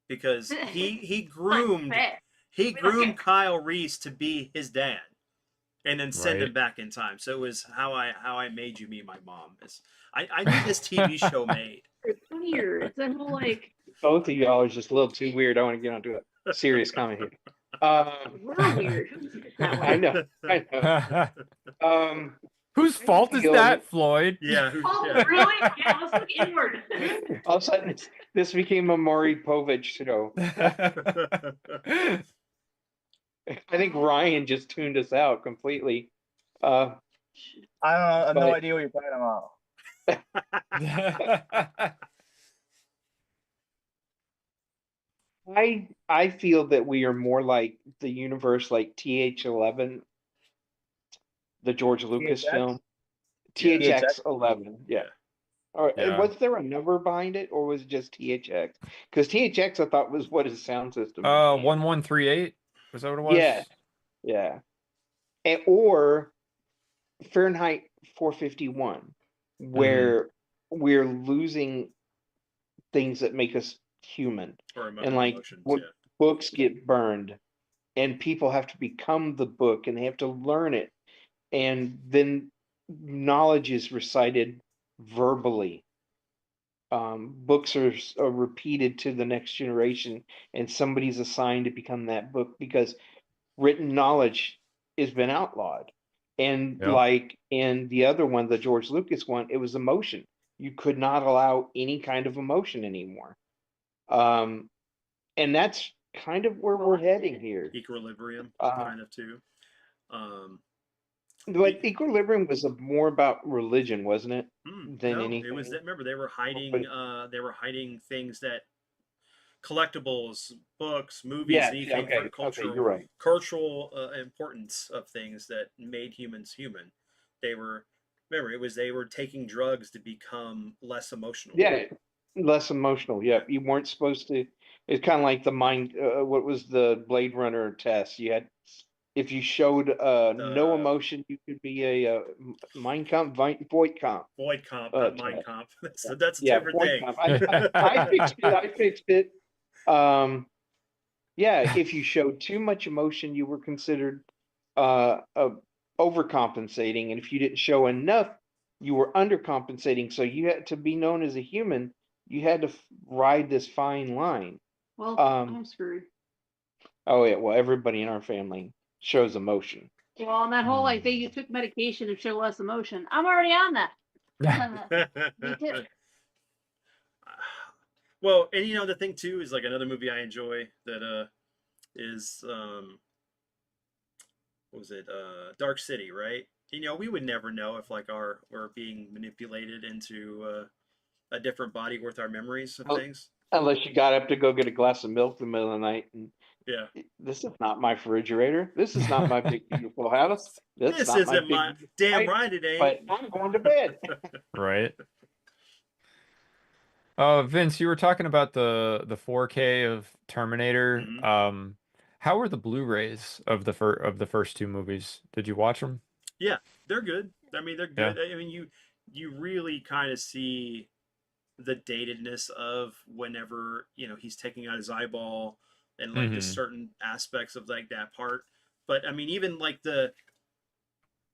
because he groomed Kyle Reese to be his dad, and then send him back in time. So it was how I made you meet my mom. I need this TV show made. It's weird. It's a whole like Both of y'all are just a little too weird. I want to get onto a serious comment here. we're weird. That way. I know. Whose fault is that, Floyd? Yeah. Oh, Yeah. really? Yeah, let's look inward. All of a sudden, this became a Maury Povich show. I think Ryan just tuned us out completely. I don't know. I have no But- idea what you're talking about. I feel that we are more like the universe, like TH11, the George Lucas THX? film. Yeah. THX11, yeah. Or Yeah. was there a number behind it, or was it just THX? Because THX I thought was what his sound system. 1138? Was that what it was? Yeah. Yeah. Or Fahrenheit 451, where we're losing things that make us human. Or And, like, emotions, what- yeah. Books get burned, and people have to become the book, and they have to learn it. And then knowledge is recited verbally. Books are repeated to the next generation, and somebody's assigned to become that book because written knowledge has been outlawed. And Yep. like in the other one, the George Lucas one, it was emotion. You could not allow any kind of emotion anymore. And that's kind of where we're heading here. Equilibrium, Uh-huh. kind of too. But Equilibrium was more about religion, wasn't it? Than No, anything. it was. Remember, they were hiding things that collectibles, books, movies, Yeah, anything okay, for cultural, okay, you're right. cultural importance of things that made humans human. They were taking drugs to become less emotional. Yeah, less emotional. Yeah, you weren't supposed to. It's kind of like the mind. What was the Blade Runner test? You had, if you showed no emotion, you could be a Mein Kampf, Voight Kampf. Void comp, not mind test. comp. That's a Yeah, different Voight thing. Kampf. I fixed it. I fixed it. Yeah, if you showed too much emotion, you were considered overcompensating, and if you didn't show enough, you were undercompensating. So you had to be known as a human. You had to ride this fine line. Well, Um, I'm screwed. Oh yeah, well everybody in our family shows emotion. Well, on that whole like they took medication to show less emotion. I'm already on that. Me too. Well, and the thing too is like another movie I enjoy that is what was it? Dark City, right? We would never know if like we're being manipulated into a different body with our memories of things. Unless you got up to go get a glass of milk in the middle of the night and Yeah. this is not my refrigerator. This is not my big beautiful house. This not isn't big my beautiful damn life, right it ain't. But I'm going to bed. Right. Vince, you were talking about the 4K of Terminator. Mhm. How were the Blu-rays of the first two movies? Did you watch them? Yeah, they're good. I mean, they're good. I mean, you really kind of see the datedness of whenever he's taking out his eyeball and like just certain aspects of like that part. But I mean, even like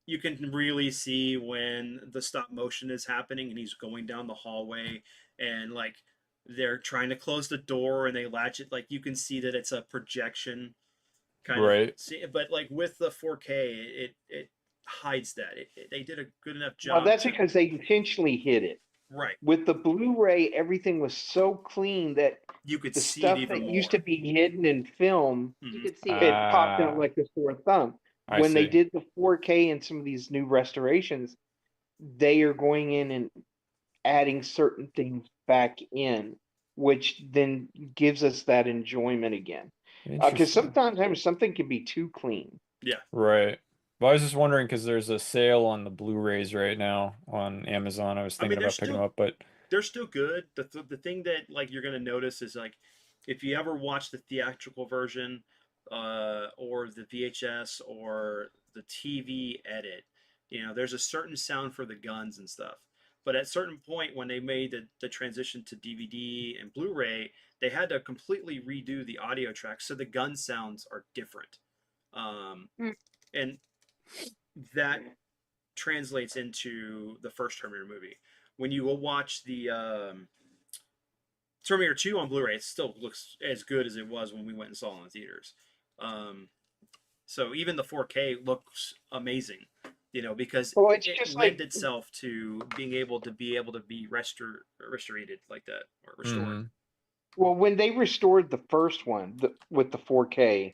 you can really see when the stop motion is happening and he's going down the hallway and like they're trying to close the door and they latch it. Like you can see that it's a projection kind Right. of. See, but like with the 4K, it hides that. They did a good enough job. Well, that's because they intentionally hid it. Right. With the Blu-ray, everything was so clean that You could the see stuff it even that more. used to be hidden in film, You Mhm. could see it it. popped out like a sore thumb. I When they see. did the 4K and some of these new restorations, they are going in and adding certain things back in which then gives us that enjoyment again. Because Interesting. sometimes something can be too clean. Right. But I was just wondering because there's a sale on the Blu-rays right now on Amazon. I was I mean, thinking they're about picking them still up, but they're still good. The thing that like you're gonna notice is like if you ever watch the theatrical version, or the VHS or the TV edit, there's a certain sound for the guns and stuff. But at a certain point when they made the transition to DVD and Blu-ray, they had to completely redo the audio tracks, so the gun sounds are different. Mm. And that translates into the first Terminator movie. When you will watch the Terminator 2 on Blu-ray, it still looks as good as it was when we went and saw it in the theaters. So even the 4K looks amazing, because Well, it's it just lent like, itself to being able to be restorated like that or restored. Mhm. well, when they restored the first one with the 4K,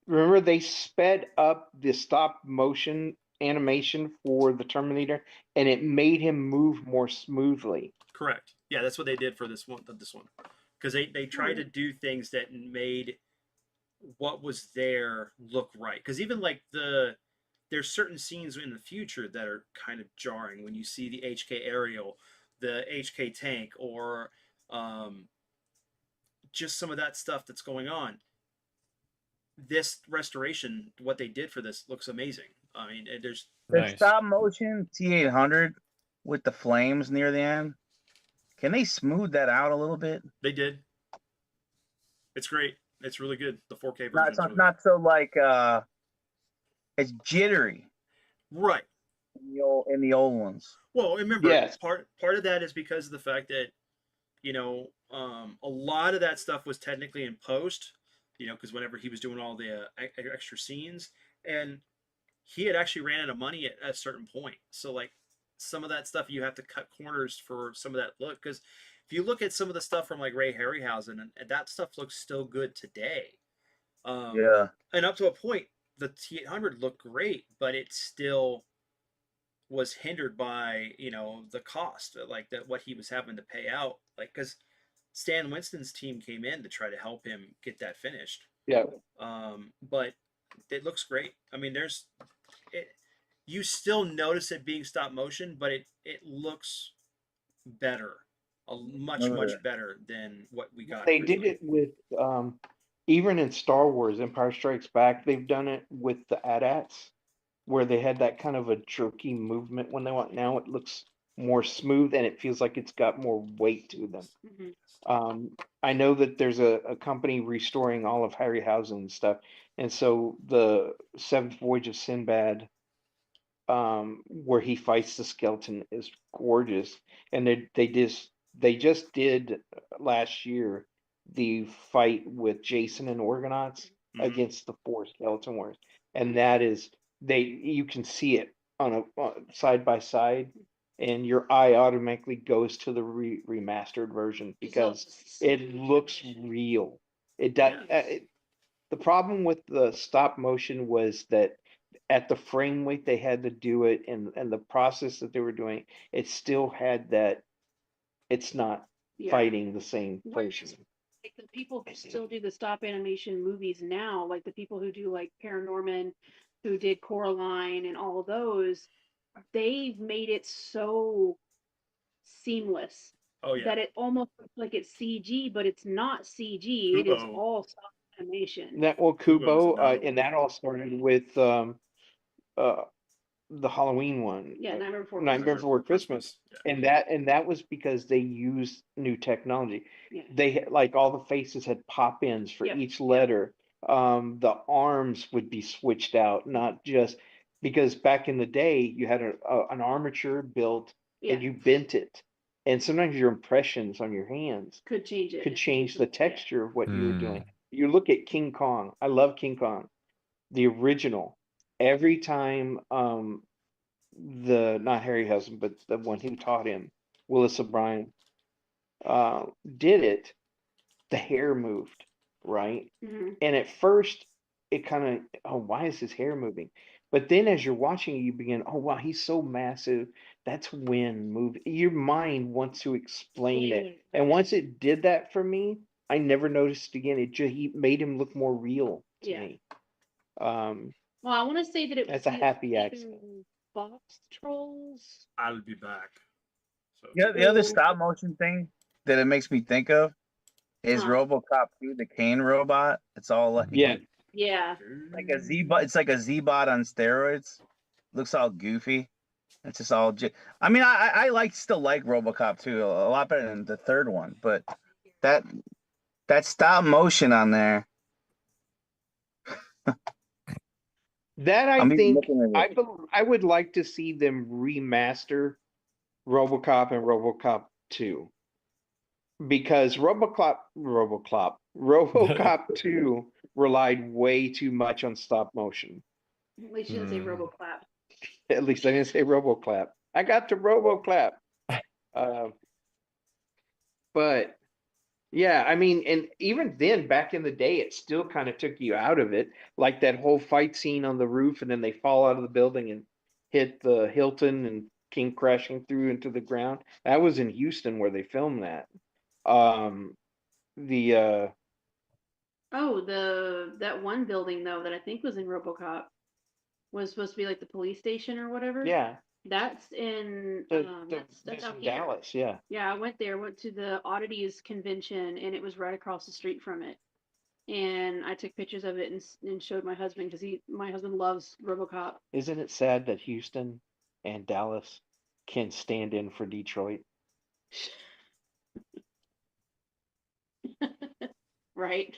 remember they sped up the stop motion animation for the Terminator, and it made him move more smoothly. Correct. Yeah, that's what they did for this one. Because they tried to do things that made what was there look right. Because even like there's certain scenes in the future that are kind of jarring when you see the HK aerial, the HK tank, or just some of that stuff that's going on. This restoration, what they did for this, looks amazing. I mean, there's The Nice. stop motion T800 with the flames near the end. Can they smooth that out a little bit? they did. It's great. It's really good. The 4K version Not is so, really not so like it's jittery good. Right. in the old ones. Well, remember, Yes. part of that is because of the fact that a lot of that stuff was technically in post, because whenever he was doing all the extra scenes, and he had actually ran out of money at a certain point. So like some of that stuff you have to cut corners for some of that look, because if you look at some of the stuff from like Ray Harryhausen, and that stuff looks still good today. Yeah. And up to a point, the T800 looked great, but it still was hindered by the cost, like that what he was having to pay out, like because Stan Winston's team came in to try to help him get that finished. Yeah. But it looks great. I mean, you still notice it being stop motion, but it looks better, much better than what we got They originally. did it with even in Star Wars, Empire Strikes Back, they've done it with the AT-ATs, where they had that kind of a jerky movement when they want. Now it looks more smooth and it feels like it's got more weight to them. Mhm. I know that there's a company restoring all of Harryhausen stuff, and so the Seventh Voyage of Sinbad, where he fights the skeleton, is gorgeous. And they just did last year the fight with Jason and Orgonauts Mhm. against the four skeleton wars, and that is you can see it on a side by side, and your eye automatically goes to the remastered version because it looks real. It does. The problem with the stop motion was that at the frame rate they had to do it and the process that they were doing, it still had that it's not Yeah. fighting the same person. Like the people who still do the stop animation movies now, like the people who do like Paranorman, who did Coraline and all of those, they've made it so seamless Oh yeah, that it almost looks like it's CG, but it's not CG. It is Kubo. all stop animation. That well, Kubo is Kubo, another and one. that all started with uh the Halloween one, Yeah, Nightmare Before Nightmare Christmas. Before Christmas, Yeah. and that was because they used new technology. Yeah. They like all the faces had pop ins for Yep, each yep. letter. The arms would be switched out, not just because back in the day you had an armature built and Yeah. you bent it, and sometimes your impressions on your hands Could change it. could change the texture of what you were doing. Mm. You look at King Kong. I love King Kong, the original. Every time the not Harryhausen, but the one who taught him, Willis O'Brien, did it, the hair moved, right? Mhm. And at first, it kind of, oh, why is his hair moving? But then as you're watching it, you begin, oh wow, he's so massive. That's wind move. Your mind wants to explain it. And once it did that for me, I never noticed again. He made him look more real to Yeah. me. Well, I want to say that it was That's a happy either accident. Box Trolls. I'll be back. So Yeah, the other stop motion thing that it makes me think of is Huh. RoboCop 2, the Kane robot. It's all like Yeah. Yeah. like a Z-bot. It's like a Z-bot on steroids. Looks all goofy. It's just all. I mean, I still like RoboCop 2 a lot better than the third one, but that stop motion on there. That I I'm even think looking at it. I would like to see them remaster RoboCop and RoboCop 2. Because RoboCop 2 relied way too much on stop motion. At least you didn't say Hmm. RoboClap. At least I didn't say RoboClap. I got to RoboClap. But yeah, I mean, and even then, back in the day, it still kind of took you out of it. Like that whole fight scene on the roof, and then they fall out of the building and hit the Hilton and came crashing through into the ground. That was in Houston where they filmed that. The Oh, that one building though that I think was in RoboCop was supposed to be like the police station or whatever. yeah, That's in that's out in here. Dallas, yeah. Yeah, I went there, went to the Oddities convention, and it was right across the street from it. And I took pictures of it and showed my husband because my husband loves RoboCop. Isn't it sad that Houston and Dallas can stand in for Detroit? Right.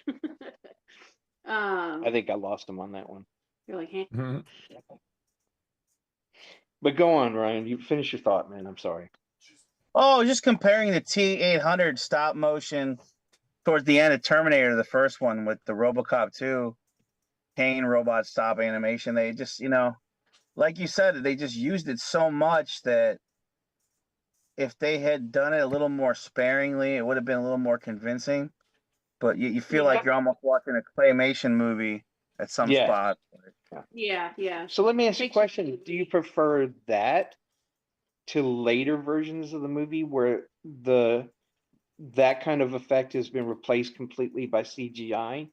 I think I lost him on that one. You're like, hey. But go on, Ryan. You finish your thought, man. I'm sorry. Oh, just comparing the T800 stop motion towards the end of Terminator, the first one, with the RoboCop 2 Kane robot stop animation. They just, like you said, they just used it so much that if they had done it a little more sparingly, it would have been a little more convincing. But you feel like you're almost watching a claymation movie at some spot. Yeah. So let me ask you a question. Do you prefer that to later versions of the movie where that kind of effect has been replaced completely by CGI?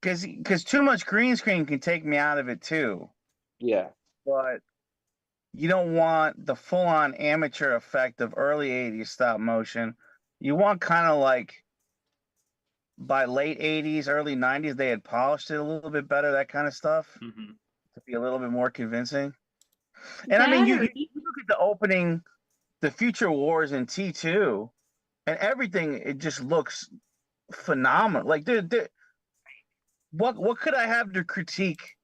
Because too much green screen can take me out of it too. Yeah. But you don't want the full-on amateur effect of early 80s stop motion. You want kind of like by late 80s, early 90s, they had polished it a little bit better, that kind of stuff, to be a little bit more convincing. And I mean, you look at the opening, the Future Wars in T2, and everything, it just looks phenomenal. Like, what could I have to critique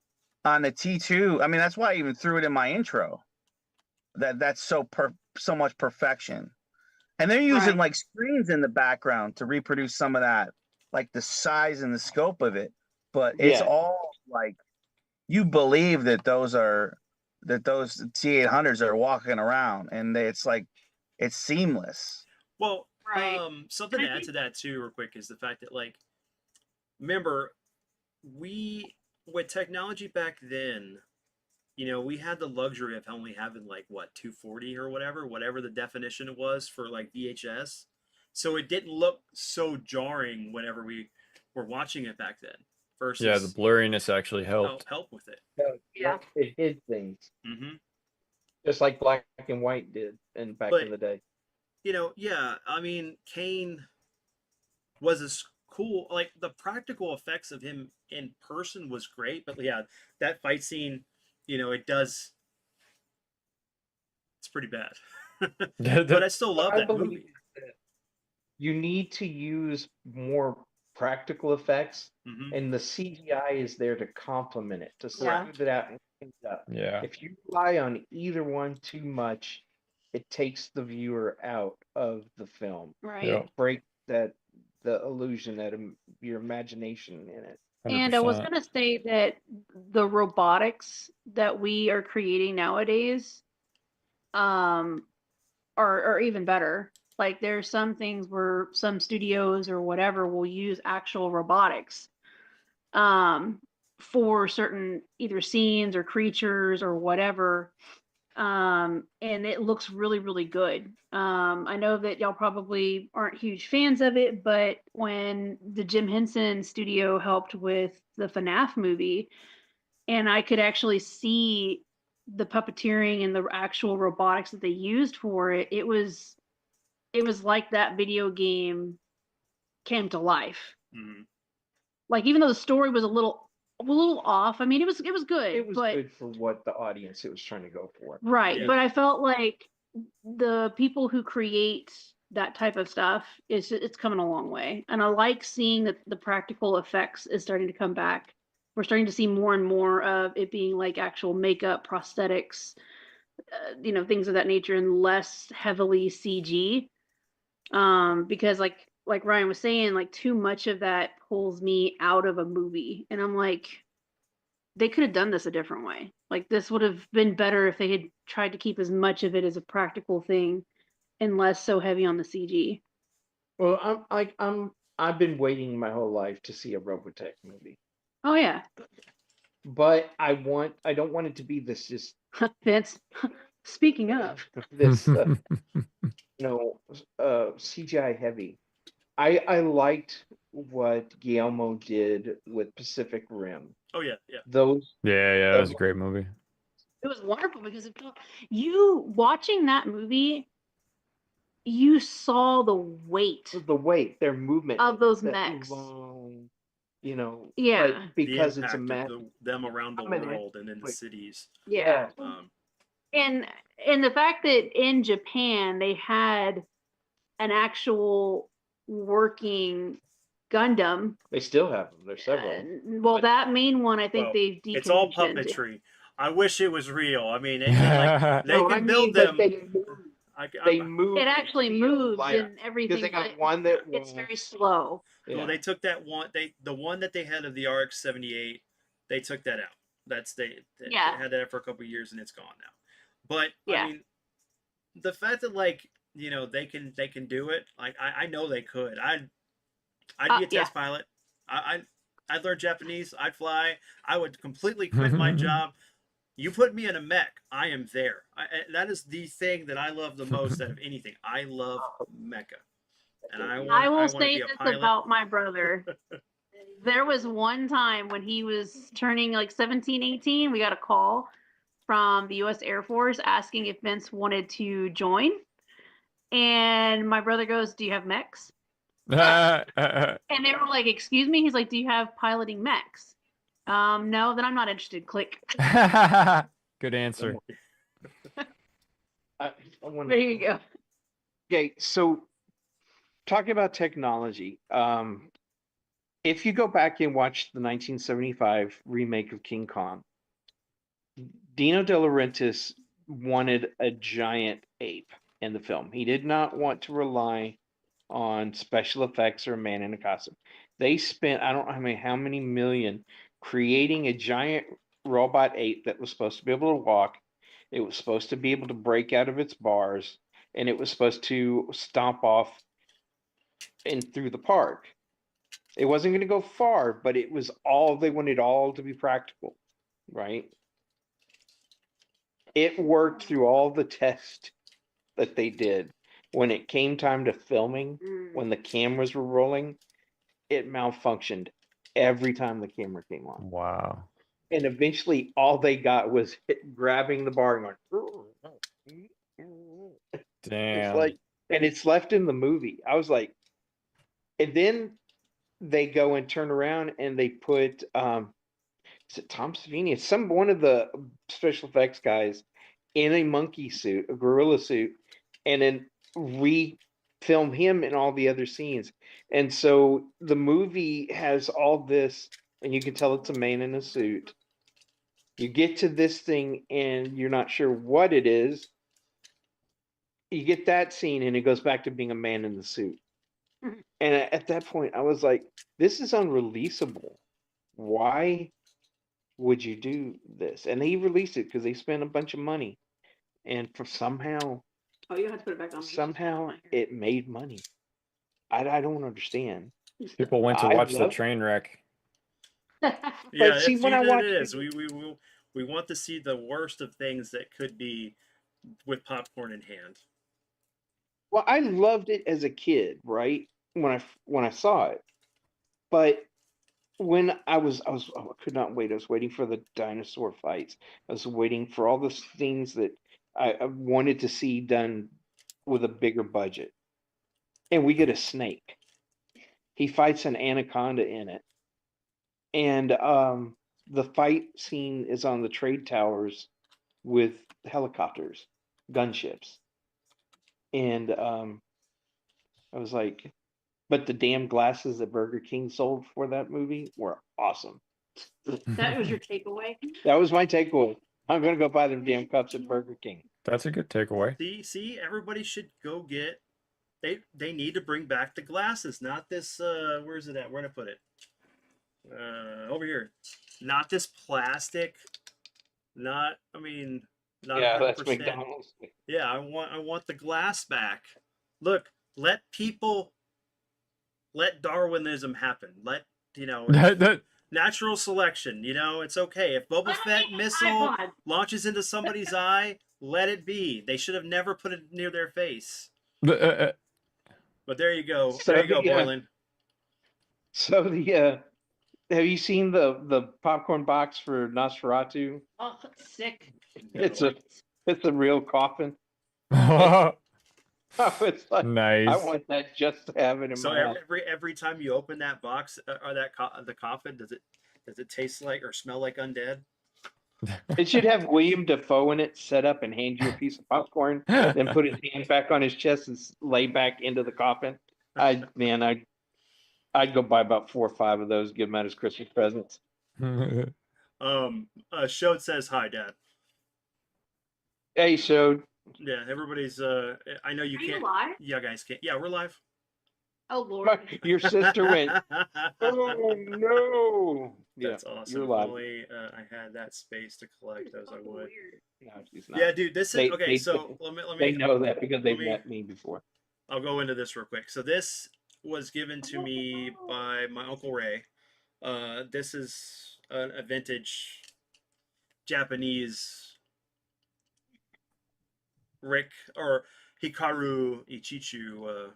on the T2? I mean, that's why I even threw it in my intro. That's so much perfection. And they're using like screens in the background to reproduce some of that, like the size and the scope of it. But it's all like, you believe that those T800s are walking around, and it's like, it's seamless. Well, something to add to that too, real quick, is the fact that, like, remember, with technology back then, we had the luxury of only having like 240 or whatever the definition it was for like VHS. So it didn't look so jarring whenever we were watching it back then. Versus, yeah, the blurriness actually helped. Help with it. Yeah, it hid things. Mm-hmm. Just like black and white did back in the day. I mean, Kane was as cool. Like, the practical effects of him in person was great, but yeah, that fight scene, it's pretty bad. But I still love that movie. You need to use more practical effects, and the CGI is there to complement it, to smooth it out and clean it up. Yeah. If you rely on either one too much, it takes the viewer out of the film. Right. Yeah. Break the illusion that your imagination in it. 100%. And I was going to say that the robotics that we are creating nowadays are even better. Like there are some things where some studios or whatever will use actual robotics for certain either scenes or creatures or whatever. And it looks really, really good. I know that y'all probably aren't huge fans of it, but when the Jim Henson studio helped with the FNAF movie, and I could actually see the puppeteering and the actual robotics that they used for it, it was like that video game came to life. Mhm. Like even though the story was a little off, I mean it was good. It was but good for what the audience it was trying to go for. right, Yeah. but I felt like the people who create that type of stuff it's coming a long way, and I like seeing that the practical effects is starting to come back. We're starting to see more and more of it being like actual makeup, prosthetics, things of that nature, and less heavily CG. Because like Ryan was saying, like too much of that pulls me out of a movie, and I'm like, they could have done this a different way. Like this would have been better if they had tried to keep as much of it as a practical thing and less so heavy on the CG. Well, I've been waiting my whole life to see a Robotech movie, Oh yeah, but I don't want it to be this just Vince. Speaking of, this CGI heavy. I liked what Guillermo did with Pacific Rim. Oh yeah, yeah. Those Yeah, that was a great movie. it was wonderful because you watching that movie, you saw the weight the weight, their movement of those that mechs. long, Yeah. but because The it's a impact map. of them around the Coming in, world and in the like, cities. Yeah. Um, And the fact that in Japan they had an actual working Gundam. They still have them. There's several. Well, that main one I think well, they've it's all decommissioned. puppetry. I wish it was real. I mean, they can No, I can mean, build but them. they move. It actually the field moves light and everything. because they got but one that it's will- very slow. Yeah. Well, they took that one. The one that they had of the RX-78. They took that out. They Yeah. had that for a couple of years and it's gone now. But Yeah. I mean, the fact that they can do it. Like I know they could. I'd be a Yeah. test pilot. I'd learn Japanese. I'd fly. I would completely quit my job. You put me in a mech, I am there. That is the thing that I love the most out of anything. I love mecha, and I will want to say be a this pilot. about my brother. There was one time when he was turning like 17, 18, we got a call from the US Air Force asking if Vince wanted to join. And my brother goes, "Do you have mechs?" And they were like, "Excuse me?" He's like, "Do you have piloting mechs?" No, then I'm not interested. Click. Good answer. There you go. Okay, so talking about technology, if you go back and watch the 1975 remake of King Kong, Dino De Laurentiis wanted a giant ape in the film. He did not want to rely on special effects or a man in a costume. They spent I don't know how many million creating a giant robot ape that was supposed to be able to walk. It was supposed to be able to break out of its bars, and it was supposed to stomp off and through the park. It wasn't going to go far, but it was all they wanted all to be practical, right? It worked through all the tests that they did. When it came time to filming, when the cameras were rolling, it malfunctioned every time the camera came on. Wow. And eventually all they got was grabbing the bar and going, Damn. it's like, and it's left in the movie. I was like, and then they go and turn around and they put is it Tom Savini? It's one of the special effects guys in a monkey suit, a gorilla suit, and then re-film him in all the other scenes. And so the movie has all this, and you can tell it's a man in a suit. You get to this thing and you're not sure what it is. You get that scene and it goes back to being a man in the suit. And at that point, I was like, this is unreleasable. Why would you do this? And they released it because they spent a bunch of money. And for somehow Oh, you have to put it back on. somehow it made money. I don't understand. People went to I watch the love- train wreck. Yeah, see, it's, when I it watch is. people- We want to see the worst of things that could be with popcorn in hand. Well, I loved it as a kid, right? When I saw it, but when I could not wait. I was waiting for the dinosaur fights. I was waiting for all the things that I wanted to see done with a bigger budget. And we get a snake. He fights an anaconda in it, and the fight scene is on the trade towers with helicopters, gunships, and I was like, but the damn glasses that Burger King sold for that movie were awesome. That was your takeaway. That was my takeaway. I'm gonna go buy them damn cups at Burger King. That's a good takeaway. See, everybody should go get. They need to bring back the glasses, not this. Where's it at? Where'd I put it? Over here. Not this plastic. Not. I mean, not. Yeah, that's 100%. McDonald's. Yeah, I want the glass back. Look, let Darwinism happen. Let natural selection. It's okay. If Boba Fett missile iPod. launches into somebody's eye, let it be. They should have never put it near their face. But there you go. So There you go, the, Boylan. So have you seen the popcorn box for Nosferatu? Oh, sick. It's a real coffin. It's like, I Nice. want that just to have it in So my house. every time you open that box or the coffin, does it taste like or smell like undead? It should have William Dafoe in it, set up and hand you a piece of popcorn, then put his hand back on his chest and lay back into the coffin. I'd go buy about 4 or 5 of those, give them out as Christmas presents. Shode says hi, Dad. Hey, Shode. Yeah, everybody's. I know you Are you can't. live? Yeah, guys can't. Yeah, we're live. Oh Lord. Your sister went, oh no. That's Yeah, awesome. you're live. Only I had that space to collect as I would. Weird. No, she's not. Yeah, dude. This is They- okay. they- So let They me. know that because they've let me- met me before. I'll go into this real quick. So this was given to me by my Uncle Ray. This is a vintage Japanese Rick or Hikaru Ichichu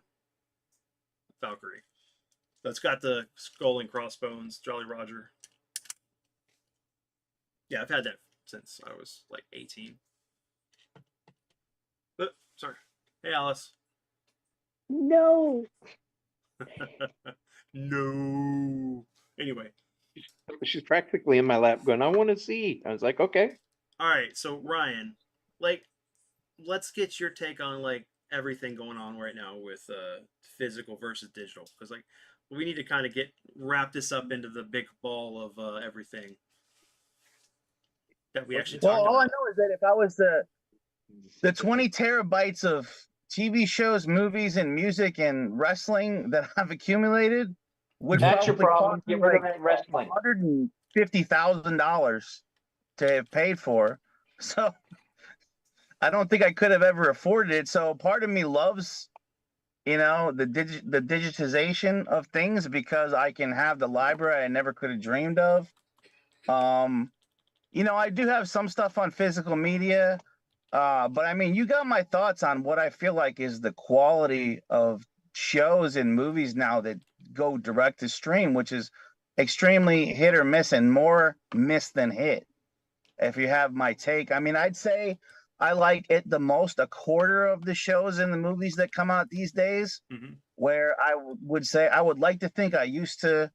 Valkyrie. That's got the skull and crossbones, Jolly Roger. Yeah, I've had that since I was like 18. Sorry. Hey, Alice. No. No. Anyway. She's practically in my lap going, I want to see. I was like, okay. All right. So Ryan, let's get your take on everything going on right now with physical versus digital, because we need to kind of wrap this up into the big ball of everything that we actually Well, talked all I about. know is that if I was the 20 terabytes of TV shows, movies, and music and wrestling that I've accumulated would That's your probably problem. cost me Get rid of like that wrestling. $150,000 to have paid for. So I don't think I could have ever afforded it. So part of me loves, the digitization of things because I can have the library I never could have dreamed of. I do have some stuff on physical media, but I mean, you got my thoughts on what I feel like is the quality of shows and movies now that go direct to stream, which is extremely hit or miss, and more miss than hit. If you have my take, I mean, I'd say I like it the most, a quarter of the shows and the movies that come out these days, Mhm. where I would say I would like to think I used to,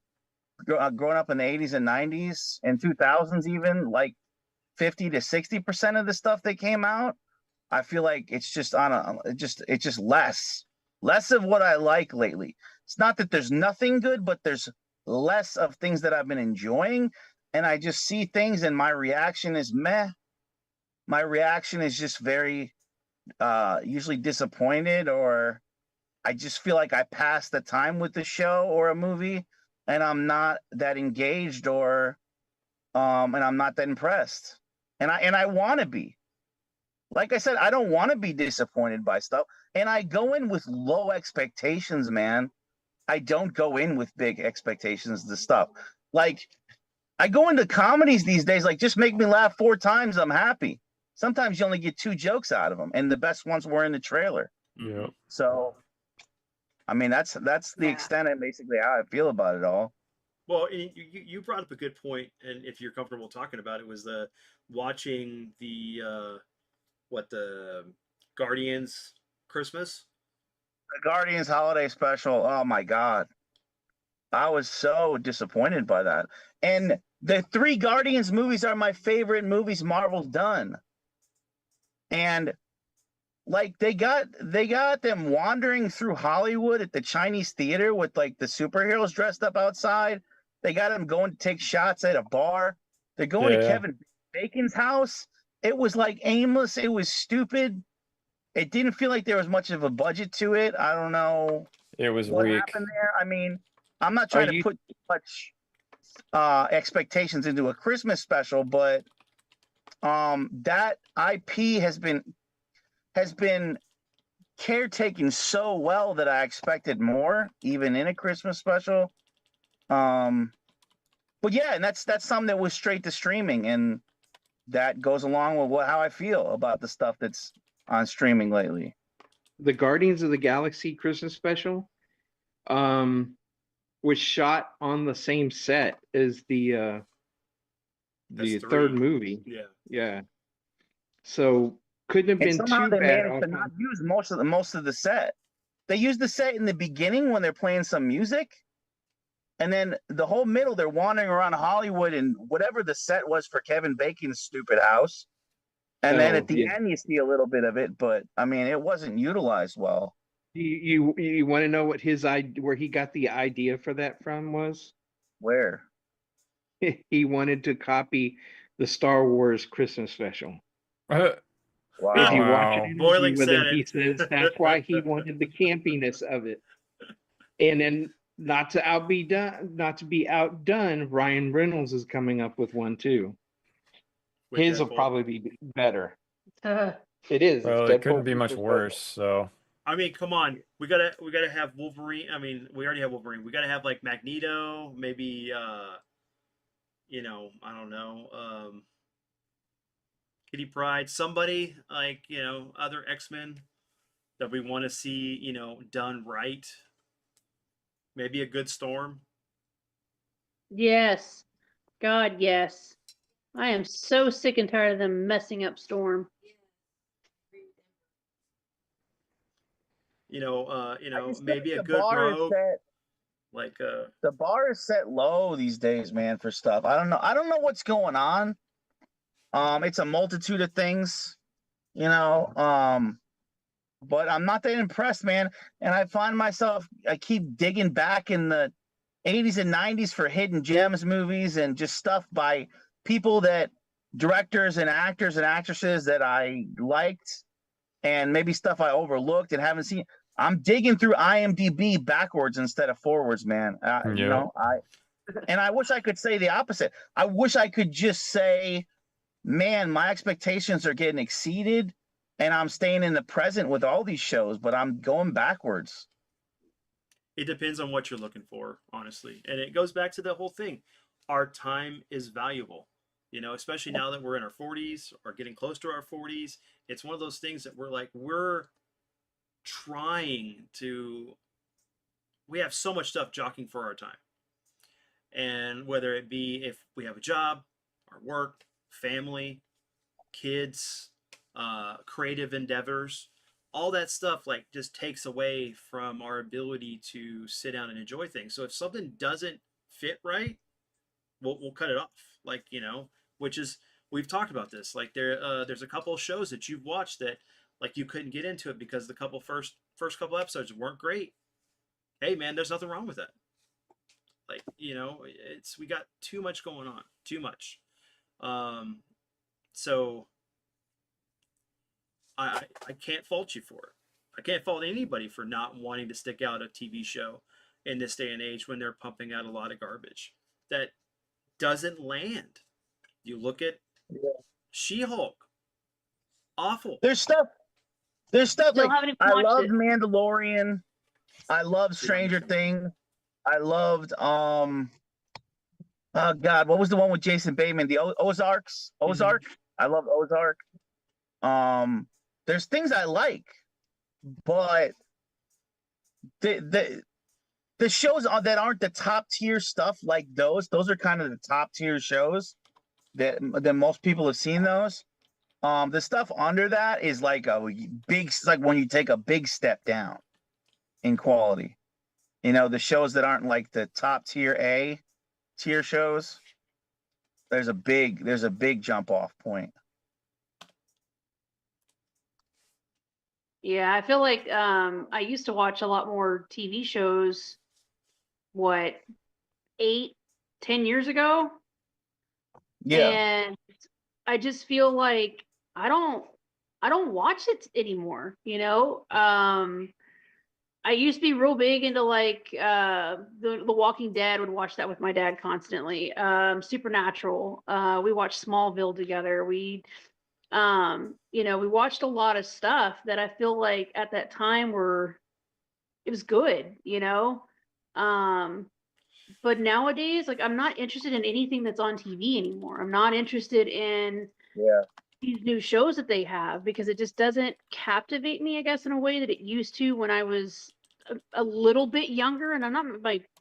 growing up in the 80s and 90s and 2000s, even like 50 to 60% of the stuff that came out, I feel like it's just it's just less of what I like lately. It's not that there's nothing good, but there's less of things that I've been enjoying, and I just see things and my reaction is meh. My reaction is just very usually disappointed, or I just feel like I passed the time with the show or a movie and I'm not that engaged, or and I'm not that impressed. And I want to be. like I said, I don't want to be disappointed by stuff, and I go in with low expectations, man. I don't go in with big expectations to stuff. Like I go into comedies these days, like just make me laugh 4 times, I'm happy. Sometimes you only get 2 jokes out of them, and the best ones were in the trailer. Yeah. So, I mean, that's the extent of basically how I feel about it all. Well, and you brought up a good point, and if you're comfortable talking about it, was the watching the the Guardians Christmas. The Guardians holiday special. Oh my god, I was so disappointed by that. And the 3 Guardians movies are my favorite movies Marvel's done. And like they got them wandering through Hollywood at the Chinese theater with like the superheroes dressed up outside. They got them going to take shots at a bar. They're going to Yeah. Kevin Bacon's house. It was like aimless. It was stupid. It didn't feel like there was much of a budget to it. I don't know It was what weak. happened there. I mean, I'm not trying to put too much expectations into a Christmas special, but that IP has been caretaken so well that I expected more, even in a Christmas special. But yeah, and that's something that was straight to streaming, and that goes along with how I feel about the stuff that's on streaming lately. The Guardians of the Galaxy Christmas special was shot on the same set as the third movie. Yeah. Yeah. So couldn't have And been somehow too they bad. managed to not use most of the set. They used the set in the beginning when they're playing some music, and then the whole middle they're wandering around Hollywood and whatever the set was for Kevin Bacon's stupid house. And then at the end you see a little bit of it, but I mean it wasn't utilized well. You want to know what where he got the idea for that from was? Where? He wanted to copy the Star Wars Christmas special. Wow. If you watch an interview Boiling with said him, it. he says that's why he wanted the campiness of it. And then not to be outdone, Ryan Reynolds is coming up with one too. With His will Deadpool. probably be better. It is. Well, it's it couldn't Deadpool be much versus worse. So I mean, come on. We gotta have Wolverine. I mean, we already have Wolverine. We gotta have like Magneto, maybe I don't know, Kitty Pryde, somebody like, other X-Men that we want to see, done right. Maybe a good Storm. Yes. God, yes. I am so sick and tired of them messing up Storm. Maybe a good Rogue. Like the bar is set low these days, man, for stuff. I don't know what's going on. It's a multitude of things, but I'm not that impressed, man. And I find myself, I keep digging back in the 80s and 90s for hidden gems movies and just stuff by people directors and actors and actresses that I liked, and maybe stuff I overlooked and haven't seen. I'm digging through IMDb backwards instead of forwards, man. I wish I could say the opposite. I wish I could just say, man, my expectations are getting exceeded and I'm staying in the present with all these shows, but I'm going backwards. It depends on what you're looking for, honestly. And it goes back to the whole thing. Our time is valuable, especially now that we're in our 40s or getting close to our 40s. It's one of those things that we're trying to, we have so much stuff jockeying for our time. And whether it be if we have a job, our work, family, kids, creative endeavors, all that stuff like just takes away from our ability to sit down and enjoy things. So if something doesn't fit right, we'll cut it off. Like, which is, we've talked about this. Like there's a couple of shows that you've watched that like you couldn't get into it because the first couple episodes weren't great. Hey man, there's nothing wrong with that. Like, we got too much going on, too much. So I can't fault you for it. I can't fault anybody for not wanting to stick out a TV show in this day and age when they're pumping out a lot of garbage that doesn't land. You look at She-Hulk. Awful. There's stuff Still like haven't even I watched loved it. Mandalorian. I loved See, I'm Stranger just- Things. I loved oh God, what was the one with Jason Bateman? The Ozarks? Ozark? I love Ozark. There's things I like, but the shows that aren't the top tier stuff like those are kind of the top tier shows that most people have seen those. The stuff under that is like a big, like when you take a big step down in quality. You know, the shows that aren't like the top tier A tier shows, there's a big jump off point. Yeah, I feel like I used to watch a lot more TV shows, what, 8, 10 years ago? Yeah. And I just feel like I don't watch it anymore, you know? I used to be real big into like the Walking Dead, would watch that with my dad constantly. Supernatural. We watched Smallville together. We we watched a lot of stuff that I feel like at that time it was good, you know? But nowadays, like I'm not interested in anything that's on TV anymore. I'm not interested in Yeah. these new shows that they have because it just doesn't captivate me, I guess, in a way that it used to when I was a little bit younger. And I'm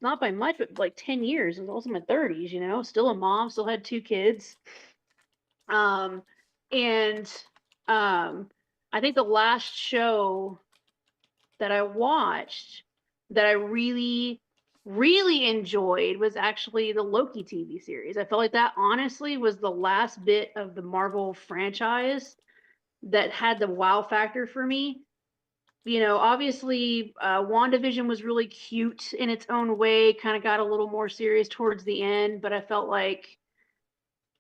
not by much, but like 10 years. I was also in my 30s, you know, still a mom, still had 2 kids. And I think the last show that I watched that I really, really enjoyed was actually the Loki TV series. I felt like that honestly was the last bit of the Marvel franchise that had the wow factor for me. You know, obviously, WandaVision was really cute in its own way, kind of got a little more serious towards the end, but I felt like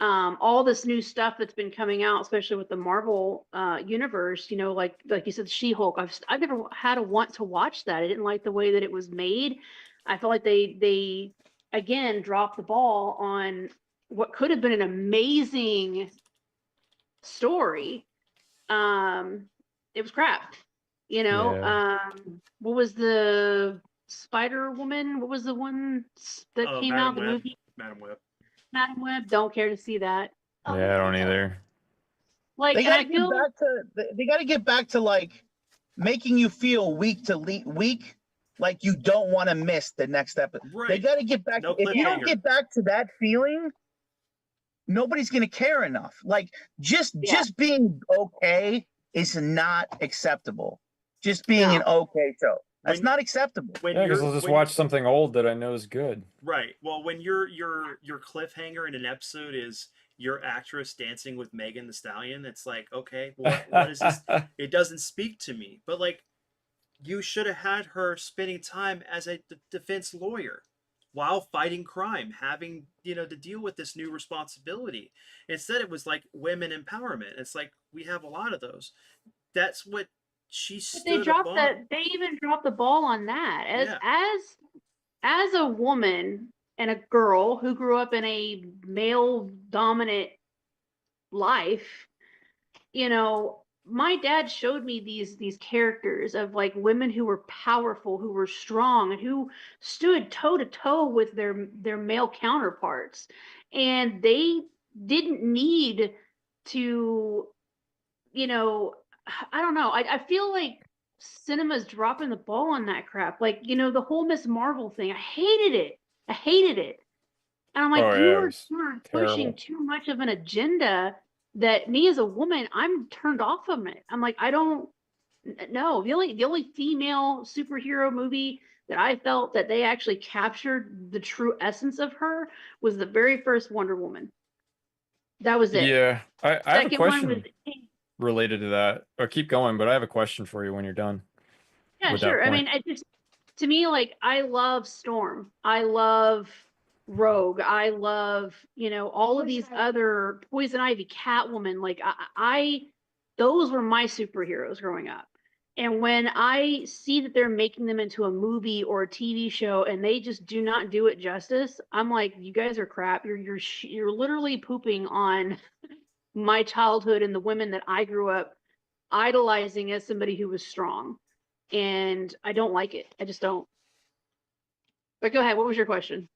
all this new stuff that's been coming out, especially with the Marvel universe, you know, like you said, She-Hulk. I've never had a want to watch that. I didn't like the way that it was made. I felt like they again dropped the ball on what could have been an amazing story. It was crap. You know, Yeah. what was the Spider Woman? What was the one that came out? Madam The Web. movie Madam Web. Madam Web. Don't care to see that. Oh, Yeah, I don't no. either. Like, They and got to I get feel back to they got to get back to like making you feel weak, like you don't want to miss the next episode. They Right. got to get back. No If you don't cliffhanger. get back to that feeling, nobody's gonna care enough. Like just being okay is not acceptable. Just being an okay show. That's When- not acceptable. When Yeah, because you're I'll just when- watch something old that I know is good. Right. Well, when your cliffhanger in an episode is your actress dancing with Megan the Stallion, it's like, okay, what is this? It doesn't speak to me. But like, you should have had her spending time as a defense lawyer while fighting crime, having to deal with this new responsibility. Instead, it was like women empowerment. It's like we have a lot of those. That's what she But stood they dropped upon. that. They even dropped the ball on that. As a woman and a girl who grew up in a male dominant life, you know, my dad showed me these characters of like women who were powerful, who were strong, and who stood toe to toe with their male counterparts, and they didn't need to, you know, I don't know. I feel like cinema's dropping the ball on that crap. Like, you know, the whole Miss Marvel thing. I hated it. I hated it. And I'm like, Oh, you yeah, it are was pushing terrible. too much of an agenda that me as a woman, I'm turned off from it. I'm like, I don't know. The only female superhero movie that I felt that they actually captured the true essence of her was the very first Wonder Woman. That was it. Yeah, I have a Second one was question related to that. Or keep going, but I have a question for you when you're done yeah, with that sure. I point. mean, it just to me, like I love Storm. I love Rogue. I love, you know, all of these Poison Ivy. other Poison Ivy, Catwoman. Like I those were my superheroes growing up. And when I see that they're making them into a movie or a TV show and they just do not do it justice, I'm like, you guys are crap. You're literally pooping on my childhood and the women that I grew up idolizing as somebody who was strong. And I don't like it. I just don't. But go ahead. What was your question?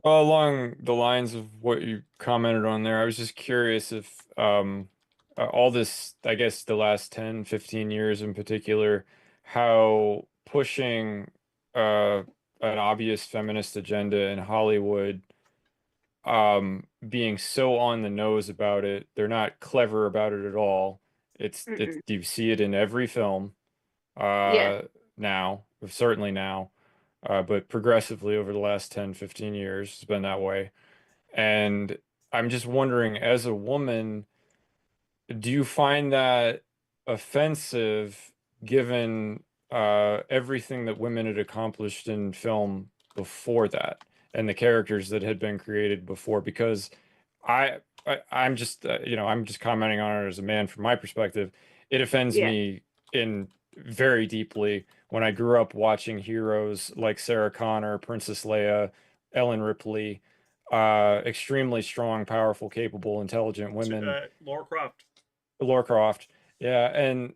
Well, along the lines of what you commented on there, I was just curious if all this, I guess the last 10, 15 years in particular, how pushing an obvious feminist agenda in Hollywood, being so on the nose about it, they're not clever about it at all. It's Mm-mm. you see it in every film Yeah. now, certainly now, but progressively over the last 10, 15 years, it's been that way. And I'm just wondering, as a woman, do you find that offensive given everything that women had accomplished in film before that and the characters that had been created before? Because I'm just I'm just commenting on it as a man from my perspective. It offends Yeah. me in very deeply when I grew up watching heroes like Sarah Connor, Princess Leia, Ellen Ripley, extremely strong, powerful, capable, intelligent women. Laura Croft. Lara Croft. Yeah, and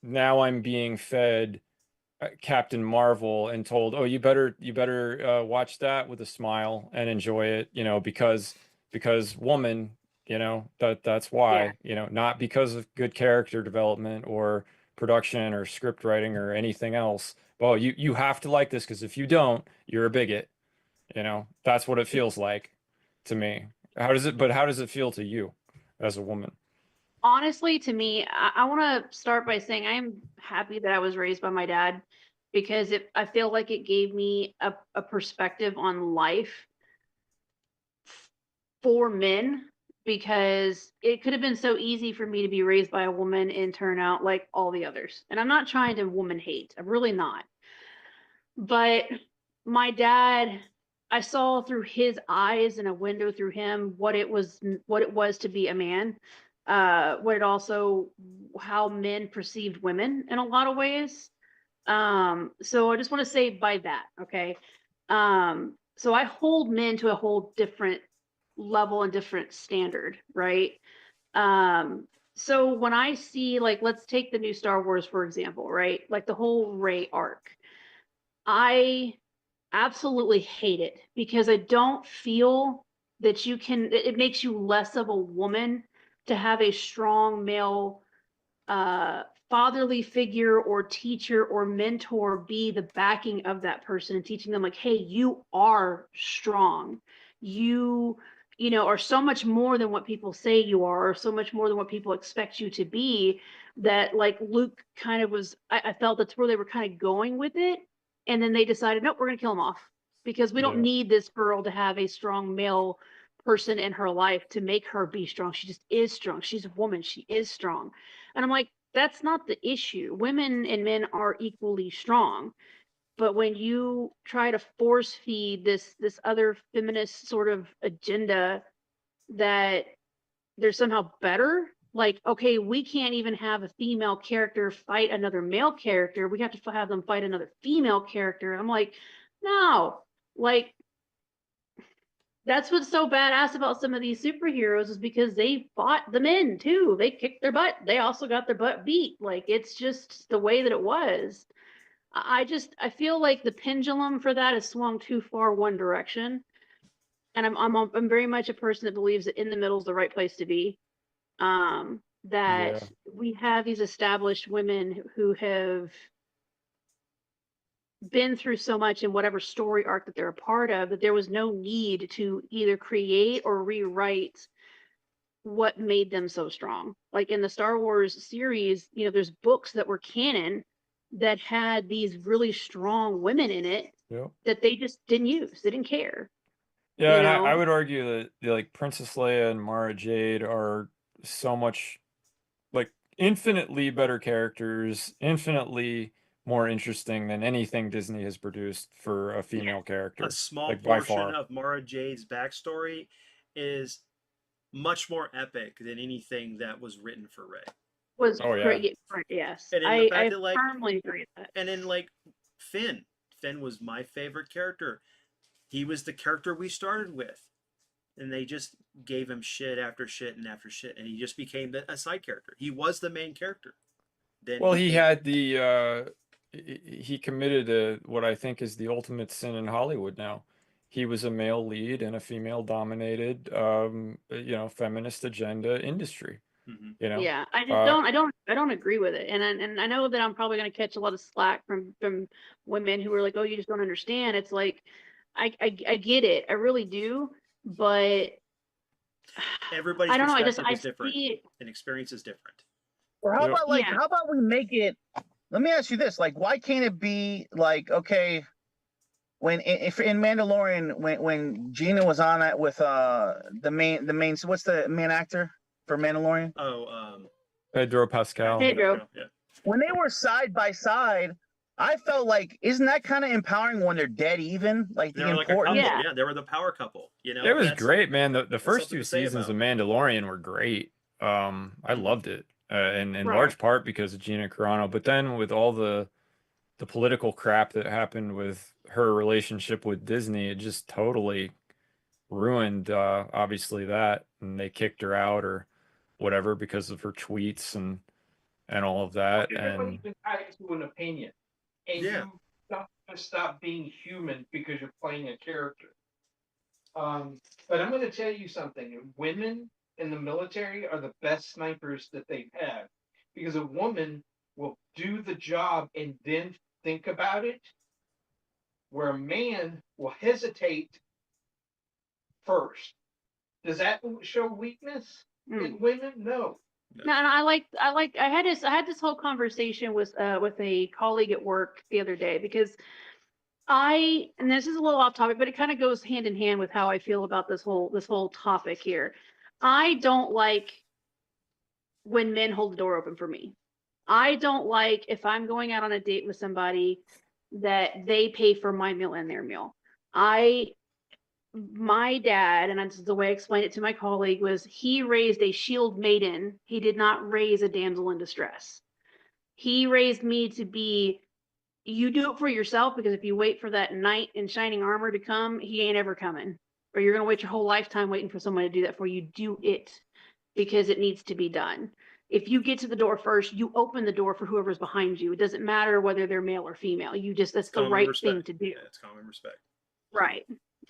now I'm being fed Captain Marvel and told, "Oh, you better watch that with a smile and enjoy it, because woman, that's Yeah. why, not because of good character development or production or script writing or anything else. Well, you have to like this because if you don't, you're a bigot, That's what it feels like to me. How does it feel to you as a woman? Honestly, to me, I want to start by saying I'm happy that I was raised by my dad because I feel like it gave me a perspective on life for men because it could have been so easy for me to be raised by a woman and turn out like all the others. And I'm not trying to woman hate. I'm really not. But my dad, I saw through his eyes and a window through him what it was to be a man. What it also how men perceived women in a lot of ways. So I just want to say by that, okay? So I hold men to a whole different level and different standard, right? So when I see like let's take the new Star Wars for example, right? Like the whole Rey arc. I absolutely hate it because I don't feel that it makes you less of a woman to have a strong male uh fatherly figure or teacher or mentor be the backing of that person and teaching them like, hey, you are strong. You are so much more than what people say you are, or so much more than what people expect you to be, that like Luke kind of was, I felt that's where they were kind of going with it. And then they decided, nope, we're gonna kill him off because we don't Yeah. need this girl to have a strong male person in her life to make her be strong. She just is strong. She's a woman. She is strong. And I'm like, that's not the issue. Women and men are equally strong. But when you try to force feed this other feminist sort of agenda that they're somehow better, like, okay, we can't even have a female character fight another male character. We have to have them fight another female character. I'm like, no, like that's what's so badass about some of these superheroes is because they fought the men too. They kicked their butt. They also got their butt beat. Like it's just the way that it was. I feel like the pendulum for that has swung too far one direction. And I'm very much a person that believes that in the middle is the right place to be. Yeah. That we have these established women who have been through so much in whatever story arc that they're a part of that there was no need to either create or rewrite what made them so strong. Like in the Star Wars series, there's books that were canon that had these really strong women in it Yeah. that they just didn't use. They didn't care, Yeah, you and I know? would argue that like Princess Leia and Mara Jade are so much like infinitely better characters, infinitely more interesting than anything Disney has produced for a Yeah. female A character, small like by portion far. of Mara Jade's backstory is much more epic than anything that was written for Rey. Was Oh yeah. great. Yes. And in the fact I that like firmly agree with that. and then like Finn was my favorite character. He was the character we started with. And they just gave him shit after shit and after shit, and he just became a side character. He was the main character. then Well, he he came- had he committed what I think is the ultimate sin in Hollywood now. He was a male lead in a female dominated, feminist agenda industry, Mhm. you know. Yeah, I just Uh, don't agree with it, and I know that I'm probably going to catch a lot of slack from women who are like, oh, you just don't understand. It's like, I get it, I really do, but everybody's I don't know. perspective I is different see it. and experience is different. Or how Yep. about like Yeah. how about we make it? Let me ask you this: like, why can't it be like okay? When if in Mandalorian, when Gina was on it with the main what's the main actor for Mandalorian? Oh, Pedro Pascal. Pedro. Yeah. When they were side by side, I felt like isn't that kind of empowering when they're dead even? Like They the were like a couple. importance. Yeah. Yeah, they were the power couple. You know, It was that's great, man. The first something two to say seasons of about. Mandalorian were great. I Mhm. loved it, and in Right. large part because of Gina Carano. But then with all the political crap that happened with her relationship with Disney, it just totally ruined obviously that, and they kicked her out or whatever because of her tweets and all of that. Everybody's And entitled to an opinion, and Yeah. you don't have to stop being human because you're playing a character. But I'm going to tell you something: women in the military are the best snipers that they've had, because a woman will do the job and then think about it, where a man will hesitate first. Does that show weakness Mm. in women? No. No, and I had this whole conversation with a colleague at work the other day, because and this is a little off topic, but it kind of goes hand in hand with how I feel about this whole topic here. I don't like when men hold the door open for me. I don't like if I'm going out on a date with somebody that they pay for my meal and their meal. My dad, and that's the way I explained it to my colleague, was he raised a shield maiden. He did not raise a damsel in distress. He raised me to be, you do it for yourself, because if you wait for that knight in shining armor to come, he ain't ever coming. Or you're going to wait your whole lifetime waiting for someone to do that for you. Do it because it needs to be done. If you get to the door first, you open the door for whoever's behind you. It doesn't matter whether they're male or female. That's the Common right respect. thing to do. Yeah, it's common respect. Right.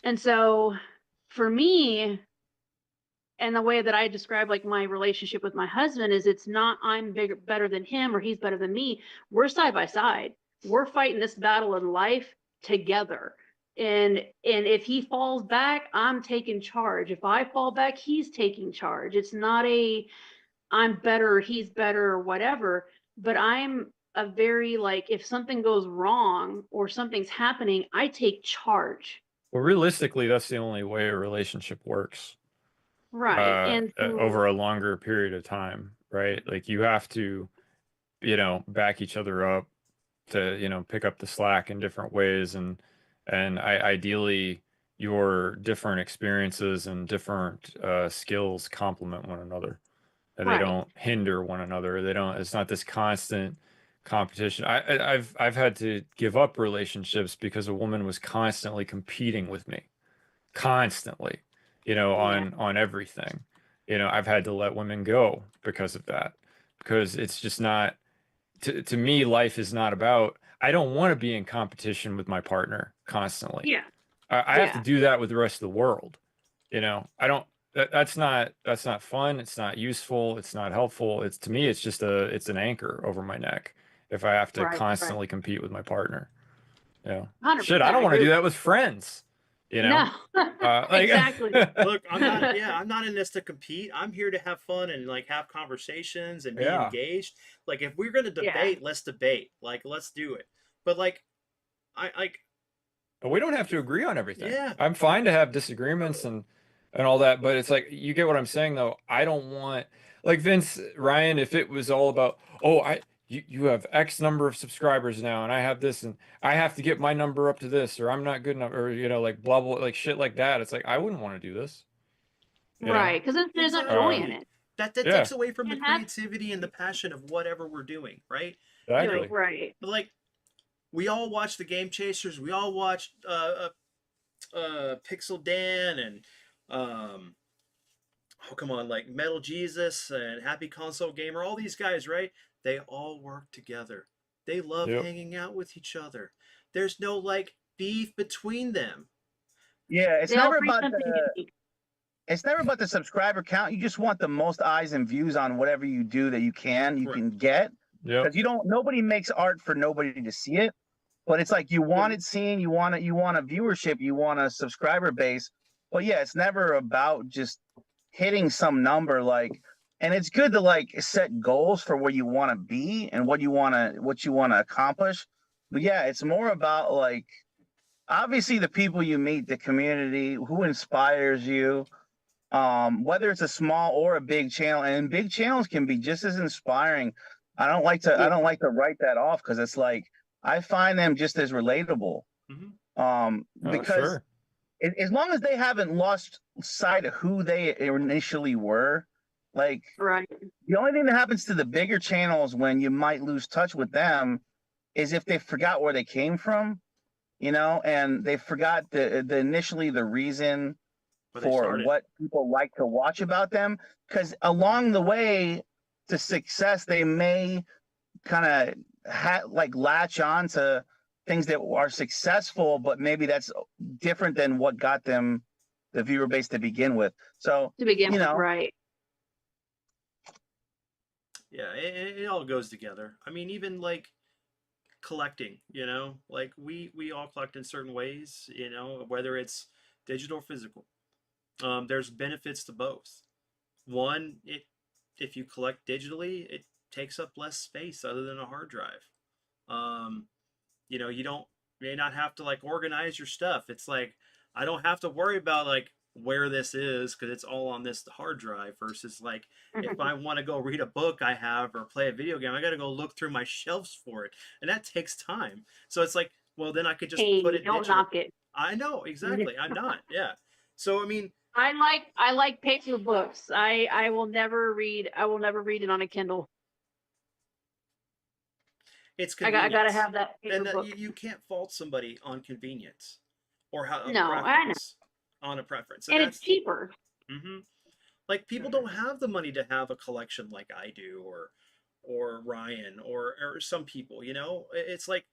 And so for me, and the way that I describe like my relationship with my husband is, it's not I'm better than him or he's better than me. We're side by side. We're fighting this battle in life together. And if he falls back, I'm taking charge. If I fall back, he's taking charge. It's not a I'm better or he's better or whatever, but I'm a very like, if something goes wrong or something's happening, I take charge. well, realistically, that's the only way a relationship works. Right. And Over a longer period of time, right? Like you have to, back each other up to, pick up the slack in different ways, and ideally your different experiences and different skills complement one another, and they right. don't hinder one another. They don't. It's not this constant competition. I've had to give up relationships because a woman was constantly competing with me, constantly, on everything. I've had to let women go because of that, because it's just not, to me, life is not about, I don't want to be in competition with my partner constantly. Yeah. I have to Yeah. do that with the rest of the world. I don't, that's not fun. It's not useful. It's not helpful. To me, it's just it's an anchor over my neck if I have to Right. constantly compete with my partner. 100%. Shit, I don't want to agree do with that with friends. No. Exactly. Look, I'm not in this to compete. I'm here to have fun and like have conversations and be Yeah. engaged. Like if we're gonna Yeah. debate, let's debate. Like let's do it. But like But we don't have to agree on everything. Yeah. I'm fine to have disagreements and all that, but it's like, you get what I'm saying though. I don't want, like Vince Ryan, if it was all about, oh, you have X number of subscribers now and I have this and I have to get my number up to this, or I'm not good enough, or like blah blah, like shit like that. It's like, I wouldn't want to do this. Right. Because there's no joy in it. That Yeah. takes away from the And that's- creativity and the passion of whatever we're doing, right? Exactly. Right. But like, we all watched the Game Chasers. We all watched Pixel Dan and oh come on, like Metal Jesus and Happy Console Gamer, all these guys, right? They all work together. They love Yep. hanging out with each other. There's no like beef between them. Yeah, They all bring something unique. it's never about the subscriber count. You just want the most eyes and views on whatever you do that you Right. can get. Yep. Because nobody makes art for nobody to see it. But it's like you want it seen, you want a viewership, you want a subscriber base. But yeah, it's never about just hitting some number and it's good to like set goals for where you want to be and what you want to accomplish. But yeah, it's more about like obviously the people you meet, the community, who inspires you, whether it's a small or a big channel, and big channels can be just as inspiring. I don't like to write that off because it's like I find them just as relatable. Mm-hmm. Because Sure. as long as they haven't lost sight of who they initially were, like Right. the only thing that happens to the bigger channels when you might lose touch with them is if they forgot where they came from, and they forgot the initially the reason for what people like to watch about them. Because along the way to success, they may kind of latch on to things that are successful, but maybe that's different than what got them the viewer base to begin with. So To begin with, right. Yeah, it all goes together. I mean, even like collecting, like we all collect in certain ways, whether it's digital or physical. There's benefits to both. One, if you collect digitally, it takes up less space other than a hard drive. You may not have to like organize your stuff. It's like I don't have to worry about like where this is because it's all on this hard drive versus like if I want to go read a book I have or play a video game, I got to go look through my shelves for it, and that takes time. So it's like, well, then I could just put it don't digital. knock it. I know, exactly. I'm not. Yeah. So I mean, I like paper books. I will never read it on a Kindle. it's I convenience. gotta have that paper And book. you can't fault somebody on convenience or how No, I know. on a preference, And it's cheaper. Mm-hmm. Like people don't have the money to have a collection like I do, or Ryan, or some people. It's like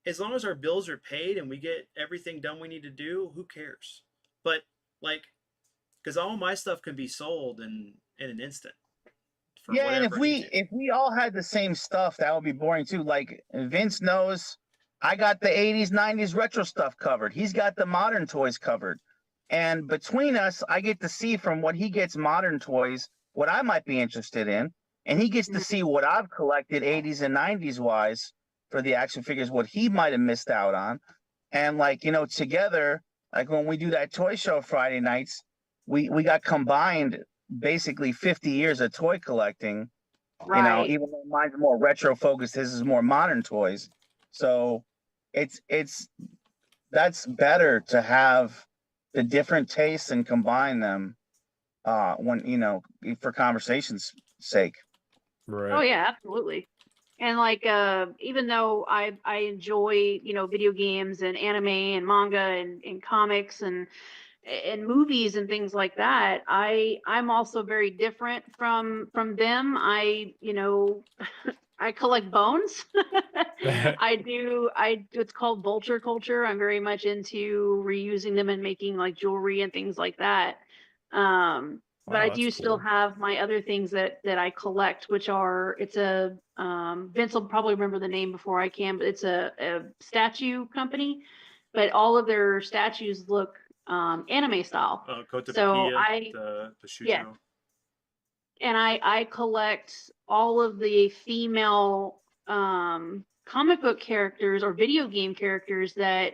as long as our bills are paid and we get everything done we need to do, who cares? But like, because all my stuff can be sold in an instant. Yeah, and if we all had the same stuff, that would be boring too. Like Vince knows I got the 80s, 90s retro stuff covered. He's got the modern toys covered. And between us, I get to see from what he gets modern toys, what I might be interested in. And he gets to see what I've collected 80s and 90s wise for the action figures, what he might have missed out on. And like, together, like when we do that toy show Friday nights, we got combined basically 50 years of toy collecting, Right. even though mine's more retro focused, his is more modern toys. So that's better to have the different tastes and combine them when for conversation's sake. Right. Oh yeah, absolutely. And like even though I enjoy, video games and anime and manga and comics and movies and things like that, I'm also very different from them. I I collect bones. It's called vulture culture. I'm very much into reusing them and making like jewelry and things like that. But Wow, I that's do still cool. have my other things that I collect, which are it's a Vince will probably remember the name before I can, but it's a statue company, but all of their statues look anime style. So the Shujo. Yeah. And I collect all of the female comic book characters or video game characters that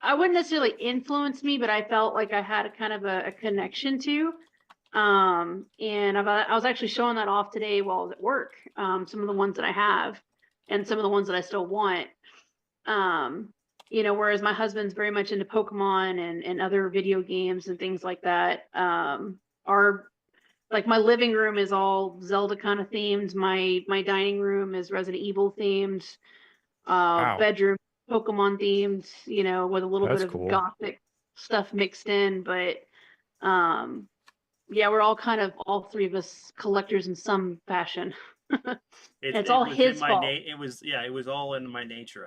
I wouldn't necessarily influence me, but I felt like I had a kind of a connection to. And I was actually showing that off today while I was at work. Some of the ones that I have and some of the ones that I still want. Whereas my husband's very much into Pokemon and other video games and things like that. Like my living room is all Zelda kind of themed. My dining room is Resident Evil themed. Wow. Bedroom Pokemon themed, with a little That's bit of cool. gothic stuff mixed in. But yeah, we're all kind of, all three of us collectors in some fashion. It's It all was his in my fault. name. It was all in my nature.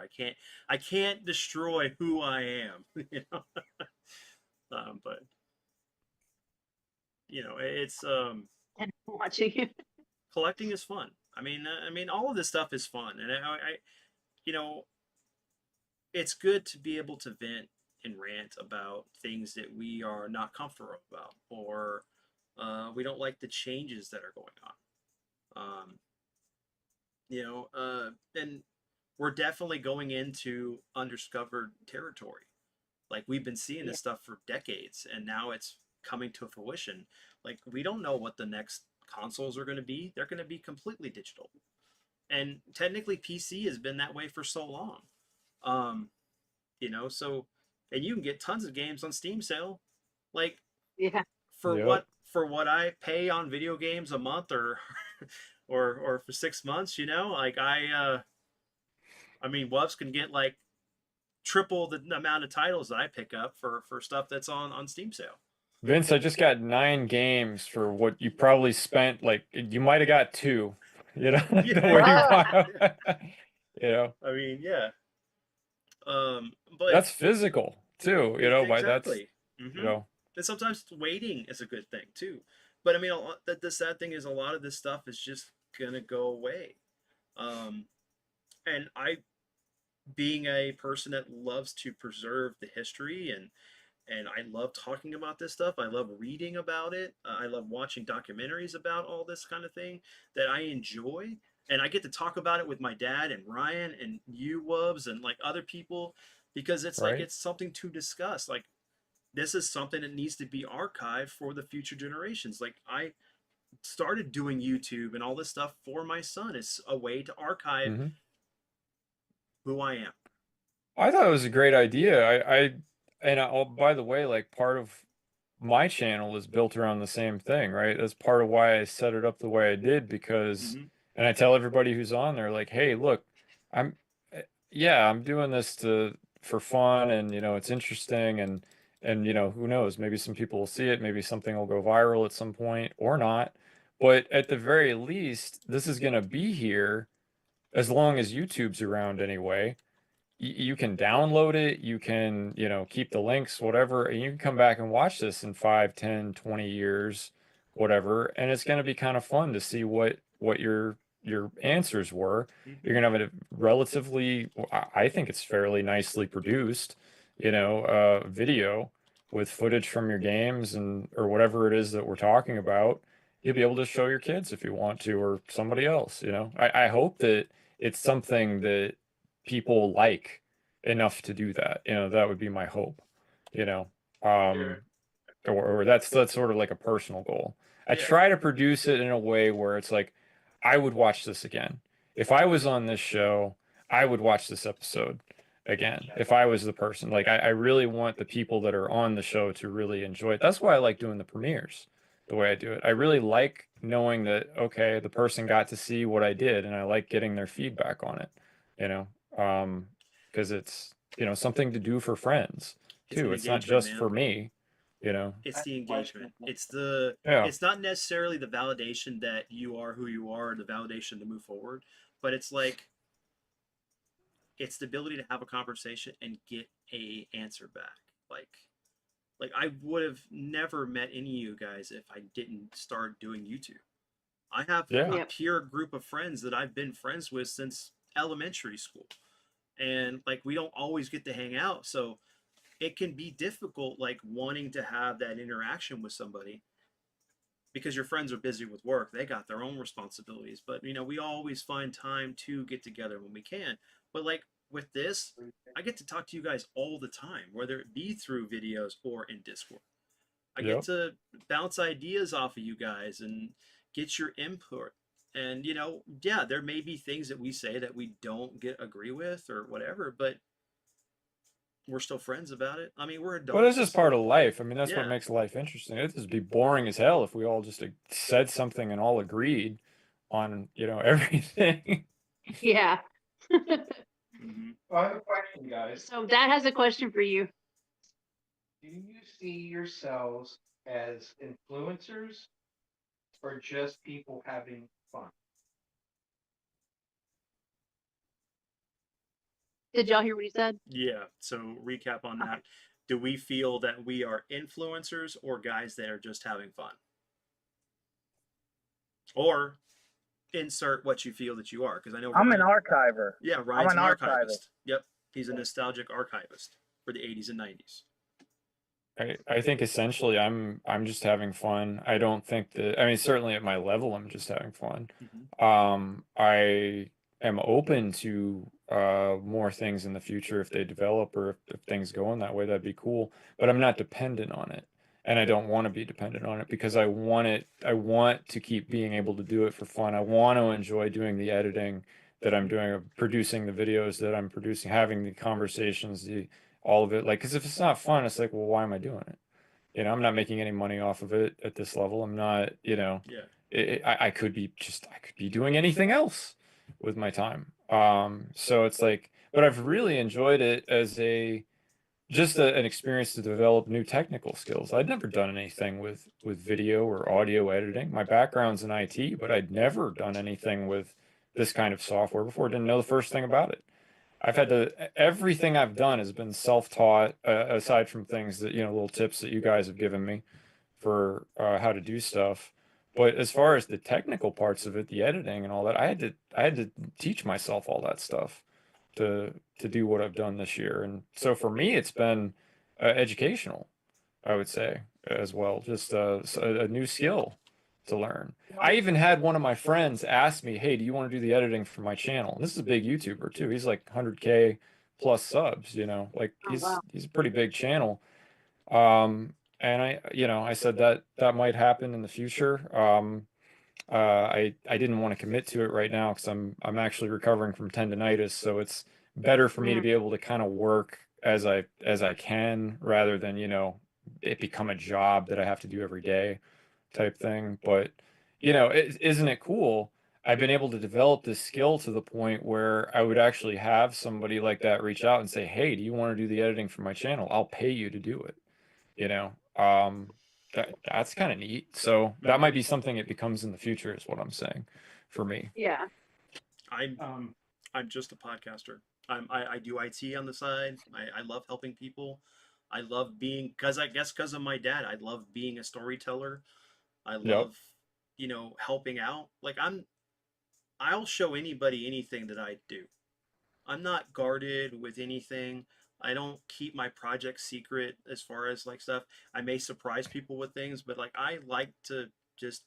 I can't destroy who I am. You know, but you know, it's And watching you. collecting is fun. I mean, all of this stuff is fun, and you know, it's good to be able to vent and rant about things that we are not comfortable about, or we don't like the changes that are going on. You know, and we're definitely going into undiscovered territory. Like we've been seeing Yeah. this stuff for decades, and now it's coming to fruition. Like we don't know what the next consoles are going to be. They're going to be completely digital, and technically PC has been that way for so long. Um, you know, so and you can get tons of games on Steam sale, like Yeah. Yep. for what I pay on video games a month or or for 6 months. You know, like I mean, Wubs can get like triple the amount of titles that I pick up for stuff that's on Steam sale. Vince, I just got 9 games for what you probably spent. Like you might have got 2. You know, Yeah, the way you yeah, yeah. buy. You know, I mean, yeah. But that's physical too. You know, by that's exactly. you know, And sometimes waiting is a good thing too. But I mean, the sad thing is a lot of this stuff is just gonna go away. Um, and I, being a person that loves to preserve the history and I love talking about this stuff. I love reading about it. I love watching documentaries about all this kind of thing that I enjoy. And I get to talk about it with my dad and Ryan and you, Wubs, and like other people because it's like right? it's something to discuss. Like this is something that needs to be archived for the future generations. Like I started doing YouTube and all this stuff for my son. It's a way to archive Hmm. who I am. I thought it was a great idea. Oh, by the way, like part of my channel is built around the same thing, right? That's part of why I set it up the way I did because, Mm-hmm. and I tell everybody who's on there, like, hey, look, I'm, yeah, I'm doing this for fun, and it's interesting, and who knows, maybe some people will see it, maybe something will go viral at some point or not, but at the very least, this is gonna be here as long as YouTube's around anyway. You can download it, you can, keep the links, whatever, and you can come back and watch this in 5, 10, 20 years, whatever, and it's going to be kind of fun to see what your answers were. You're going to have a relatively, I think it's fairly nicely produced, video with footage from your games and or whatever it is that we're talking about. You'll be able to show your kids if you want to, or somebody else, I hope that it's something that people like enough to do that. That would be my hope, you know. Um, or that's sort of like a personal goal. I try to produce it in a way where it's like I would watch this again. If I was on this show, I would watch this episode again. If I was the person, like I really want the people that are on the show to really enjoy it. That's why I like doing the premieres the way I do it. I really like knowing that, okay, the person got to see what I did, and I like getting their feedback on it, you know, because it's, something to do for friends It's an too. It's not engagement, just man. for me, you know. It's the engagement. Yeah. It's not necessarily the validation that you are who you are, or the validation to move forward, but it's like it's the ability to have a conversation and get a answer back. Like I would have never met any of you guys if I didn't start doing YouTube. I have Yeah. a Yep. peer group of friends that I've been friends with since elementary school. And like we don't always get to hang out, so it can be difficult like wanting to have that interaction with somebody because your friends are busy with work. They got their own responsibilities, but we always find time to get together when we can. But like with this, I get to talk to you guys all the time, whether it be through videos or in Discord. I get Yep. to bounce ideas off of you guys and get your input. And yeah, there may be things that we say that we don't agree with or whatever, but we're still friends about it. I mean, we're Well, this is adults. part of life. I mean, that's what Yeah. makes life interesting. It'd just be boring as hell if we all just said something and all agreed on, everything. Yeah. Mm-hmm. I have a question, guys. So Dad has a question for you. Do you see yourselves as influencers or just people having fun? Did y'all hear what he said? Yeah. So recap on that. Do we feel that we are influencers or guys that are just having fun? Or insert what you feel that you are, because I know I'm an Ryan, archiver. yeah, I'm Ryan's an an archivist. archivist. Yep, he's a nostalgic archivist for the 80s and 90s. I think essentially I'm just having fun. I don't think that, I mean, certainly at my level I'm just having fun. Mm-hmm. I am open to more things in the future if they develop, or if things go in that way, that'd be cool. But I'm not dependent on it. And I don't want to be dependent on it because I want to keep being able to do it for fun. I want to enjoy doing the editing that I'm doing, of producing the videos that I'm producing, having the conversations, the all of it. Like, because if it's not fun, it's like, well, why am I doing it? I'm not making any money off of it at this level. I'm not, Yeah. I could be I could be doing anything else with my time. So it's like, but I've really enjoyed it as an experience to develop new technical skills. I'd never done anything with video or audio editing. My background's in IT, but I'd never done anything with this kind of software before. Didn't know the first thing about it. Everything I've done has been self-taught, aside from things that, little tips that you guys have given me for how to do stuff. But as far as the technical parts of it, the editing and all that, I had to teach myself all that stuff to do what I've done this year. And so for me, it's been educational, I would say, as well. Just a new skill to learn. I even had one of my friends ask me, "Hey, do you want to do the editing for my channel?" And this is a big YouTuber too. He's like 100K plus subs, like Oh, wow. he's a pretty big channel. And I said that might happen in the future. I didn't want to commit to it right now because I'm actually recovering from tendonitis, so it's better for me to Mm. be able to kind of work as I can, rather than, it become a job that I have to do every day type thing. But isn't it cool? I've been able to develop this skill to the point where I would actually have somebody like that reach out and say, "Hey, do you want to do the editing for my channel? I'll pay you to do it." You know, that's kind of neat. So that might be something it becomes in the future, is what I'm saying, for me. Yeah. I'm Um, I'm just a podcaster. I do IT on the side. I love helping people. I love being, because of my dad. I love being a storyteller. I Yep. love, helping out. Like I'll show anybody anything that I do. I'm not guarded with anything. I don't keep my project secret as far as like stuff. I may surprise people with things, but like I like to just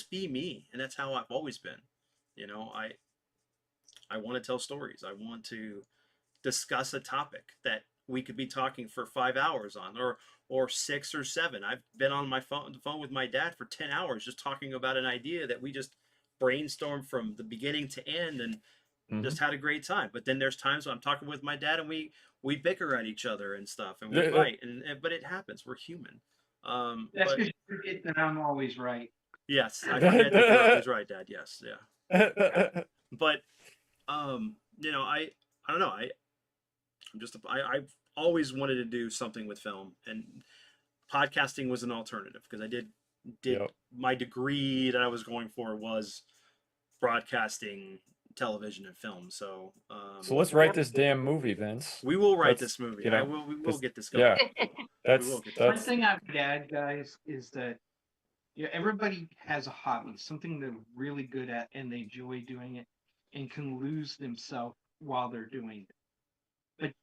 be me, and that's how I've always been. You know, I want to tell stories. I want to discuss a topic that we could be talking for 5 hours on, or 6 or 7. I've been on the phone with my dad for 10 hours just talking about an idea that we just brainstormed from the beginning to end, and Hmm. just had a great time. But then there's times when I'm talking with my dad and we bicker at each other and stuff, and we fight, but it happens. We're human. that's But because you forget that I'm always right. yes, I forget that you're always right, Dad. Yes, yeah. But I don't know. I've always wanted to do something with film, and podcasting was an alternative because I did Yep. my degree that I was going for was broadcasting, television, and film. So So let's write this damn movie, Vince. we will write That's, this movie. you know, We will 'cause- get this going. yeah, We will get this One going. thing I would add, guys, is that everybody has a hobby, something they're really good at, and they enjoy doing it, and can lose themselves while they're doing it. But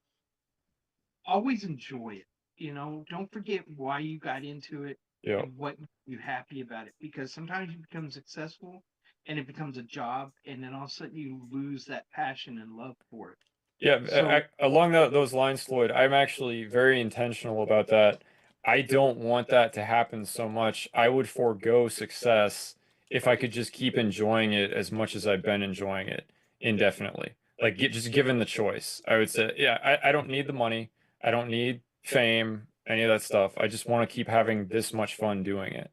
always enjoy it. Don't forget why you got into it yep. and what made you happy about it. Because sometimes you become successful and it becomes a job, and then all of a sudden you lose that passion and love for it. Yeah, So along those lines, Floyd, I'm actually very intentional about that. I don't want that to happen so much. I would forego success if I could just keep enjoying it as much as I've been enjoying it indefinitely. Like, just given the choice, I would say, yeah, I don't need the money. I don't need fame, any of that stuff. I just want to keep having this much fun doing it.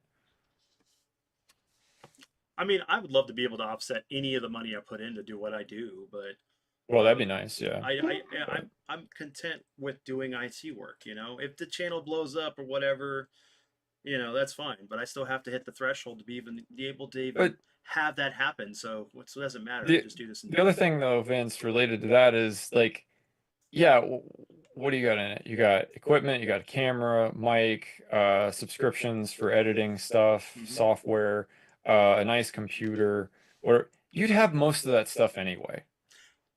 I mean, I would love to be able to offset any of the money I put in to do what I do, but Well, that'd be nice, yeah. But I'm content with doing IT work. If the channel blows up or whatever, that's fine. But I still have to hit the threshold to be able to even But have that happen. So it doesn't matter. I the just do this. the other thing though, Vince, related to that is like, yeah, what do you got in it? You got equipment, you got a camera, mic, subscriptions for editing stuff, Mhm. software, a nice computer, or you'd have most of that stuff anyway.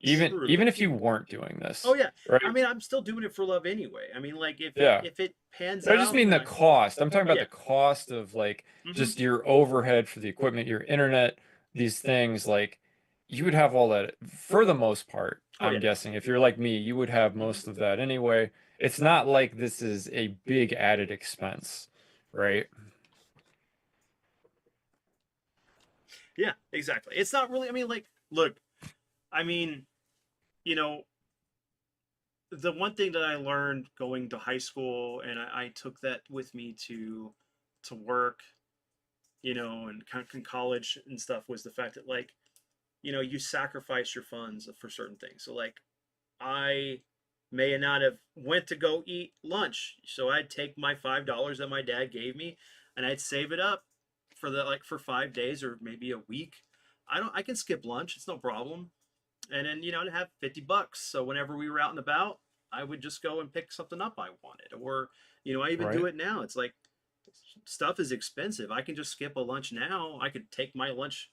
Even True. if you weren't doing this, Oh yeah. right? I mean, I'm still doing it for love anyway. I mean, like Yeah. if it pans I out, just mean the cost. I'm talking about Yeah. the cost of like Mhm. just your overhead for the equipment, your internet, these things. Like you would have all that for the most part. Oh, I'm yeah. guessing if you're like me, you would have most of that anyway. It's not like this is a big added expense, right? Yeah, exactly. It's not really. I mean, like, look, I mean, you know, the one thing that I learned going to high school, and I took that with me to work, and college and stuff, was the fact that, like, you sacrifice your funds for certain things. So like, I may not have went to go eat lunch, so I'd take my $5 that my dad gave me, and I'd save it up for 5 days or maybe a week. I can skip lunch, it's no problem. And then I'd have $50. So whenever we were out and about, I would just go and pick something up I wanted. Or I even do Right. it now. It's like, stuff is expensive. I can just skip a lunch now. I could take my lunch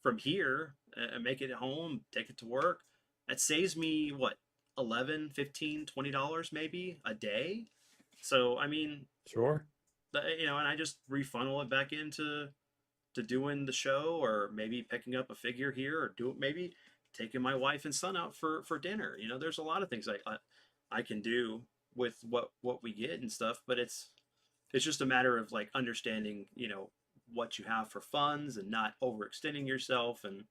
from here and make it at home, take it to work. That saves me what, 11, 15, $20 maybe a day. So I mean, Sure. and I just refunnel it back into doing the show, or maybe picking up a figure here, or maybe taking my wife and son out for dinner. There's a lot of things I can do with what we get and stuff, but it's just a matter of like understanding, what you have for funds and not overextending yourself and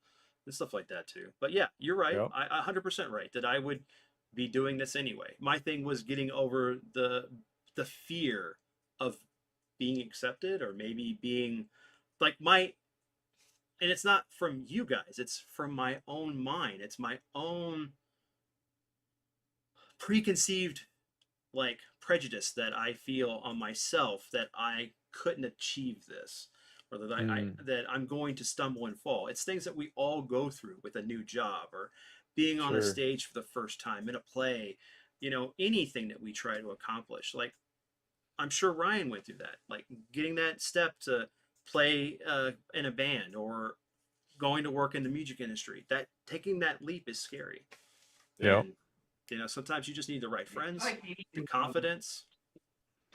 stuff like that too. But yeah, you're right. Yep. I 100% right that I would be doing this anyway. My thing was getting over the fear of being accepted, or maybe being like and it's not from you guys, it's from my own mind. It's my own preconceived, like, prejudice that I feel on myself, that I couldn't achieve this, or that that I'm going to stumble and fall. It's things that we all go through with a new job, or being on a Sure. stage for the first time in a play, anything that we try to accomplish. Like, I'm sure Ryan went through that, like getting that step to play in a band, or going to work in the music industry. That taking that leap is scary. Yep. And sometimes you just need the right friends, Like the anything, confidence.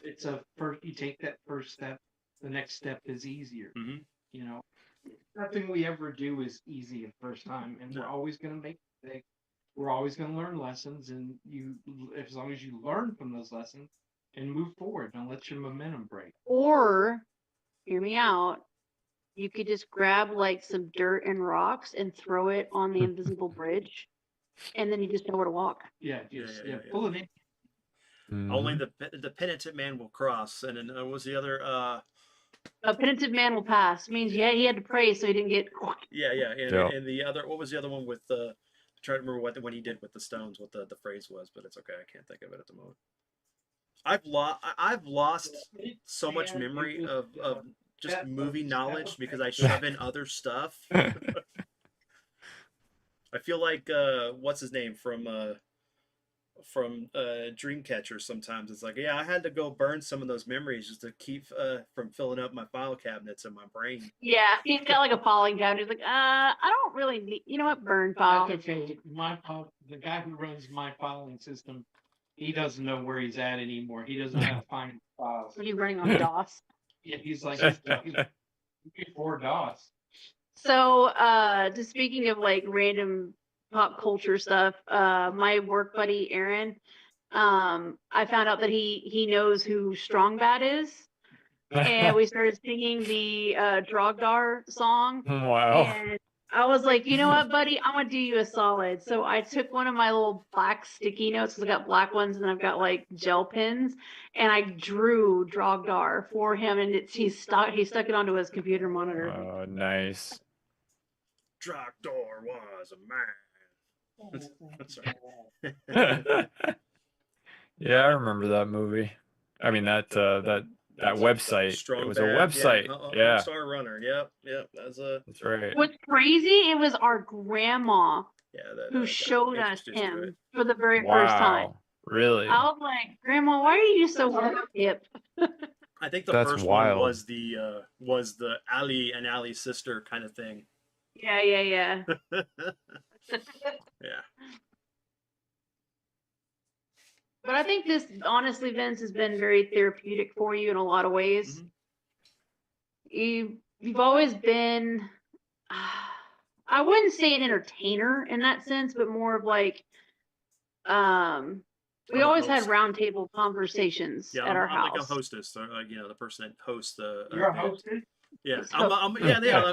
it's a first. You take that first step. The next step is easier. Hmm. Nothing we ever do is easy the first time, and we're No. always going to make mistakes. We're always going to learn lessons, and as long as you learn from those lessons and move forward, don't let your momentum break. Or, hear me out, you could just grab like some dirt and rocks and throw it on the invisible bridge, and then you just know where to walk. Yeah, Yeah. pull it in. Only Mhm. the penitent man will cross. And then what was the other? A penitent man will pass. Means yeah, he had to pray so he didn't get. Yeah. And Yep. and the other, what was the other one with the? I'm trying to remember what he did with the stones, what the phrase was, but it's okay. I can't think of it at the moment. I've lost so much memory of just movie knowledge because I shove in other stuff. I feel like what's his name from Dreamcatcher. Sometimes it's like, yeah, I had to go burn some of those memories just to keep from filling up my file cabinets in my brain. Yeah, he's got like a filing cabinet. He's like, I don't really need. You know what? Burn file. That's okay. The guy who runs my filing system, he doesn't know where he's at anymore. He doesn't know how to find files. Are you running on DOS? Yeah, he's before DOS. So, just speaking of like random pop culture stuff, my work buddy Aaron, I found out that he knows who Strong Bad is, and we started singing the Drogdar song, Wow. and I was like, you know what, buddy, I'm gonna do you a solid. So I took one of my little black sticky notes, because I got black ones and I've got like gel pens, and I drew Drogdar for him, and he stuck it onto his computer monitor. Oh, nice. Drogdor was a man. Sorry. Yeah, I remember that movie. I mean that that website. Strong It was Bad, a website. Yeah, Star Runner. Yep. That's that's right. What's crazy, it was our grandma that who showed us introduced to it. him for the very first time. Wow, really? I was like, Grandma, why are you so hip? I think the That's first wild. one was the Ali and Ali's sister kind of thing. Yeah. Yeah. But I think this, honestly, Vince, has been very therapeutic for you in a lot of ways. Mhm. You've always been, I wouldn't say an entertainer in that sense, but more of like, we I'm a always had host. roundtable conversations Yeah, at our I'm house. like a hostess, or the person that hosts the. You're a event. hostess? Yeah, So- I'm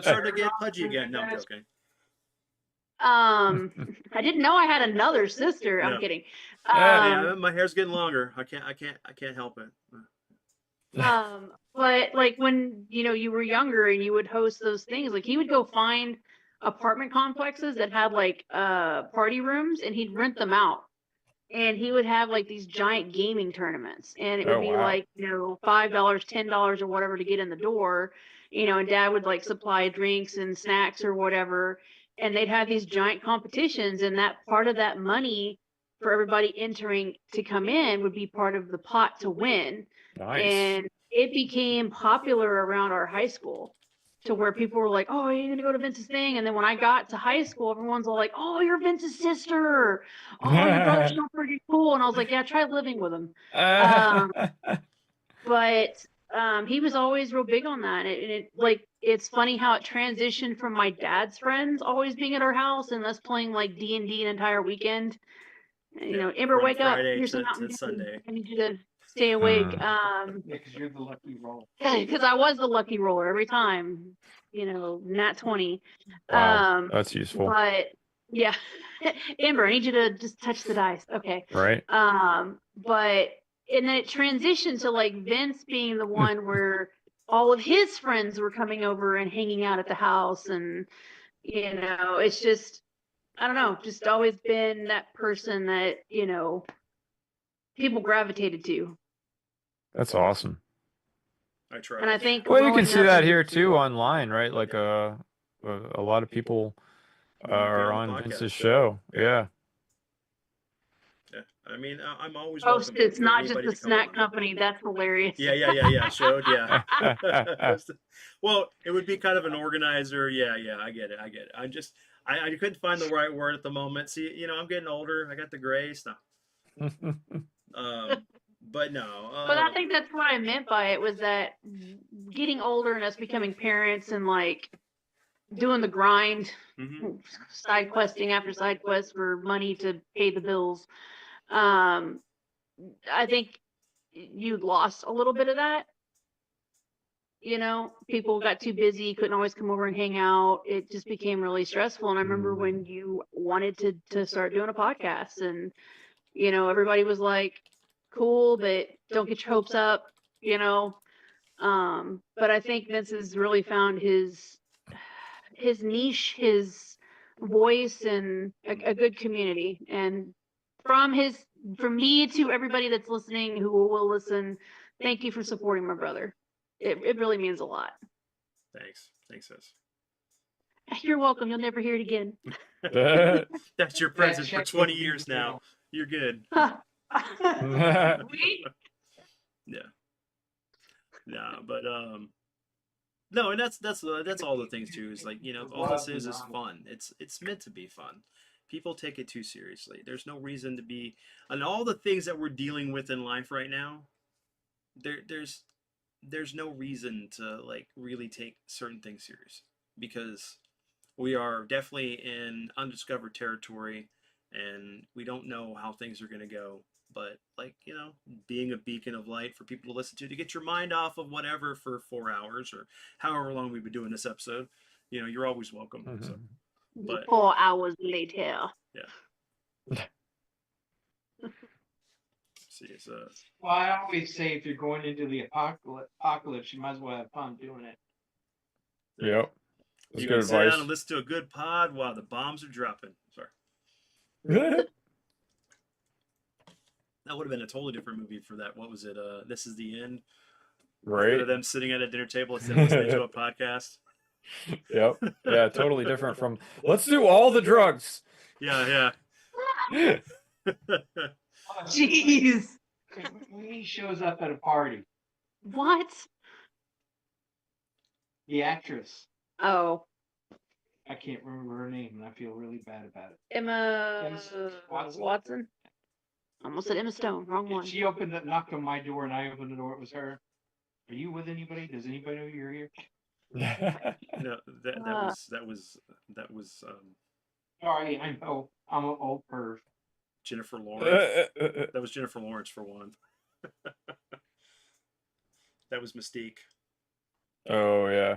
starting to get pudgy again. No, I'm joking. I didn't know I had another sister. I'm No. kidding. Yeah, my hair's getting longer. I can't help it. But like when you were younger and you would host those things, like he would go find apartment complexes that had like party rooms and he'd rent them out. And he would have like these giant gaming tournaments, and it would Oh, be wow. like, $5, $10 or whatever to get in the door, and Dad would like supply drinks and snacks or whatever, and they'd have these giant competitions, and that part of that money for everybody entering to come in would be part of the pot to win. Nice. And it became popular around our high school to where people were like, oh, are you going to go to Vince's thing? And then when I got to high school, everyone's all like, oh, you're Vince's sister. Oh, your brother's so pretty cool. And I was like, yeah, try living with him. But he was always real big on that. And it's funny how it transitioned from my dad's friends always being at our house and us playing like D&D an entire weekend. Amber, from wake up. Friday Here's some to Mountain Dew. Sunday. I need you to stay awake. Yeah, because you're the lucky roll. Because I was the lucky roller every time, nat 20. Wow, that's useful. But yeah, Amber, I need you to just touch the dice. Okay. Right. But and then it transitioned to like Vince being the one where all of his friends were coming over and hanging out at the house, and it's just, I don't know, just always been that person that people gravitated to. That's awesome. I try. And I think Well, you can growing see up that as- here too online, right? Like a lot of people are on the on podcast. Vince's show. Yeah. Yeah, I mean, I'm always Host, welcome it's for not just anybody the to come snack on. company. That's hilarious. Yeah. Showed, yeah. Well, it would be kind of an organizer. Yeah, I get it. I couldn't find the right word at the moment. See, I'm getting older. I got the grace now. But no. But I think that's what I meant by it, was that getting older and us becoming parents and like doing the grind, Mhm. side questing after side quest for money to pay the bills. I think you lost a little bit of that. People got too busy, couldn't always come over and hang out. It just became really stressful. And I remember when you wanted to start doing a podcast, and everybody was like, cool, but don't get your hopes up, but I think Vince has really found his niche, his voice, and a good community. And from me to everybody that's listening who will listen, thank you for supporting my brother. It really means a lot. Thanks, sis. You're welcome. You'll never hear it again. That's your present for 20 years now. You're good. We? Yeah. No, but no, and that's all the things too. Is like, all this is fun. It's meant to be fun. People take it too seriously. There's no reason to be, and all the things that we're dealing with in life right now. There's no reason to like really take certain things serious, because we are definitely in undiscovered territory, and we don't know how things are going to go. But like, being a beacon of light for people to listen to get your mind off of whatever for 4 hours or however long we've been doing this episode, you're always welcome. Mhm. So, but 4 hours later. yeah. See, it's Well, I always say if you're going into the apocalypse, you might as well have fun doing it. Yep. That's you good can sit down advice. and listen to a good pod while the bombs are dropping. Sorry. That would have been a totally different movie for that. What was it? This Is the End. Instead Right. of them sitting at a dinner table instead of listening to a podcast. Yep. Yeah, totally different from let's do all the drugs. Yeah, Oh, Jeez. when he shows up at a party, What? the actress, Oh, I can't remember her name, and I feel really bad about it. Emma Emma Watson? Watson. Almost said Emma Stone. Wrong one. She opened it, knocked on my door, and I opened the door. It was her. Are you with anybody? Does anybody know you're here? no, that was Sorry, I know. I'm an old perv. Jennifer Lawrence. That was Jennifer Lawrence for one. That was Mystique. Oh yeah.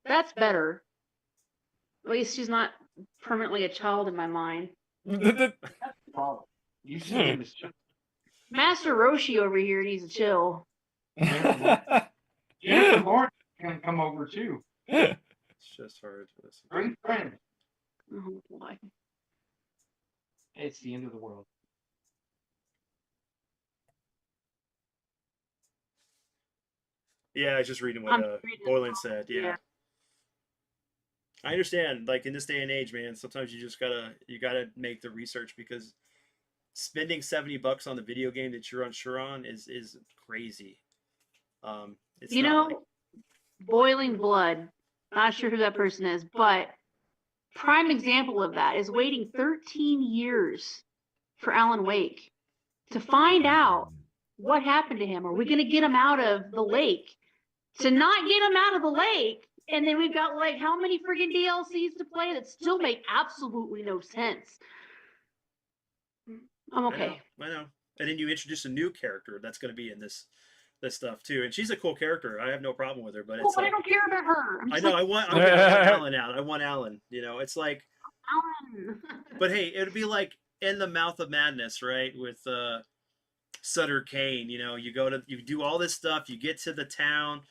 That's better. At least she's not permanently a child in my mind. Problem. You should name this chick. Master Roshi over here needs to chill. Jennifer Lawrence can come over too. It's just hard to listen. Great friend. Oh boy. It's the end of the world. Yeah, I was just reading what I'm reading Boylan said. Yeah. yeah. I understand. Like in this day and age, man, sometimes you just gotta make the research because spending $70 on the video game that you're unsure on is crazy. It's You not know, like, Boiling Blood. Not sure who that person is, but prime example of that is waiting 13 years for Alan Wake to find out what happened to him. Are we going to get him out of the lake? To not get him out of the lake, and then we've got like how many friggin' DLCs to play that still make absolutely no sense. I'm okay. I know. And then you introduce a new character that's going to be in this stuff too, and she's a cool character. I have no problem with her, but Well, it's but I like, don't care about her. I'm I just know like, I want Alan out. I want Alan. You know, it's like, Alan. but hey, it'd be like In the Mouth of Madness, right? With Sutter Kane. You know, you do all this stuff, you get to the town,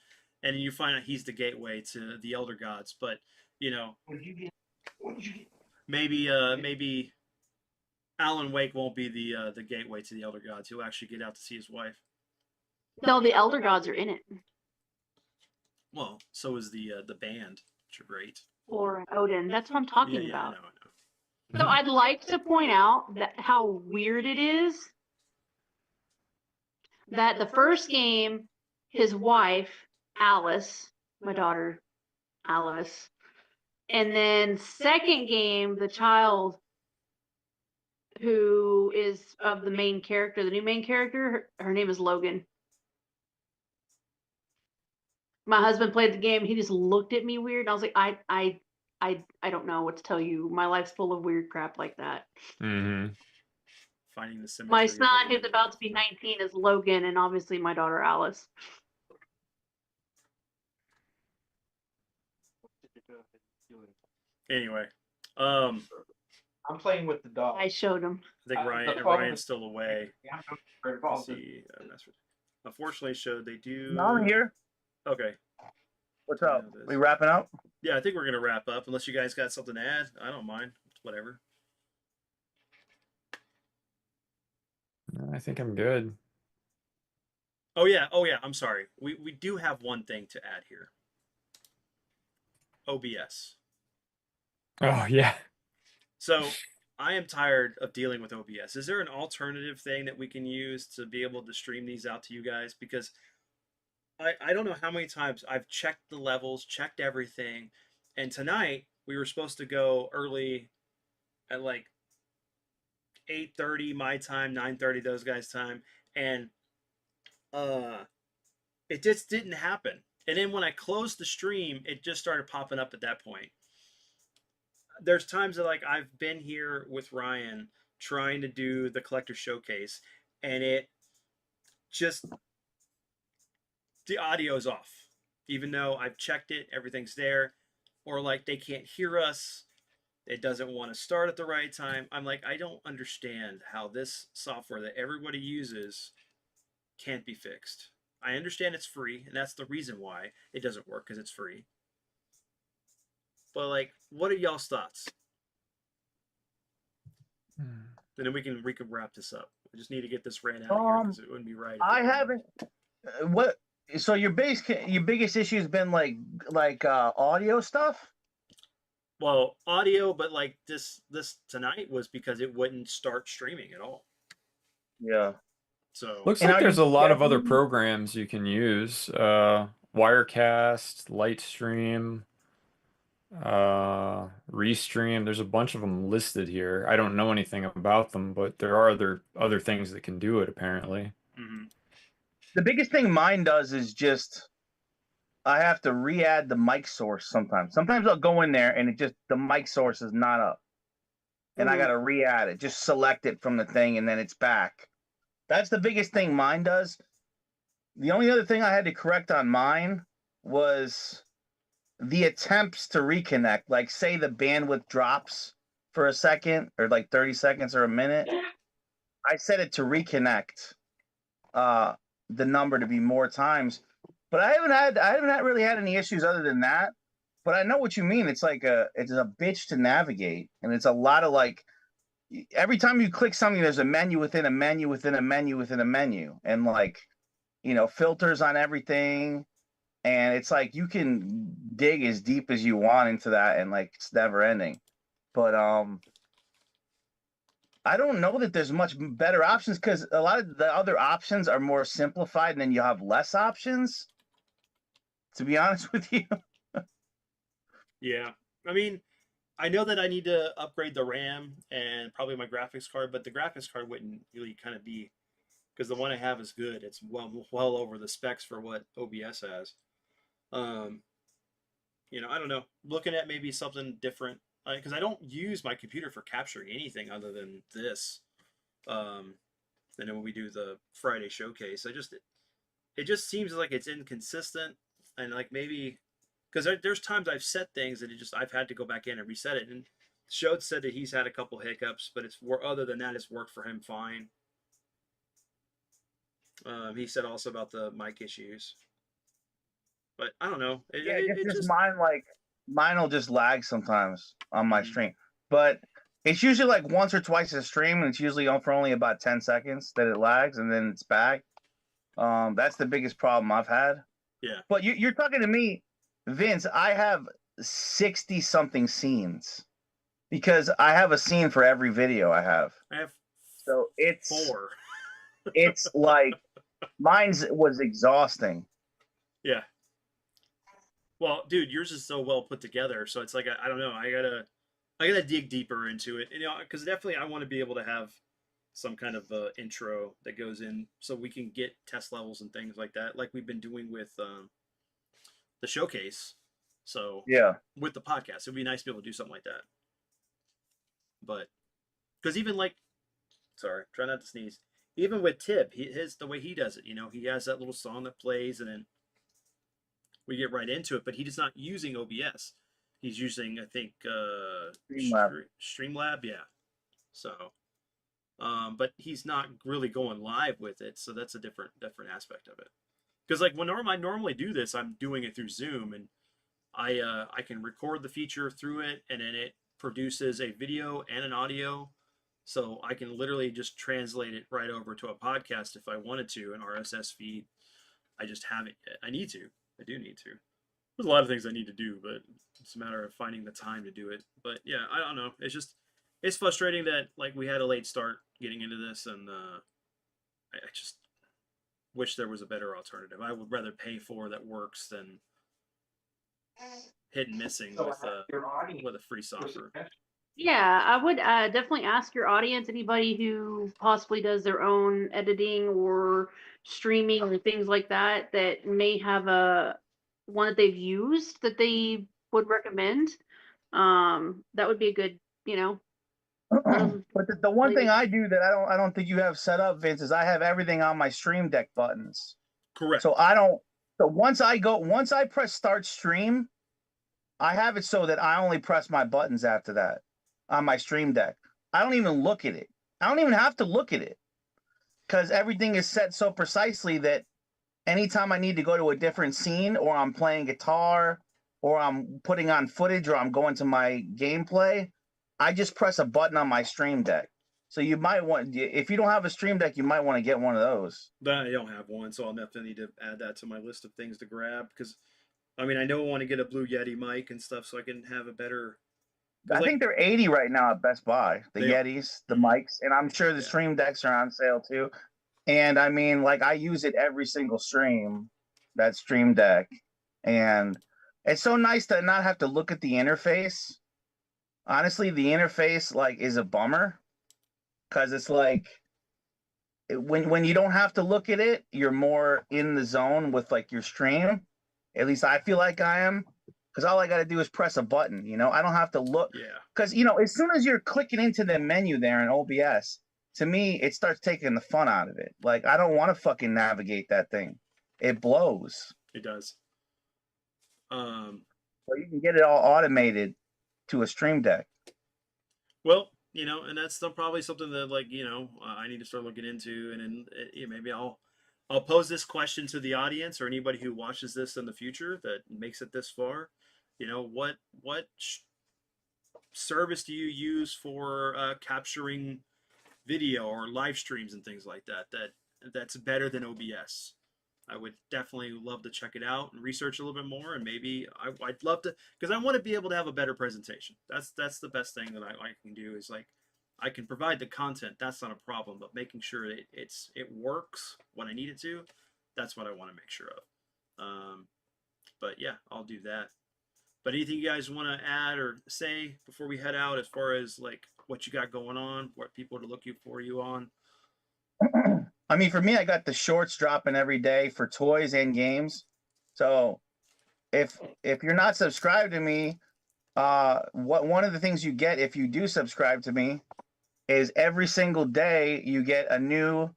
and then you find out he's the gateway to the Elder Gods. But you know, What did you get? What did you get? maybe Alan Wake won't be the gateway to the Elder Gods. He'll actually get out to see his wife. No, the Elder Gods are in it. Well, so is the band, which are great. Or Odin. That's what I'm talking Yeah, about. I know. So I'd like to point out that how weird it is that the first game, his wife, Alice, my daughter, Alice, and then second game, the child who is of the main character, the new main character, her name is Logan. My husband played the game. He just looked at me weird. I was like, I don't know what to tell you. My life's full of weird crap like that. Mm-hmm. Finding the symmetry. My of son, everything. who's about to be 19, is Logan, and obviously my daughter Alice. Anyway, I'm playing with the dog. I showed him. I think the Ryan's problem still away. I'm very Let's involved. see. Unfortunately, showed they do. No, I'm here. Okay. What's up? Yeah, We wrapping up? Yeah, I think we're gonna wrap up. Unless you guys got something to add, I don't mind. Whatever. I think I'm good. Oh yeah. I'm sorry. We do have one thing to add here. OBS. Oh yeah. So I am tired of dealing with OBS. Is there an alternative thing that we can use to be able to stream these out to you guys? Because I don't know how many times I've checked the levels, checked everything, and tonight we were supposed to go early at like 8:30 my time, 9:30 those guys' time, and it just didn't happen. And then when I closed the stream, it just started popping up at that point. There's times that like I've been here with Ryan trying to do the collector showcase, and it just the audio's off, even though I've checked it, everything's there, or like they can't hear us, it doesn't want to start at the right time. I'm like, I don't understand how this software that everybody uses can't be fixed. I understand it's free, and that's the reason why it doesn't work, because it's free. But like, what are y'all's thoughts? And then we can wrap this up. I just need to get this ran out of here because it wouldn't be right. I haven't What? So your biggest issue has been like audio stuff. Well, audio, but like this tonight was because it wouldn't start streaming at all. Yeah. So Looks And like are there's you a lot of other scheduling? programs you can use. Wirecast, Lightstream, Restream. There's a bunch of them listed here. I don't know anything about them, but there are other things that can do it apparently. mhm. The biggest thing mine does is just I have to re-add the mic source sometimes. Sometimes I'll go in there and the mic source is not up. And I Mhm. got to re-add it. Just select it from the thing and then it's back. That's the biggest thing mine does. The only other thing I had to correct on mine was the attempts to reconnect. Like say the bandwidth drops for a second or like 30 seconds or a minute. I set it to reconnect the number to be more times. But I haven't really had any issues other than that. But I know what you mean. It's a bitch to navigate, and it's a lot of like every time you click something, there's a menu within a menu within a menu within a menu, and like filters on everything, and it's like you can dig as deep as you want into that, and like it's never ending. But I don't know that there's much better options because a lot of the other options are more simplified, and then you have less options. To be honest with you. Yeah. I mean, I know that I need to upgrade the RAM and probably my graphics card, but the graphics card wouldn't really kind of be because the one I have is good. It's well over the specs for what OBS has. Um, I don't know. Looking at maybe something different because I don't use my computer for capturing anything other than this. Um, and then when we do the Friday showcase, it just seems like it's inconsistent and like maybe because there's times I've set things and I've had to go back in and reset it. And Shode said that he's had a couple hiccups, but other than that, it's worked for him fine. He said also about the mic issues, but I don't know. Yeah, It just just mine will just lag sometimes on my mhm. stream. But it's usually like once or twice a stream, and it's usually on for only about 10 seconds that it lags and then it's back. That's the biggest problem I've had. Yeah. But you're talking to me, Vince. I have 60 something scenes because I have a scene for every video I have. I have So four. it's like mine's was exhausting. Yeah. Well, dude, yours is so well put together, so it's like I don't know. I gotta dig deeper into it, because definitely I want to be able to have some kind of intro that goes in, so we can get test levels and things like that, like we've been doing with the showcase. So Yeah. with the podcast, it'd be nice to be able to do something like that. But because even like, sorry, try not to sneeze. Even with Tib, the way he does it, he has that little song that plays, and then we get right into it. But he's not using OBS. He's using, I think, Streamlab. Yeah. So, but he's not really going live with it, so that's a different aspect of it. Because like when I normally do this, I'm doing it through Zoom, and I can record the feature through it, and then it produces a video and an audio, so I can literally just translate it right over to a podcast if I wanted to, an RSS feed. I just haven't yet. I need to. I do need to. There's a lot of things I need to do, but it's a matter of finding the time to do it. But yeah, I don't know. It's frustrating that like we had a late start getting into this, and I just wish there was a better alternative. I would rather pay for that works than hit and missing with a free software. Yeah, I would definitely ask your audience, anybody who possibly does their own editing or streaming or things like that, that may have one that they've used that they would recommend. That would be a good, But the one thing place. I do that I don't think you have set up, Vince, is I have everything on my Stream Deck buttons. Correct. So I don't. So once I press start stream, I have it so that I only press my buttons after that on my Stream Deck. I don't even look at it. I don't even have to look at it because everything is set so precisely that anytime I need to go to a different scene, or I'm playing guitar, or I'm putting on footage, or I'm going to my gameplay, I just press a button on my Stream Deck. So you might want, if you don't have a Stream Deck, you might want to get one of those. But I don't have one, so I'll definitely need to add that to my list of things to grab. Because I mean, I know I want to get a Blue Yeti mic and stuff, so I can have a better. I think they're 80 right now at Best Buy. The Yetis, the mics, and I'm sure the Stream Decks are on sale too. And I mean, like, I use it every single stream, that Stream Deck, and it's so nice to not have to look at the interface. Honestly, the interface like is a bummer because it's like when you don't have to look at it, you're more in the zone with like your stream. At least I feel like I am, because all I got to do is press a button. I don't have to look. Yeah. Because as soon as you're clicking into the menu there in OBS, to me it starts taking the fun out of it. Like, I don't want to fucking navigate that thing. It blows. It does. So you can get it all automated to a Stream Deck. Well, and that's still probably something that, like, I need to start looking into, and then maybe I'll pose this question to the audience or anybody who watches this in the future that makes it this far. What service do you use for capturing video or live streams and things like that's better than OBS? I would definitely love to check it out and research a little bit more, and maybe I'd love to, because I want to be able to have a better presentation. That's the best thing that I can do, is like, I can provide the content, that's not a problem, but making sure that it works when I need it to, that's what I want to make sure of. But yeah, I'll do that. But anything you guys want to add or say before we head out, as far as like what you got going on, what people to look for you on? I mean, for me, I got the shorts dropping every day for toys and games. So if you're not subscribed to me, one of the things you get if you do subscribe to me is every single day you get a new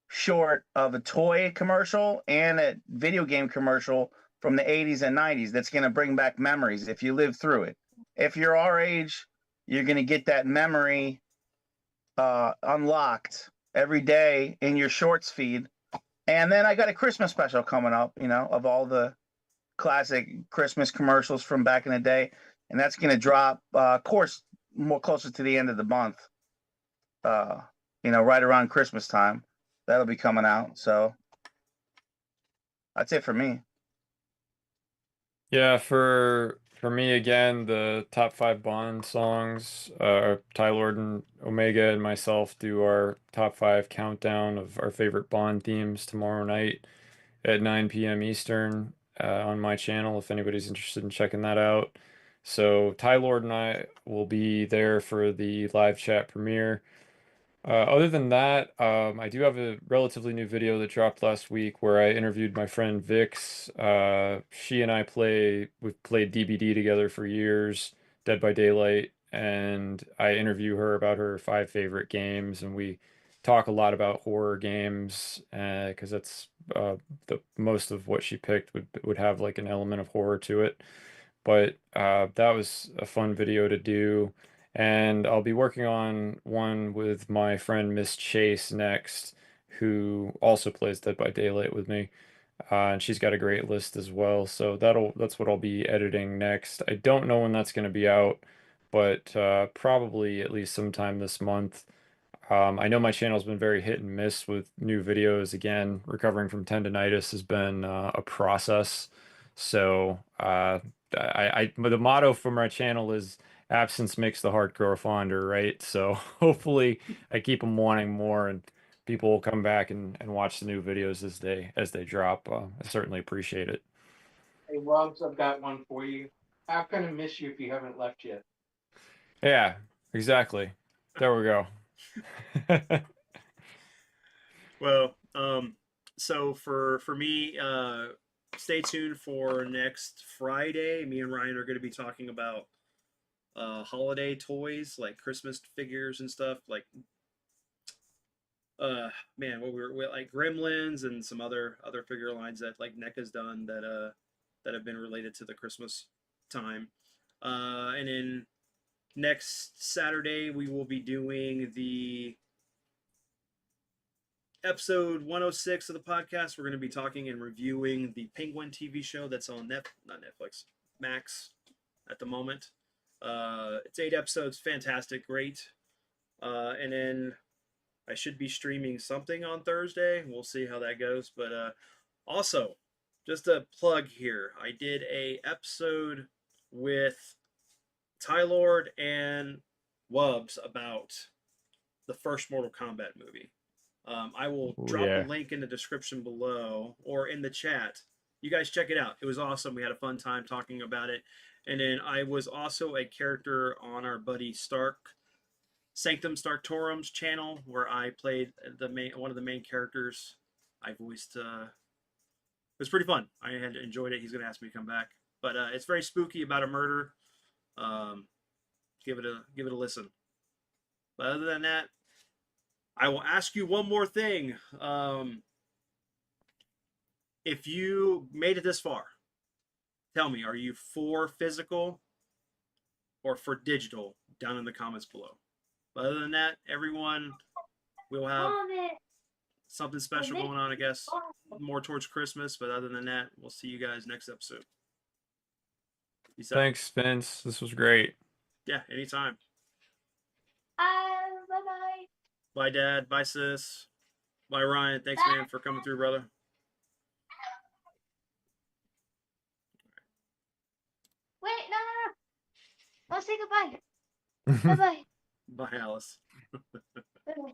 short of a toy commercial and a video game commercial from the 80s and 90s that's going to bring back memories if you live through it. If you're our age, you're going to get that memory unlocked every day in your shorts feed. And then I got a Christmas special coming up, of all the classic Christmas commercials from back in the day. And that's going to drop, of course, more closer to the end of the month, right around Christmas time. That'll be coming out. So that's it for me. Yeah, for me again, the top 5 Bond songs. Ty Lord and Omega and myself do our top 5 countdown of our favorite Bond themes tomorrow night at 9 p.m. Eastern on my channel, if anybody's interested in checking that out. So Ty Lord and I will be there for the live chat premiere. Other than that, I do have a relatively new video that dropped last week where I interviewed my friend Vix. She and I we've played DBD together for years, Dead by Daylight, and I interview her about her 5 favorite games, and we talk a lot about horror games, because that's the most of what she picked would have like an element of horror to it. But that was a fun video to do. And I'll be working on one with my friend Miss Chase next, who also plays Dead by Daylight with me. And she's got a great list as well. So that's what I'll be editing next. I don't know when that's going to be out, but probably at least sometime this month. I know my channel's been very hit and miss with new videos. Again, recovering from tendonitis has been a process. So the motto for my channel is absence makes the heart grow fonder, right? So hopefully I keep them wanting more, and people will come back and watch the new videos as they drop. I certainly appreciate it. Hey, Wubs, I've got one for you. How can I miss you if you haven't left yet? Yeah, exactly. There we go. Well, so for me, stay tuned for next Friday. Me and Ryan are going to be talking about holiday toys, like Christmas figures and stuff, like man, what we like Gremlins and some other figure lines that like NECA's done that have been related to the Christmas time. And then next Saturday we will be doing the episode 106 of the podcast. We're going to be talking and reviewing the Penguin TV show that's on not Netflix, Max at the moment. It's 8 episodes, fantastic, great. And then I should be streaming something on Thursday. We'll see how that goes. But also, just a plug here. I did a episode with Ty Lord and Wubs about the first Mortal Kombat movie. I will Ooh, drop yeah. a link in the description below or in the chat. You guys check it out. It was awesome. We had a fun time talking about it. And then I was also a character on our buddy Stark Sanctum Startorum's channel, where I played one of the main characters. I voiced. It was pretty fun. I had enjoyed it. He's gonna ask me to come back, but it's very spooky about a murder. Give it a listen. But other than that, I will ask you one more thing. If you made it this far, tell me, are you for physical or for digital? Down in the comments below. But other than that, everyone, we'll have something special going on, I guess, more towards Christmas. But other than that, we'll see you guys next episode. Peace out. Thanks, Vince. This was great. Yeah, anytime. Bye-bye. Bye, Dad. Bye, sis. Bye, Ryan. Thanks, man, for coming through, brother. Wait, no. Let's say goodbye. Bye-bye. Bye, Alice. Bye-bye.